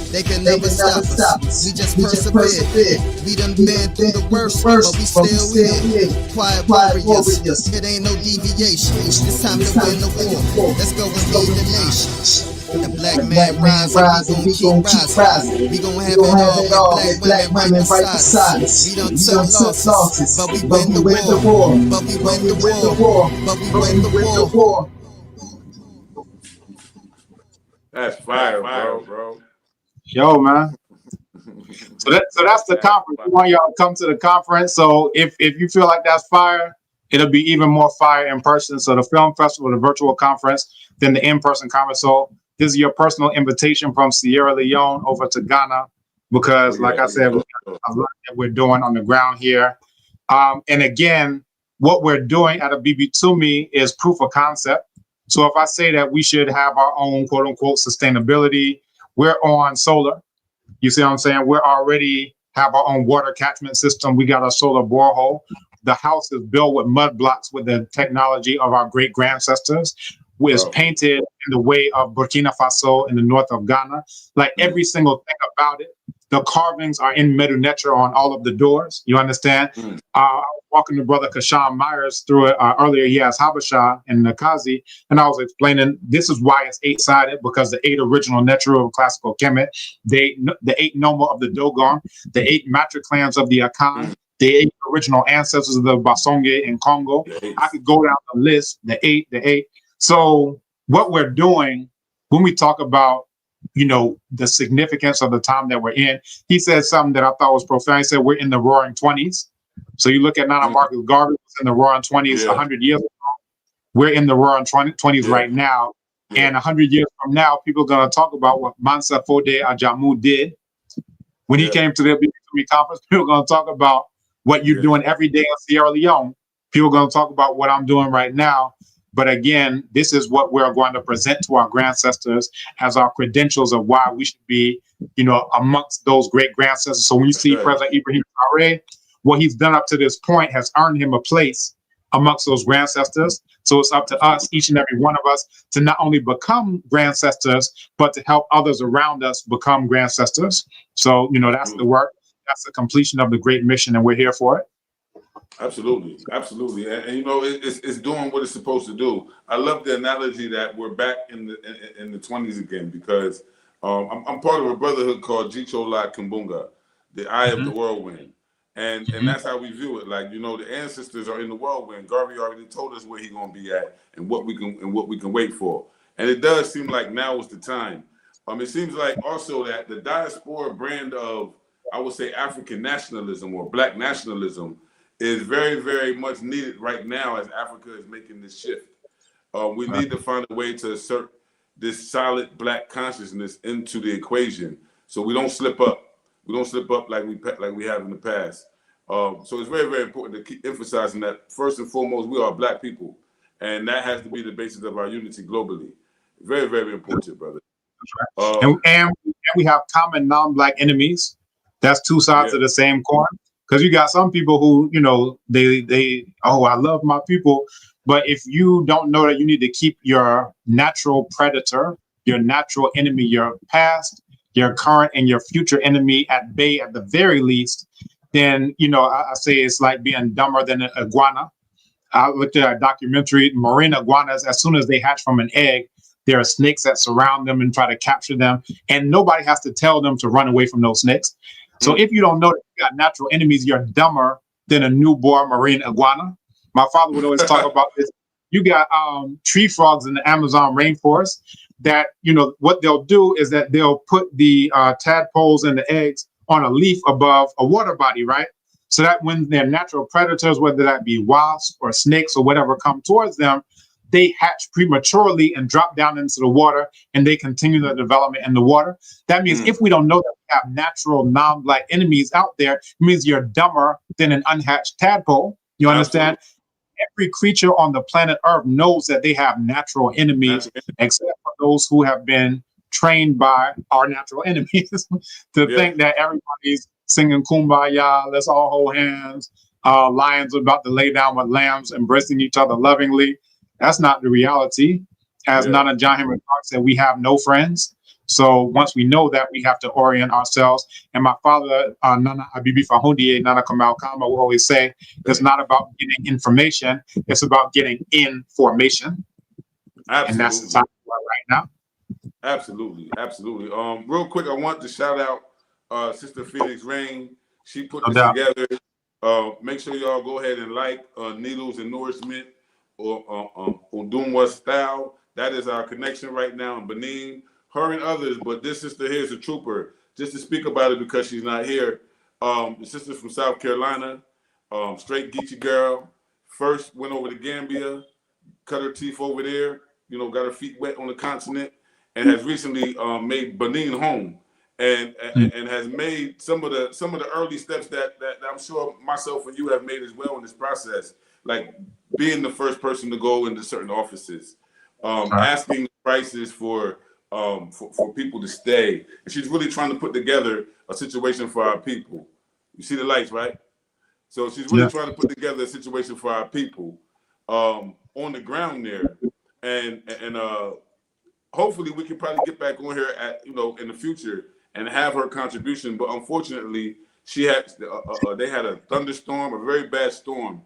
S6: They can never stop us, we just persevere. We done been through the worst, but we still here. Quiet warriors, it ain't no deviation. It's time to win the war, let's go and lead the nation. The black man rise and we gon' keep rising. We gon' have it all with black women right beside us. We done took losses, but we win the war. But we win the war. But we win the war.
S1: That's fire, bro.
S3: Yo, man. So that's the conference. We want y'all to come to the conference. So if you feel like that's fire, it'll be even more fire in person. So the film festival, the virtual conference, then the in-person conference. So this is your personal invitation from Sierra Leone over to Ghana, because like I said, we got a lot that we're doing on the ground here. And again, what we're doing at Abibi Tumi is proof of concept. So if I say that we should have our own quote unquote sustainability, we're on solar. You see what I'm saying? We're already have our own water catchment system. We got a solar borehole. The house is built with mud blocks with the technology of our great ancestors. It's painted in the way of Burkina Faso in the north of Ghana. Like every single thing about it. The carvings are in Medu Neter on all of the doors. You understand? I was walking to Brother Kashan Myers through it earlier. He has Habasha and Nakazi, and I was explaining this is why it's 8-sided, because the 8 original Neteru of classical Kemet, the 8 Noma of the Dogon, the 8 matriclans of the Akan, the 8 original ancestors of the Basonge in Congo. I could go down the list, the 8. So what we're doing when we talk about, you know, the significance of the time that we're in, he said something that I thought was profound. He said, we're in the roaring 20s. So you look at Nana Marcus Garvey was in the roaring 20s 100 years ago. We're in the roaring 20s right now. And 100 years from now, people are going to talk about what Mansa Foday Ajamu did. When he came to the BB conference, people are going to talk about what you're doing every day in Sierra Leone. People are going to talk about what I'm doing right now. But again, this is what we're going to present to our ancestors as our credentials of why we should be, you know, amongst those great ancestors. So when you see President Ibrahim Traoré, what he's done up to this point has earned him a place amongst those ancestors. So it's up to us, each and every one of us, to not only become ancestors, but to help others around us become ancestors. So, you know, that's the work. That's the completion of the great mission, and we're here for it.
S1: Absolutely, and you know it's doing what it's supposed to do. I love the analogy that we're back in the 20s again, because I'm part of a brotherhood called Jicho La Kimbunga, the Eye of the Whirlwind, and that's how we view it. Like, you know, the ancestors are in the whirlwind. Garvey already told us where he's gonna be at and what we can wait for, and it does seem like now is the time. It seems like also that the diaspora brand of, I would say, African nationalism or Black nationalism is very, very much needed right now as Africa is making this shift. We need to find a way to assert this solid Black consciousness into the equation, so we don't slip up. We don't slip up like we have in the past. So it's very, very important to keep emphasizing that first and foremost, we are Black people, and that has to be the basis of our unity globally. Very, very important, brother.
S3: And we have common non-Black enemies. That's two sides of the same coin. Because you got some people who, you know, they I love my people. But if you don't know that you need to keep your natural predator, your natural enemy, your past, your current, and your future enemy at bay at the very least, then, you know, I say it's like being dumber than an iguana. I looked at a documentary, marine iguanas, as soon as they hatch from an egg, there are snakes that surround them and try to capture them. And nobody has to tell them to run away from those snakes. So if you don't know that you got natural enemies, you're dumber than a newborn marine iguana. My father would always talk about this. You got tree frogs in the Amazon rainforest that, you know, what they'll do is that they'll put the tadpoles and the eggs on a leaf above a water body, right? So that when their natural predators, whether that be wasps or snakes or whatever, come towards them, they hatch prematurely and drop down into the water, and they continue their development in the water. That means if we don't know that we have natural non-Black enemies out there, it means you're dumber than an unhatched tadpole. You understand? Every creature on the planet Earth knows that they have natural enemies, except for those who have been trained by our natural enemies to think that everybody's singing Kumbaya, let's all hold hands, lions are about to lay down with lambs, embracing each other lovingly. That's not the reality. As Nana John Henry Clark said, we have no friends. So once we know that, we have to orient ourselves. And my father, Nana Abibi Fahundie, Nana Kamal Kama, will always say, it's not about getting information, it's about getting information. Absolutely. And that's the time we are right now.
S1: Absolutely. Real quick, I want to shout out Sister Phoenix Rain. She put this together. Make sure y'all go ahead and like Needles and Nourishment or Udumwa Style. That is our connection right now in Benin. Her and others, but this sister here is a trooper. Just to speak about it because she's not here. The sister from South Carolina, straight Geechee girl. First went over to Gambia, cut her teeth over there. You know, got her feet wet on the continent, and has recently made Benin home, and has made some of the early steps that I'm sure myself and you have made as well in this process, like being the first person to go into certain offices, asking prices for people to stay. And she's really trying to put together a situation for our people. You see the lights, right? So she's really trying to put together a situation for our people on the ground there, and hopefully we can probably get back on here at in the future and have her contribution. But unfortunately, she had they had a thunderstorm, a very bad storm,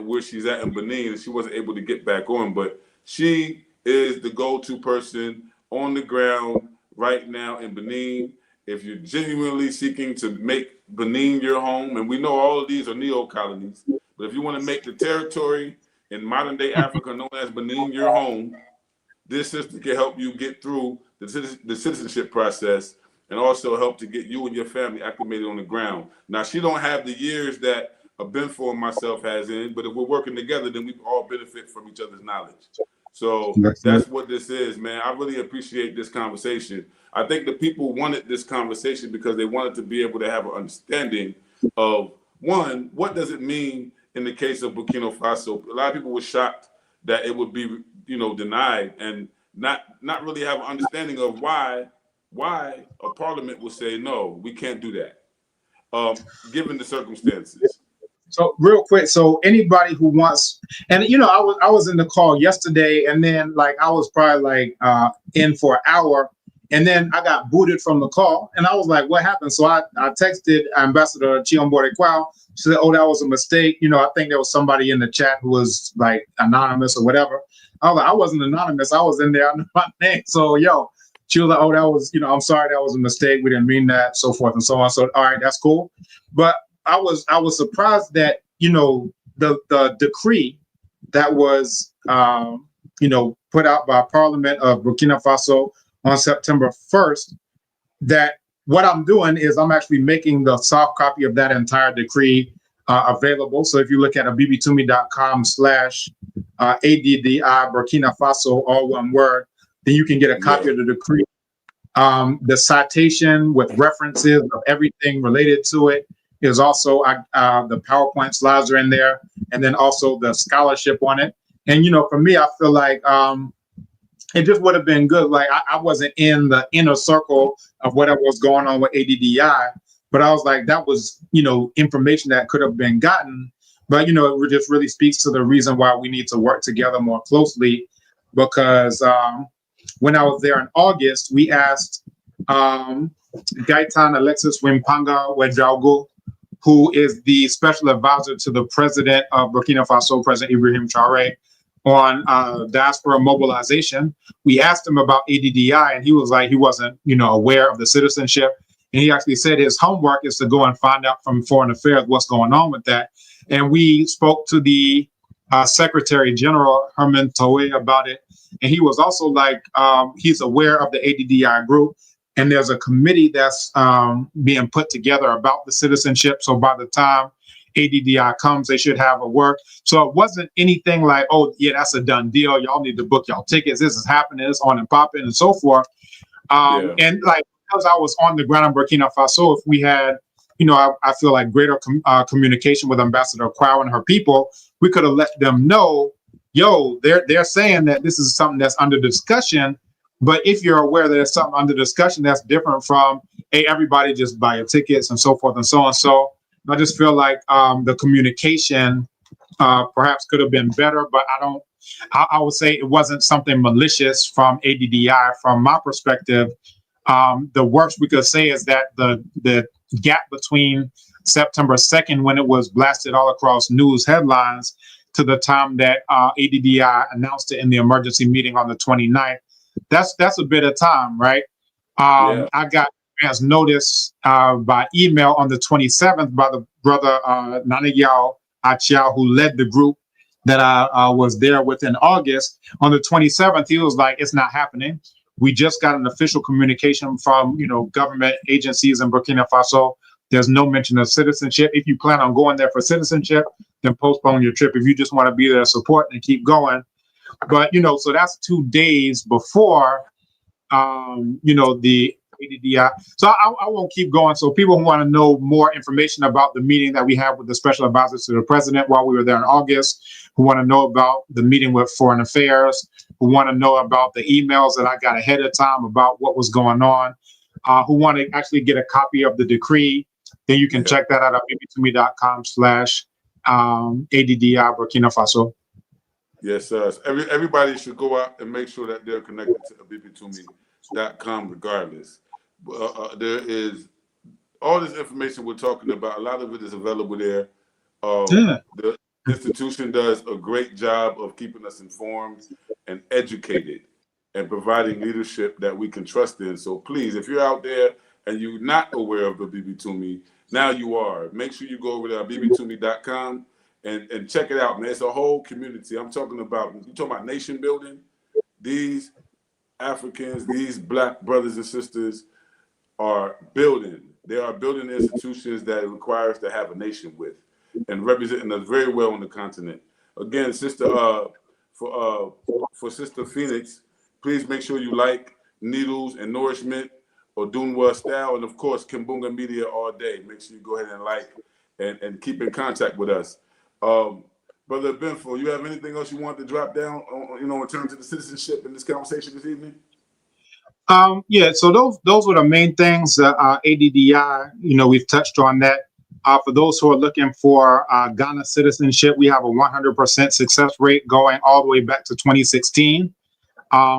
S1: where she's at in Benin, and she wasn't able to get back on. But she is the go-to person on the ground right now in Benin. If you're genuinely seeking to make Benin your home, and we know all of these are neo-colonies, but if you want to make the territory in modern-day Africa known as Benin your home, this sister can help you get through the citizenship process and also help to get you and your family acclimated on the ground. Now, she don't have the years that a Benfor and myself has in, but if we're working together, then we all benefit from each other's knowledge. So that's what this is, man. I really appreciate this conversation. I think the people wanted this conversation because they wanted to be able to have an understanding of, one, what does it mean in the case of Burkina Faso? A lot of people were shocked that it would be, denied, and not really have an understanding of why a parliament would say, no, we can't do that, given the circumstances.
S3: So real quick, so anybody who wants, and I was in the call yesterday, and then I was probably in for an hour, and then I got booted from the call, and I was like, what happened? So I texted Ambassador Chiombo Kwao. She said, oh, that was a mistake. I think there was somebody in the chat who was anonymous or whatever. I was like, I wasn't anonymous. I was in there. I knew my name. So she was like, oh, that was, I'm sorry, that was a mistake. We didn't mean that, so forth and so on. So all right, that's cool. But I was surprised that the decree that was put out by Parliament of Burkina Faso on September 1st, that what I'm doing is I'm actually making the soft copy of that entire decree available. So if you look at abibitumi.com/ADDI Burkina Faso, all one word, then you can get a copy of the decree. The citation with references of everything related to it is also the PowerPoint slides are in there, and then also the scholarship on it. And for me, I feel like it just would have been good. I wasn't in the inner circle of whatever was going on with ADDI, but I was like, that was information that could have been gotten. But it just really speaks to the reason why we need to work together more closely, because when I was there in August, we asked Gaitan Alexis Wimpanga Ouedraogo, who is the special advisor to the president of Burkina Faso, President Ibrahim Traoré, on diaspora mobilization. We asked him about ADDI, and he was like, he wasn't, aware of the citizenship. And he actually said his homework is to go and find out from Foreign Affairs what's going on with that. And we spoke to the Secretary General, Herman Toé, about it. And he was also like, he's aware of the ADDI group. And there's a committee that's being put together about the citizenship. So by the time ADDI comes, they should have a work. So it wasn't anything like, oh, yeah, that's a done deal. Y'all need to book y'all tickets. This is happening. It's on and popping and so forth. And because I was on the ground in Burkina Faso, if we had, I feel like greater communication with Ambassador Kwao and her people, we could have let them know, they're saying that this is something that's under discussion. But if you're aware that there's something under discussion that's different from, hey, everybody just buy your tickets and so forth and so on. So I just feel like the communication perhaps could have been better, but I would say it wasn't something malicious from ADDI. From my perspective, the worst we could say is that the gap between September 2nd, when it was blasted all across news headlines, to the time that ADDI announced it in the emergency meeting on the 29th, that's a bit of time, right? I got advance notice by email on the 27th by the brother Nanegyao Achiao, who led the group that I was there with in August. On the 27th, he was like, it's not happening. We just got an official communication from government agencies in Burkina Faso. There's no mention of citizenship. If you plan on going there for citizenship, then postpone your trip. If you just want to be there to support and keep going. But, so that's 2 days before, the ADDI. So I won't keep going. So people who want to know more information about the meeting that we had with the special advisor to the president while we were there in August, who want to know about the meeting with Foreign Affairs, who want to know about the emails that I got ahead of time about what was going on, who want to actually get a copy of the decree, then you can check that out at bbtumi.com/ADDI Burkina Faso.
S1: Yes, sir. Everybody should go out and make sure that they're connected to bbtumi.com regardless. There is all this information we're talking about. A lot of it is available there. The institution does a great job of keeping us informed and educated and providing leadership that we can trust in. So please, if you're out there and you're not aware of the bbtumi, now you are. Make sure you go over to bbtumi.com and check it out, man. It's a whole community. I'm talking about, you talking about nation building. These Africans, these Black brothers and sisters are building. They are building institutions that it requires to have a nation with and representing us very well on the continent. Again, sister, for Sister Phoenyx, please make sure you like Needles and Nourishment or Dunwa Style, and of course, Kimbunga Media all day. Make sure you go ahead and like and keep in contact with us. Brother Benfo, you have anything else you want to drop down on, in terms of the citizenship in this conversation this evening?
S3: Yeah, so those were the main things. ADDI, we've touched on that. For those who are looking for Ghana citizenship, we have a 100% success rate going all the way back to 2016.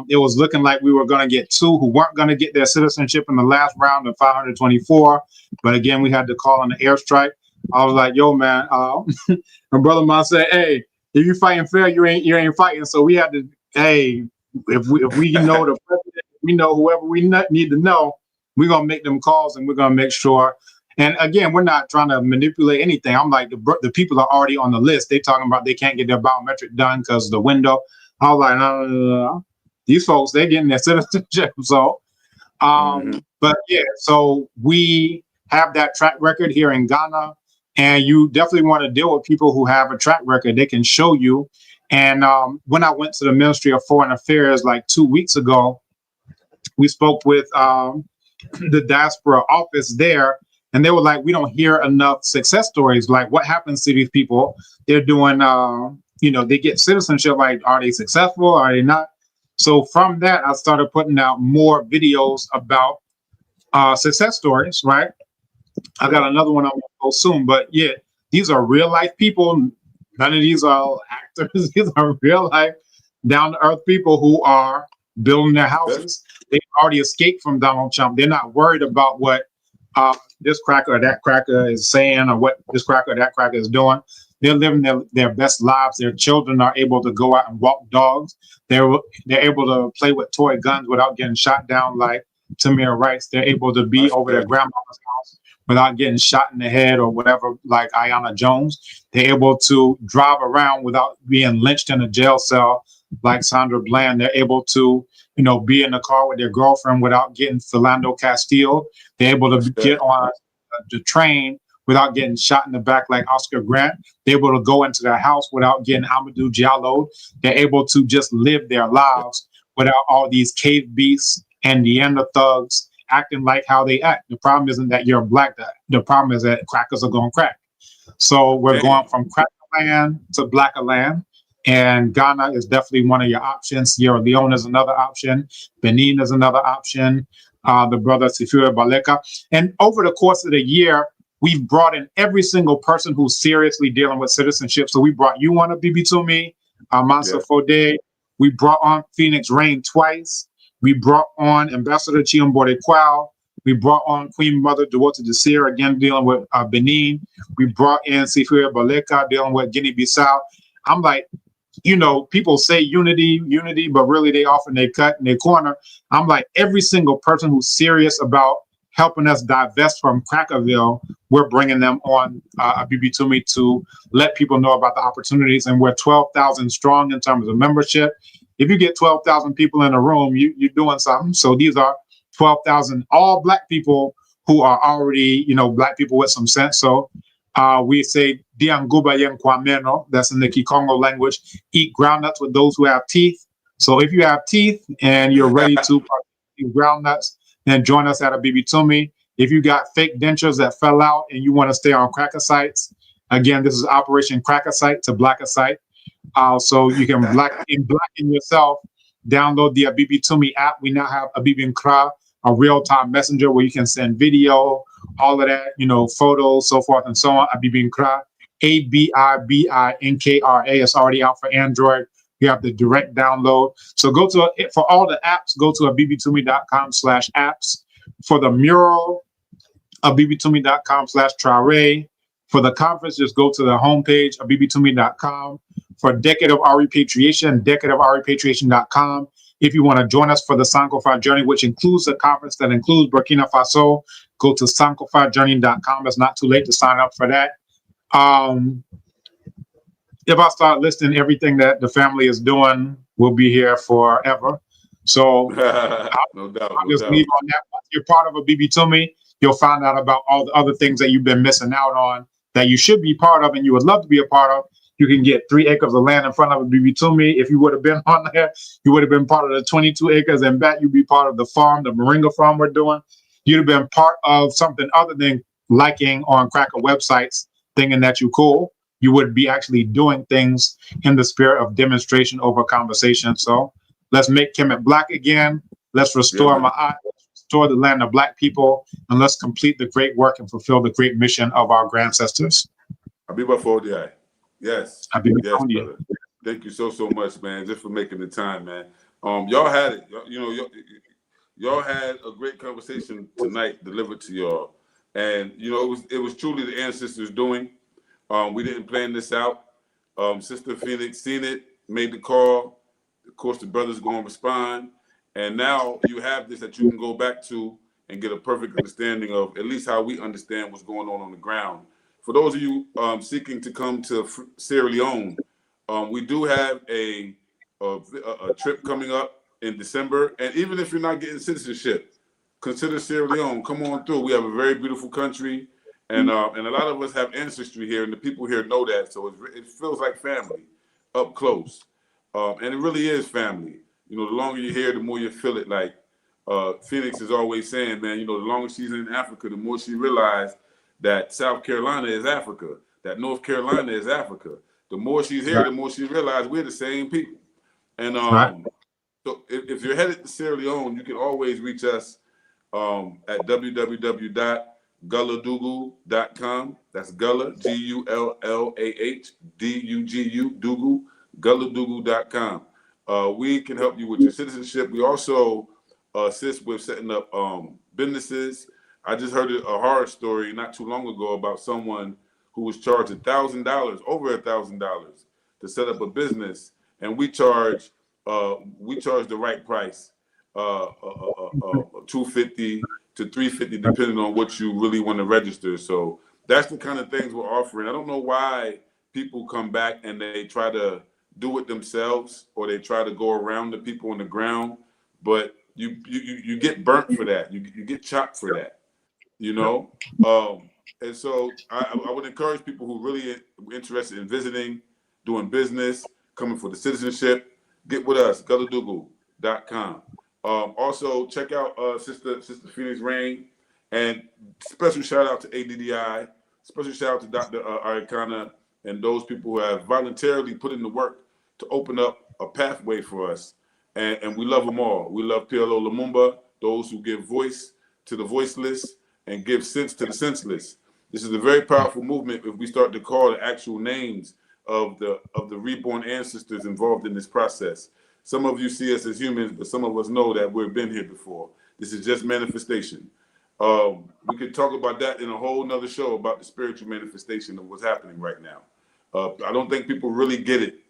S3: It was looking like we were going to get 2 who weren't going to get their citizenship in the last round of 524. But again, we had to call on the airstrike. I was like, yo, man, my brother mine said, hey, if you fighting fair, you ain't fighting. So we had to, hey, if we know the president, we know whoever we need to know, we're going to make them calls and we're going to make sure. And again, we're not trying to manipulate anything. I'm like, the people are already on the list. They talking about they can't get their biometric done because of the window. I was like, no. These folks, they're getting their citizenship. So, but yeah, so we have that track record here in Ghana. And you definitely want to deal with people who have a track record. They can show you. And when I went to the Ministry of Foreign Affairs like 2 weeks ago, we spoke with the Diaspora office there. And they were like, we don't hear enough success stories. Like, what happens to these people? They're doing, they get citizenship. Like, are they successful? Are they not? So from that, I started putting out more videos about success stories, right? I got another one I'm going to go soon. But yeah, these are real life people. None of these are actors. These are real life, down to earth people who are building their houses. They've already escaped from Donald Trump. They're not worried about what this cracker or that cracker is saying or what this cracker or that cracker is doing. They're living their best lives. Their children are able to go out and walk dogs. They're able to play with toy guns without getting shot down like Tamir Rice. They're able to be over their grandmother's house without getting shot in the head or whatever, like Ayanna Jones. They're able to drive around without being lynched in a jail cell like Sandra Bland. They're able to, be in the car with their girlfriend without getting Philando Castile. They're able to get on the train without getting shot in the back like Oscar Grant. They're able to go into their house without getting Amadou Diallo. They're able to just live their lives without all these cave beasts and Neander thugs acting like how they act. The problem isn't that you're black. The problem is that crackers are going crack. So we're going from cracker land to blacker land. And Ghana is definitely one of your options. Sierra Leone is another option. Benin is another option. The brother Sifure Baleka. And over the course of the year, we've brought in every single person who's seriously dealing with citizenship. So we brought you on a BB2Me, Mansa Foday. We brought on Phoenyx Rain twice. We brought on Ambassador Chiambore Kwao. We brought on Queen Mother Duwota Desir, again, dealing with Benin. We brought in Sifure Baleka, dealing with Guinea-Bissau. I'm like, people say unity, but really they often they cut in their corner. I'm like, every single person who's serious about helping us divest from Crackerville, we're bringing them on BB2Me to let people know about the opportunities. And we're 12,000 strong in terms of membership. If you get 12,000 people in a room, you're doing something. So these are 12,000 all black people who are already, black people with some sense. So we say Dianguba Yen Kwameno, that's in the Kikongo language, eat groundnuts with those who have teeth. So if you have teeth and you're ready to eat groundnuts, then join us at a BB2Me. If you got fake dentures that fell out and you want to stay on cracker sites, again, this is Operation Cracker Site to Blacker Site. So you can blacken yourself, download the BB2Me app. We now have a BB Nkra, a real-time messenger where you can send video, all of that, photos, so forth and so on. Abibinkra, Abibinkra. It's already out for Android. You have the direct download. So for all the apps, go to abibitumi.com/apps. For the mural, abibitumi.com/Traore. For the conference, just go to the homepage, abibitumi.com. For Decade of Our Repatriation, decadeofourrepatriation.com. If you want to join us for the Sankofa Journey, which includes the conference that includes Burkina Faso, go to sankofajourney.com. It's not too late to sign up for that. If I start listing everything that the family is doing, we'll be here forever. So
S1: no doubt.
S3: I'll just leave on that. Once you're part of a Abibitumi, you'll find out about all the other things that you've been missing out on that you should be part of and you would love to be a part of. You can get 3 acres of land in front of a Abibitumi. If you would have been on there, you would have been part of the 22 acres, and back you'd be part of the farm, the moringa farm we're doing. You'd have been part of something other than liking on cracker websites, thinking that you're cool. You would be actually doing things in the spirit of demonstration over conversation. So let's make Kemet Black again. Let's restore Ma'at, restore the land of Black people, and let's complete the great work and fulfill the great mission of our ancestors.
S1: Abiba Foday. Yes.
S3: Abiba
S1: yes,
S3: Foday.
S1: brother. Thank you so much, man, just for making the time, man. Y'all had it. Y'all had a great conversation tonight delivered to y'all. And, it was truly the ancestors doing. We didn't plan this out. Sister Phoenix seen it, made the call. Of course, the brothers going to respond. And now you have this that you can go back to and get a perfect understanding of at least how we understand what's going on the ground. For those of you seeking to come to Sierra Leone, we do have a trip coming up in December. And even if you're not getting citizenship, consider Sierra Leone. Come on through. We have a very beautiful country. And a lot of us have ancestry here, and the people here know that. So it feels like family up close. And it really is family. The longer you're here, the more you feel it. Like Phoenix is always saying, man, the longer she's in Africa, the more she realized that South Carolina is Africa, that North Carolina is Africa. The more she's here, the more she realized we're the same people. And so if you're headed to Sierra Leone, you can always reach us at www.gulladugu.com. That's Gulla, G-U-L-L-A-H-D-U-G-U, Dugu, gulladugu.com. We can help you with your citizenship. We also assist with setting up businesses. I just heard a horror story not too long ago about someone who was charged $1,000, over $1,000, to set up a business, and we charge the right price, $250 to $350, depending on what you really want to register. So that's the kind of things we're offering. I don't know why people come back and they try to do it themselves, or they try to go around the people on the ground, but you get burnt for that. You get chopped for that. And so I would encourage people who really interested in visiting, doing business, coming for the citizenship, get with us, gulladugu.com. Also, check out Sister Phoenix Rain, and special shout out to ADDI, special shout out to Dr. Arikana, and those people who have voluntarily put in the work to open up a pathway for us. And we love them all. We love PLO Lumumba, those who give voice to the voiceless and give sense to the senseless. This is a very powerful movement if we start to call the actual names of the reborn ancestors involved in this process. Some of you see us as humans, but some of us know that we've been here before. This is just manifestation. We could talk about that in a whole nother show about the spiritual manifestation of what's happening right now. I don't think people really get it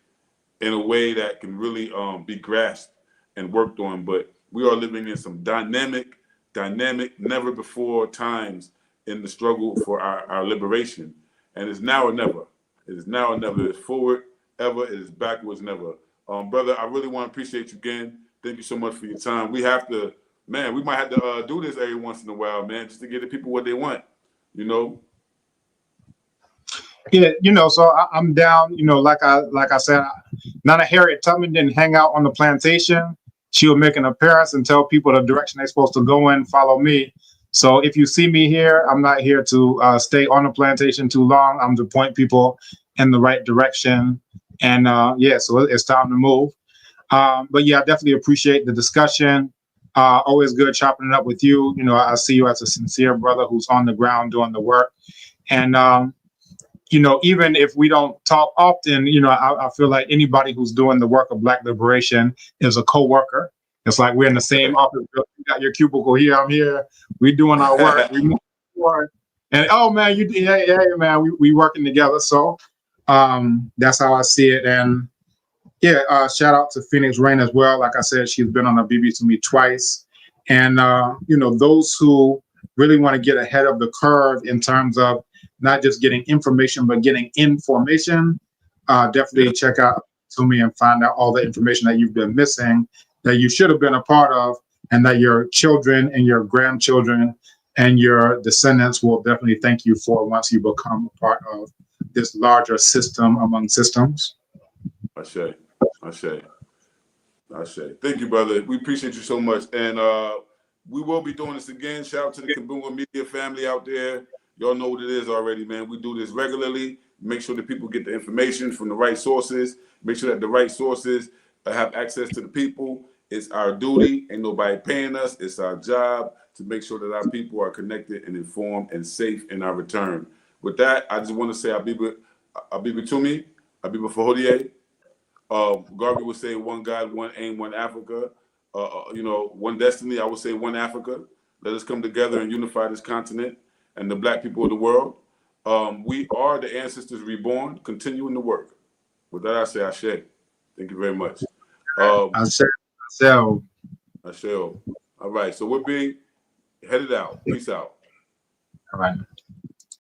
S1: in a way that can really be grasped and worked on, but we are living in some dynamic, never before times in the struggle for our liberation. And it's now or never. It is now or never. It's forward ever. It is backwards never. Brother, I really want to appreciate you again. Thank you so much for your time. We have to, man, we might have to do this every once in a while, man, just to get the people what they want,
S3: Yeah, so I'm down, like I said, Nana Harriet Tubman didn't hang out on the plantation. She would make an appearance and tell people the direction they're supposed to go in, follow me. So if you see me here, I'm not here to stay on the plantation too long. I'm to point people in the right direction. And so it's time to move. But yeah, I definitely appreciate the discussion. Always good chopping it up with you. You know, I see you as a sincere brother who's on the ground doing the work. And, you know, even if we don't talk often, you know, I feel like anybody who's doing the work of Black liberation is a co-worker. It's like we're in the same office. You got your cubicle here, I'm here. We're doing our work. We move forward. And oh man, yeah, man, we working together. So that's how I see it. And yeah, shout out to Phoenix Rain as well. Like I said, she's been on a BBC with me twice. And you know, those who really want to get ahead of the curve in terms of not just getting information, but getting information, definitely check out to me and find out all the information that you've been missing, that you should have been a part of, and that your children and your grandchildren and your descendants will definitely thank you for once you become a part of this larger system among systems.
S1: Ashe. Thank you, brother. We appreciate you so much. And we will be doing this again. Shout out to the Kabunga Media family out there. Y'all know what it is already, man. We do this regularly. Make sure that people get the information from the right sources. Make sure that the right sources have access to the people. It's our duty. Ain't nobody paying us. It's our job to make sure that our people are connected and informed and safe in our return. With that, I just want to say Abiba Tumi, Abiba Foday. Garvey would say one God, one aim, one Africa. You know, one destiny. I would say one Africa. Let us come together and unify this continent and the Black people of the world. We are the ancestors reborn, continuing the work. With that, I say Ashe. Thank you very much.
S3: Ashe.
S1: All right, so we're being headed out. Peace out.
S3: All right.